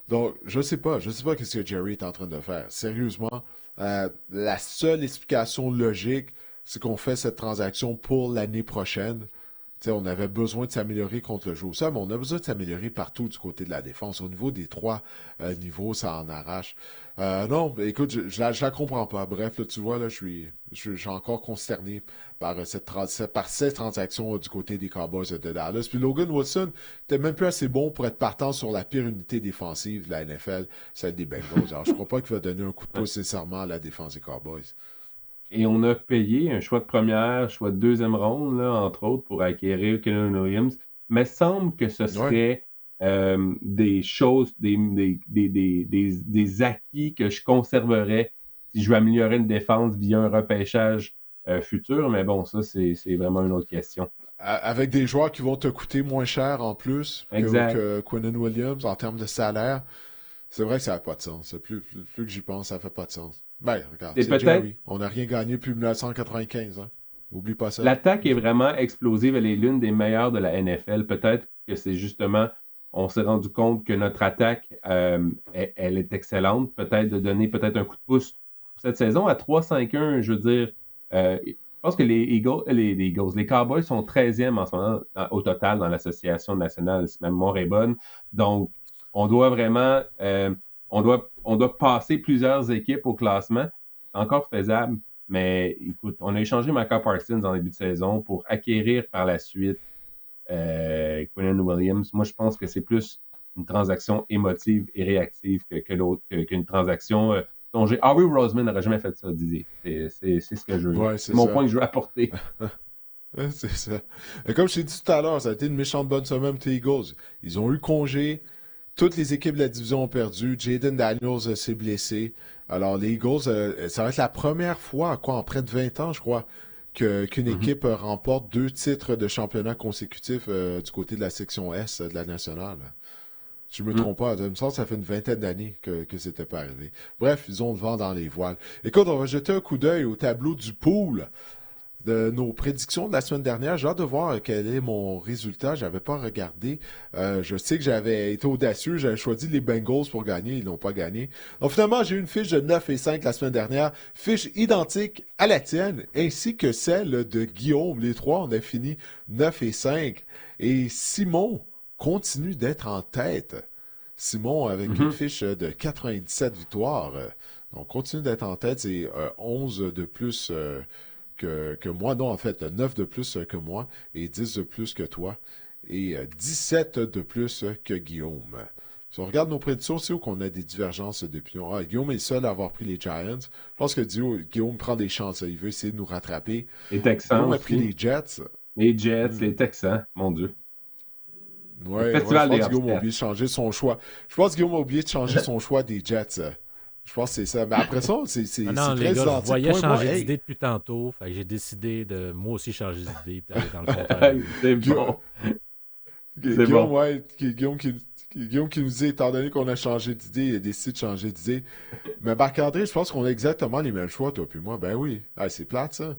Donc, je sais pas qu'est-ce que Jerry est en train de faire. Sérieusement, la seule explication logique, c'est qu'on fait cette transaction pour l'année prochaine. T'sais, on avait besoin de s'améliorer contre le jeu au sol, mais on a besoin de s'améliorer partout du côté de la défense. Au niveau des 3 niveaux, ça en arrache. Non, écoute, je la comprends pas. Bref, là, tu vois, là, je suis encore consterné par cette transaction du côté des Cowboys de Dallas. Puis Logan Wilson n'était même plus assez bon pour être partant sur la pire unité défensive de la NFL, celle des Bengals. Alors, je crois pas qu'il va donner un coup de pouce nécessairement à la défense des Cowboys. Et on a payé un choix de première, choix de deuxième ronde, là, entre autres, pour acquérir Quinnen Williams. Mais semble que ce serait des choses, des acquis que je conserverais si je veux améliorer une défense via un repêchage futur. Mais bon, ça, c'est vraiment une autre question. Avec des joueurs qui vont te coûter moins cher en plus que Quinnen Williams en termes de salaire, c'est vrai que ça n'a pas de sens. Plus que j'y pense, ça fait pas de sens. Ben, regarde, c'est Jerry. On n'a rien gagné depuis 1995. Hein. Oublie pas ça. L'attaque est vraiment explosive. Elle est l'une des meilleures de la NFL. Peut-être que c'est justement, on s'est rendu compte que notre attaque, elle est excellente. Peut-être de donner peut-être un coup de pouce pour cette saison. À 3-5-1, je veux dire, je pense que les Cowboys sont 13e en ce moment au total dans l'association nationale, si ma mémoire est bonne. Donc, on doit vraiment... on doit passer plusieurs équipes au classement. C'est encore faisable, mais écoute, on a échangé Micah Parsons en début de saison pour acquérir par la suite Quinnen Williams. Moi, je pense que c'est plus une transaction émotive et réactive qu'une transaction songée. Howie Roseman n'aurait jamais fait ça, Didier. C'est ce que je veux. Ouais, c'est mon point que je veux apporter. C'est ça. Et comme je t'ai dit tout à l'heure, ça a été une méchante bonne semaine pour les Eagles. Ils ont eu congé. Toutes les équipes de la division ont perdu. Jaden Daniels s'est blessé. Alors, les Eagles, ça va être la première fois, en près de 20 ans, je crois, qu'une équipe remporte 2 titres de championnat consécutifs du côté de la section S de la nationale. Si je me trompe pas, il me semble que ça fait une vingtaine d'années que c'était pas arrivé. Bref, ils ont le vent dans les voiles. Écoute, on va jeter un coup d'œil au tableau du pool de nos prédictions de la semaine dernière. J'ai hâte de voir quel est mon résultat. Je n'avais pas regardé. Je sais que j'avais été audacieux. J'avais choisi les Bengals pour gagner. Ils n'ont pas gagné. Donc finalement, j'ai eu une fiche de 9-5 la semaine dernière. Fiche identique à la tienne, ainsi que celle de Guillaume. Les 3, on a fini 9-5. Et Simon continue d'être en tête. Simon avec une fiche de 97 victoires. Donc, continue d'être en tête. C'est 11 de plus que moi. Non, en fait, 9 de plus que moi et 10 de plus que toi. Et 17 de plus que Guillaume. Si on regarde nos prédictions, c'est où qu'on a des divergences d'opinion. Guillaume est le seul à avoir pris les Giants. Je pense que Guillaume prend des chances. Il veut essayer de nous rattraper. Les Texans Guillaume a aussi. pris les Jets. Les Jets, les Texans, mon Dieu. Ouais, je pense que Guillaume a oublié de changer son choix. Je pense que Guillaume a oublié de changer son choix des Jets. Je pense que c'est ça. Mais après ça, c'est non, très les gars, je identique. voyais changer moi, d'idée depuis tantôt. Fait que j'ai décidé de moi aussi changer d'idée et d'aller dans le contraire. C'est bon. Guillaume, bon. Ouais, Guillaume qui nous dit, étant donné qu'on a changé d'idée, il a décidé de changer d'idée. Mais Marc-André, je pense qu'on a exactement les mêmes choix, toi puis moi. Ben oui. C'est plate, ça.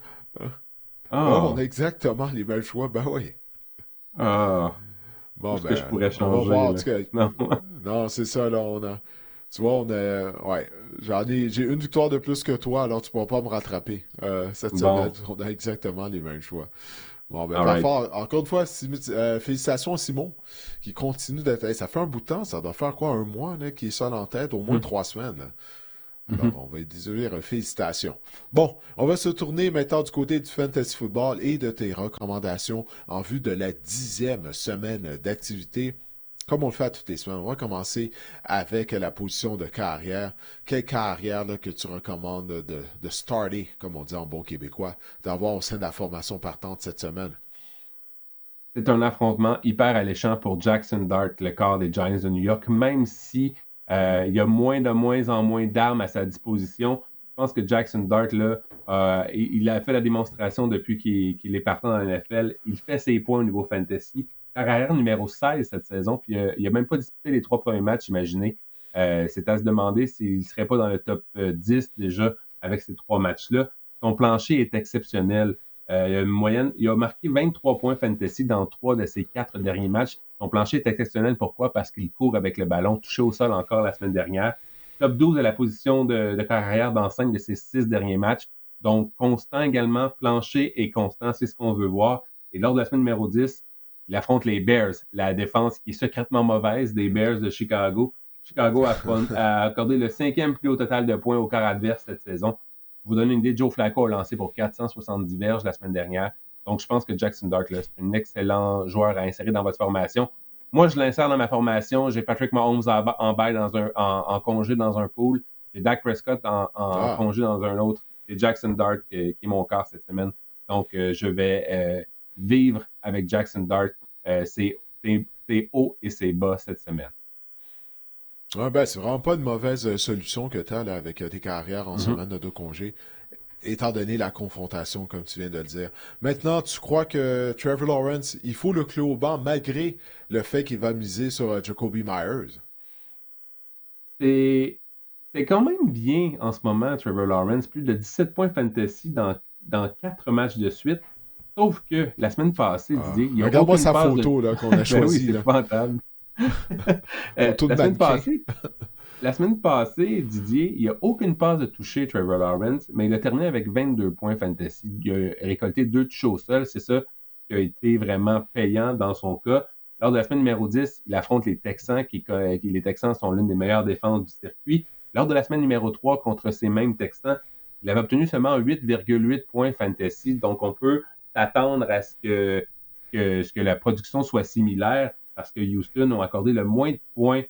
On a exactement les mêmes choix. Ben oui. Bon, ben, que je pourrais changer. On va voir, en tout cas. Non, c'est ça, là. Tu vois, ouais. J'ai une victoire de plus que toi, alors tu ne pourras pas me rattraper cette semaine. On a exactement les mêmes choix. Bon, ben, right. Encore une fois, félicitations à Simon, qui continue d'être... ça fait un bout de temps, ça doit faire quoi, un mois, là, qui est seul en tête, au moins 3 semaines. Alors, on va lui dire félicitations. Bon, on va se tourner maintenant du côté du Fantasy Football et de tes recommandations en vue de la 10e semaine d'activité. Comme on le fait à toutes les semaines, on va commencer avec la position de carrière. Quelle carrière là, que tu recommandes de starter, comme on dit en bon québécois, d'avoir au sein de la formation partante cette semaine? C'est un affrontement hyper alléchant pour Jackson Dart, le corps des Giants de New York, même si il y a de moins en moins d'armes à sa disposition. Je pense que Jackson Dart, là, il a fait la démonstration depuis qu'il est partant dans la NFL. Il fait ses points au niveau fantasy. Carrière numéro 16 cette saison, puis il n'a même pas disputé les 3 premiers matchs, imaginez. C'est à se demander s'il ne serait pas dans le top 10 déjà avec ces 3 matchs-là. Son plancher est exceptionnel. Il a marqué 23 points fantasy dans 3 de ses 4 derniers matchs. Son plancher est exceptionnel. Pourquoi? Parce qu'il court avec le ballon, touché au sol encore la semaine dernière. Top 12 à la position de carrière dans 5 de ses 6 derniers matchs. Donc, constant également, plancher et constant, c'est ce qu'on veut voir. Et lors de la semaine numéro 10, il affronte les Bears, la défense qui est secrètement mauvaise des Bears de Chicago. Chicago a accordé le 5e plus haut total de points au quart adverse cette saison. Pour vous donner une idée, Joe Flacco a lancé pour 470 verges la semaine dernière. Donc, je pense que Jackson Dart, là, c'est un excellent joueur à insérer dans votre formation. Moi, je l'insère dans ma formation. J'ai Patrick Mahomes en bail en congé dans un pool. J'ai Dak Prescott en congé dans un autre. C'est Jackson Dart qui est mon quart cette semaine. Donc, je vais vivre avec Jackson Dart. C'est haut et c'est bas cette semaine. Ben, c'est vraiment pas une mauvaise solution que tu as là, avec tes carrières en semaine de congé, étant donné la confrontation, comme tu viens de le dire. Maintenant, tu crois que Trevor Lawrence, il faut le clou au banc malgré le fait qu'il va miser sur Jacoby Myers? C'est quand même bien en ce moment, Trevor Lawrence. Plus de 17 points fantasy dans 4 matchs de suite. Sauf que la semaine passée, Didier, il y a regarde-moi sa photo là, qu'on a choisie. Ben oui, c'est photo de la semaine passée, Didier, il n'y a aucune passe de toucher Trevor Lawrence, mais il a terminé avec 22 points fantasy. Il a récolté 2 touches au sol. C'est ça qui a été vraiment payant dans son cas. Lors de la semaine numéro 10, il affronte les Texans, les Texans sont l'une des meilleures défenses du circuit. Lors de la semaine numéro 3 contre ces mêmes Texans, il avait obtenu seulement 8,8 points fantasy. Donc, on peut s'attendre à ce que la production soit similaire parce que Houston ont accordé le moins de points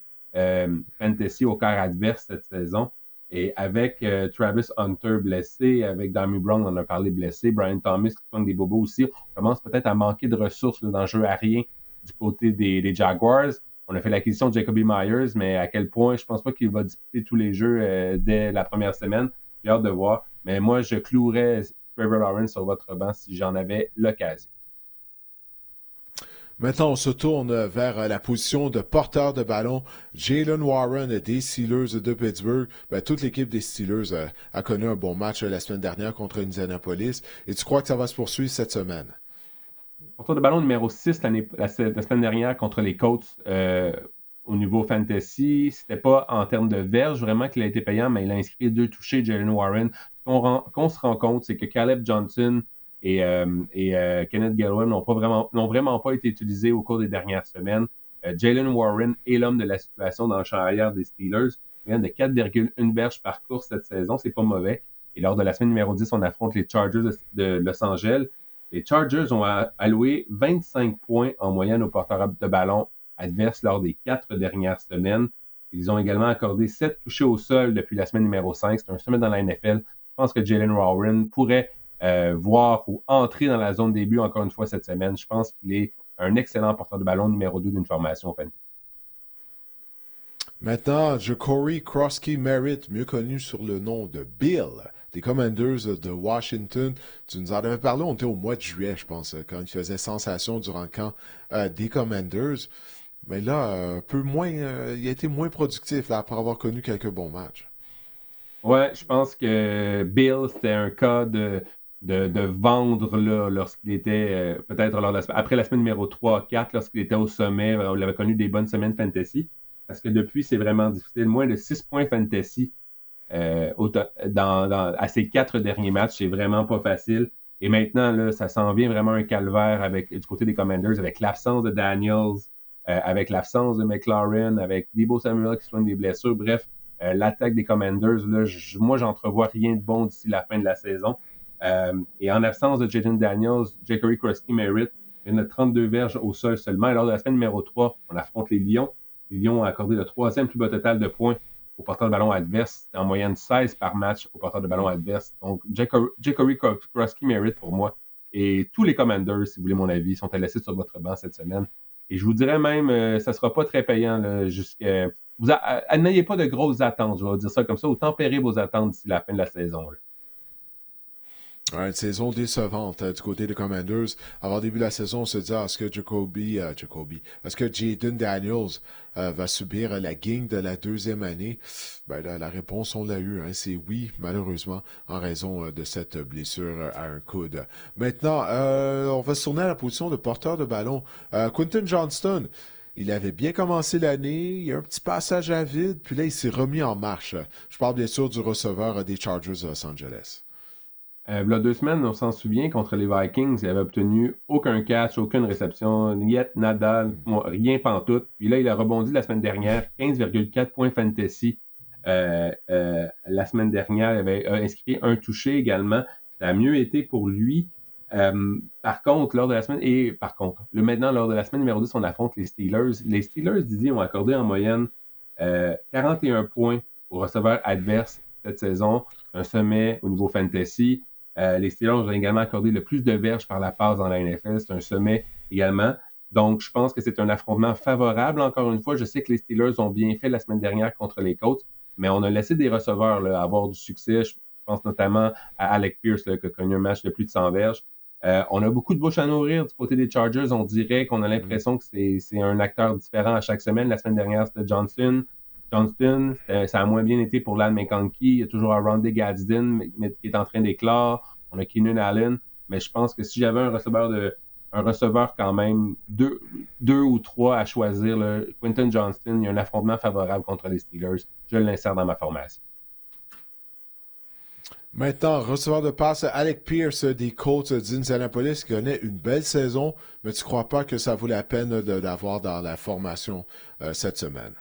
fantasy au quart adverse cette saison. Et avec Travis Hunter blessé, avec Dammy Brown, on en a parlé blessé, Brian Thomas qui prend des bobos aussi, on commence peut-être à manquer de ressources là, dans le jeu aérien du côté des Jaguars. On a fait l'acquisition de Jacoby Myers, mais à quel point, je pense pas qu'il va disputer tous les jeux dès la première semaine. J'ai hâte de voir. Mais moi, je clouerais Trevor Lawrence sur votre banc si j'en avais l'occasion. Maintenant, on se tourne vers la position de porteur de ballon. Jaylen Warren des Steelers de Pittsburgh. Ben, toute l'équipe des Steelers a connu un bon match la semaine dernière contre Indianapolis. Et tu crois que ça va se poursuivre cette semaine? Porteur de ballon numéro 6 la semaine dernière contre les Colts au niveau fantasy. C'était pas en termes de verge vraiment qu'il a été payant, mais il a inscrit 2 touchés, Jaylen Warren. Qu'on se rend compte, c'est que Caleb Johnson et Kenneth Gainwell n'ont vraiment pas été utilisés au cours des dernières semaines. Jaylen Warren est l'homme de la situation dans le champ arrière des Steelers. moyenne de 4,1 verges par course cette saison, c'est pas mauvais. Et lors de la semaine numéro 10, on affronte les Chargers de Los Angeles. Les Chargers ont alloué 25 points en moyenne aux porteurs de ballon adverses lors des 4 dernières semaines. Ils ont également accordé 7 touchés au sol depuis la semaine numéro 5. C'est un sommet dans la NFL. Je pense que Jaylen Warren pourrait voir ou entrer dans la zone début encore une fois cette semaine. Je pense qu'il est un excellent porteur de ballon numéro 2 d'une formation fantasy. Maintenant, Ja'Cory Krosky-Merritt, mieux connu sur le nom de Bill, des Commanders de Washington. Tu nous en avais parlé, on était au mois de juillet, je pense, quand il faisait sensation durant le camp des Commanders. Mais là, un peu moins, il a été moins productif là, après avoir connu quelques bons matchs. Ouais, je pense que Bill, c'était un cas de vendre là, lorsqu'il était, peut-être après la semaine numéro 3-4, lorsqu'il était au sommet, où il avait connu des bonnes semaines fantasy. Parce que depuis, c'est vraiment difficile. Moins de 6 points fantasy à ces 4 derniers matchs, c'est vraiment pas facile. Et maintenant, là, ça s'en vient vraiment un calvaire du côté des Commanders, avec l'absence de Daniels, avec l'absence de McLaurin, avec Deebo Samuel qui soigne des blessures. Bref, l'attaque des Commanders, là, moi, j'entrevois rien de bon d'ici la fin de la saison. Et en absence de Jaden Daniels, Ja'Cory Krosky-Merritt vient de 32 verges au sol seulement. Et lors de la semaine numéro 3, on affronte les Lions. Les Lions ont accordé le 3e plus bas total de points au porteur de ballon adverse, en moyenne 16 par match au porteur de ballon adverse. Donc, Ja'Cory Krosky-Merritt pour moi. Et tous les Commanders, si vous voulez mon avis, sont à laisser sur votre banc cette semaine. Et je vous dirais même, ça ne sera pas très payant là, jusqu'à... n'ayez pas de grosses attentes, je vais dire ça comme ça, ou tempérez vos attentes d'ici la fin de la saison. Là. Ouais, une saison décevante du côté des Commanders. Avant le début de la saison, on se dit est-ce que est-ce que Jaden Daniels va subir la guigne de la 2e année? Ben là, la réponse, on l'a eu, hein, c'est oui, malheureusement, en raison de cette blessure à un coude. Maintenant, on va se tourner à la position de porteur de ballon. Quentin Johnston, il avait bien commencé l'année, il y a un petit passage à vide, puis là, il s'est remis en marche. Je parle bien sûr du receveur des Chargers de Los Angeles. Il y a 2 semaines, on s'en souvient, contre les Vikings, il avait obtenu aucun catch, aucune réception, nada, rien pantoute. Puis là, il a rebondi la semaine dernière, 15,4 points fantasy. La semaine dernière, il avait inscrit un touché également. Ça a mieux été pour lui. Par contre, lors de la semaine numéro 10, on affronte les Steelers. Les Steelers, Didier, ont accordé en moyenne 41 points aux receveurs adverses cette saison. Un sommet au niveau fantasy. Les Steelers ont également accordé le plus de verges par la passe dans la NFL. C'est un sommet également. Donc, je pense que c'est un affrontement favorable. Encore une fois, je sais que les Steelers ont bien fait la semaine dernière contre les Colts, mais on a laissé des receveurs là, avoir du succès. Je pense notamment à Alec Pierce, là, qui a connu un match de plus de 100 verges. On a beaucoup de bouches à nourrir du côté des Chargers. On dirait qu'on a l'impression que c'est un acteur différent à chaque semaine. La semaine dernière, c'était Johnston, ça a moins bien été pour Lan McConkey. Il y a toujours un Ronde Gadsden qui est en train d'éclore. On a Keenan Allen. Mais je pense que si j'avais un receveur quand même, deux ou 3 à choisir, là, Quentin Johnston, il y a un affrontement favorable contre les Steelers. Je l'insère dans ma formation. Maintenant, receveur de passe, Alec Pierce des Colts d'Indianapolis qui connaît une belle saison, mais tu ne crois pas que ça vaut la peine de l'avoir dans la formation cette semaine?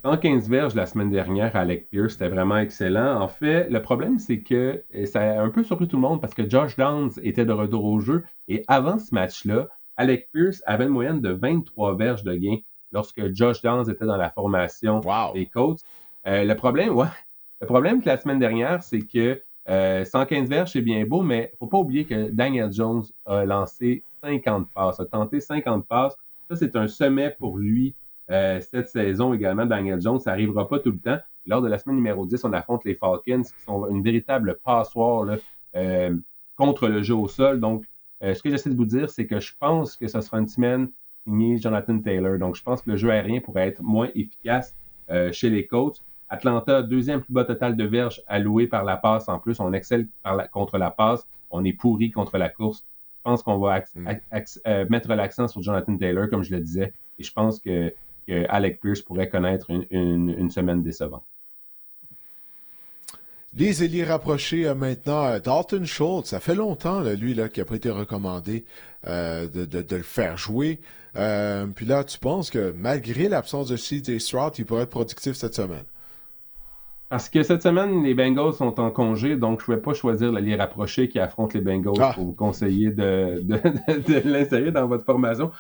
115 verges la semaine dernière à Alec Pierce, c'était vraiment excellent. En fait, le problème, c'est que ça a un peu surpris tout le monde parce que Josh Downs était de retour au jeu. Et avant ce match-là, Alec Pierce avait une moyenne de 23 verges de gain lorsque Josh Downs était dans la formation des Colts. Le problème que la semaine dernière, c'est que 115 verges, c'est bien beau, mais il ne faut pas oublier que Daniel Jones a lancé 50 passes, a tenté 50 passes. Ça, c'est un sommet pour lui. Cette saison également, Daniel Jones, ça n'arrivera pas tout le temps. Lors de la semaine numéro 10, on affronte les Falcons, qui sont une véritable passoire là, contre le jeu au sol. Donc, ce que j'essaie de vous dire, c'est que je pense que ce sera une semaine signée Jonathan Taylor. Donc, je pense que le jeu aérien pourrait être moins efficace chez les Colts. Atlanta, 2e plus bas total de verges alloué par la passe. En plus, on excelle contre la passe. On est pourri contre la course. Je pense qu'on va mettre l'accent sur Jonathan Taylor, comme je le disais. Et je pense que Alec Pierce pourrait connaître une semaine décevante. Les ailiers rapprochés maintenant, Dalton Schultz, ça fait longtemps, là, lui, là, qui n'a pas été recommandé de le faire jouer. Puis là, tu penses que malgré l'absence de CJ Stroud, il pourrait être productif cette semaine? Parce que cette semaine, les Bengals sont en congé, donc je ne pouvais pas choisir l'allié rapproché qui affronte les Bengals pour vous conseiller de l'insérer dans votre formation.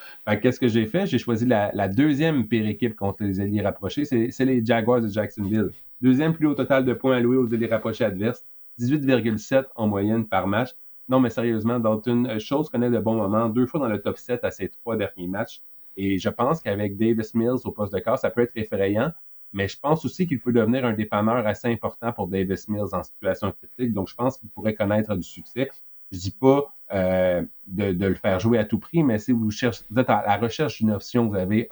Qu'est-ce que j'ai fait? J'ai choisi la deuxième pire équipe contre les alliés rapprochés, c'est les Jaguars de Jacksonville. Deuxième plus haut total de points alloués aux alliés rapprochés adverses, 18,7 en moyenne par match. Non, mais sérieusement, Dalton Schultz connaît de bons moments, 2 fois dans le top 7 à ses 3 derniers matchs. Et je pense qu'avec Davis Mills au poste de quart, ça peut être effrayant. Mais je pense aussi qu'il peut devenir un dépanneur assez important pour Davis Mills en situation critique. Donc, je pense qu'il pourrait connaître du succès. Je ne dis pas de le faire jouer à tout prix, mais si vous êtes à la recherche d'une option, vous avez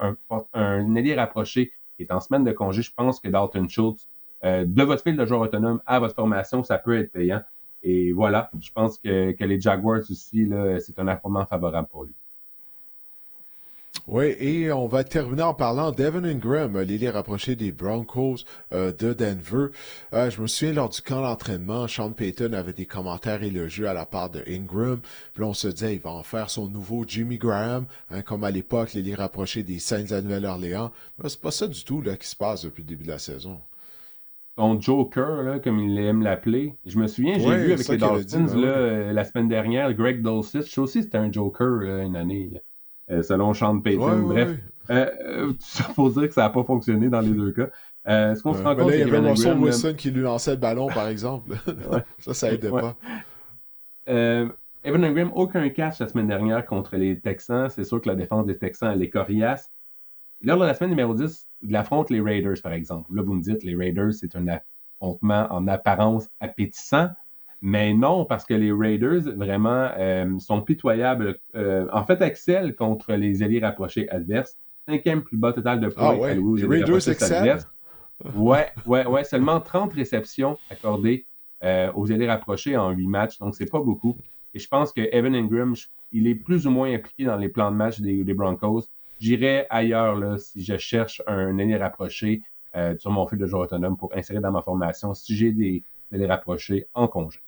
un ailier rapproché qui est en semaine de congé, je pense que Dalton Schultz, de votre fil de joueur autonome à votre formation, ça peut être payant. Et voilà, je pense que les Jaguars aussi, là, c'est un affrontement favorable pour lui. Oui, et on va terminer en parlant d'Evan Ingram, l'ailier rapproché des Broncos de Denver. Je me souviens, lors du camp d'entraînement, Sean Payton avait des commentaires élogieux à la part de Ingram. Puis là, on se disait, il va en faire son nouveau Jimmy Graham, comme à l'époque, l'ailier rapproché des Saints de la Nouvelle-Orléans. Mais c'est pas ça du tout là, qui se passe depuis le début de la saison. Son Joker, là, comme il aime l'appeler. Je me souviens, j'ai vu avec les Dolphins la semaine dernière, Greg Dulcich. Ça aussi, c'était un Joker là, une année. Selon Sean Payton. Bref, tout ça pour dire que ça n'a pas fonctionné dans les deux cas. Est-ce qu'on se rend compte il y avait Russell Wilson qui lui lançait le ballon, par exemple. ça aidait pas. Evan Ingram, aucun catch la semaine dernière contre les Texans. C'est sûr que la défense des Texans, elle est coriace. Et lors de la semaine numéro 10, il affronte les Raiders, par exemple. Là, vous me dites, les Raiders, c'est un affrontement en apparence appétissant. Mais non, parce que les Raiders, vraiment, sont pitoyables. En fait, excellent contre les alliés rapprochés adverses. 5e plus bas total de points alloués aux alliés rapprochés adverses. Ouais. Seulement 30 réceptions accordées aux alliés rapprochés en 8 matchs. Donc, c'est pas beaucoup. Et je pense que Evan Ingram, il est plus ou moins impliqué dans les plans de match des Broncos. J'irais ailleurs là, si je cherche un allié rapproché sur mon fil de joueur autonome pour insérer dans ma formation si j'ai des alliés rapprochés en congé.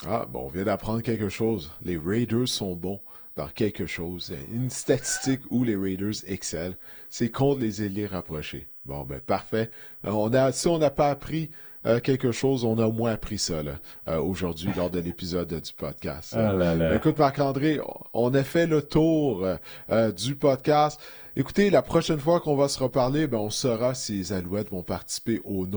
Ah, bon, on vient d'apprendre quelque chose. Les Raiders sont bons dans quelque chose. Une statistique où les Raiders excellent, c'est contre les ailiers rapprochés. Bon, ben parfait. Si on n'a pas appris quelque chose, on a au moins appris ça là, aujourd'hui lors de l'épisode du podcast. Écoute, Marc-André, on a fait le tour du podcast. Écoutez, la prochaine fois qu'on va se reparler, on saura si les Alouettes vont participer au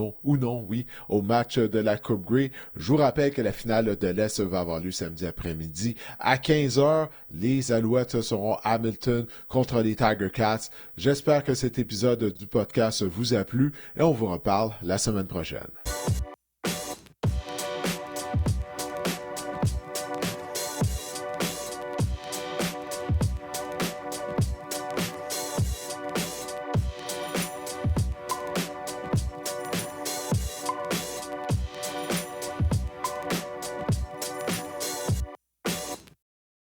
match de la Coupe Grey. Je vous rappelle que la finale de l'Est va avoir lieu samedi après-midi à 15h. Les Alouettes seront à Hamilton contre les Tiger Cats. J'espère que cet épisode du podcast vous a plu et on vous reparle la semaine prochaine.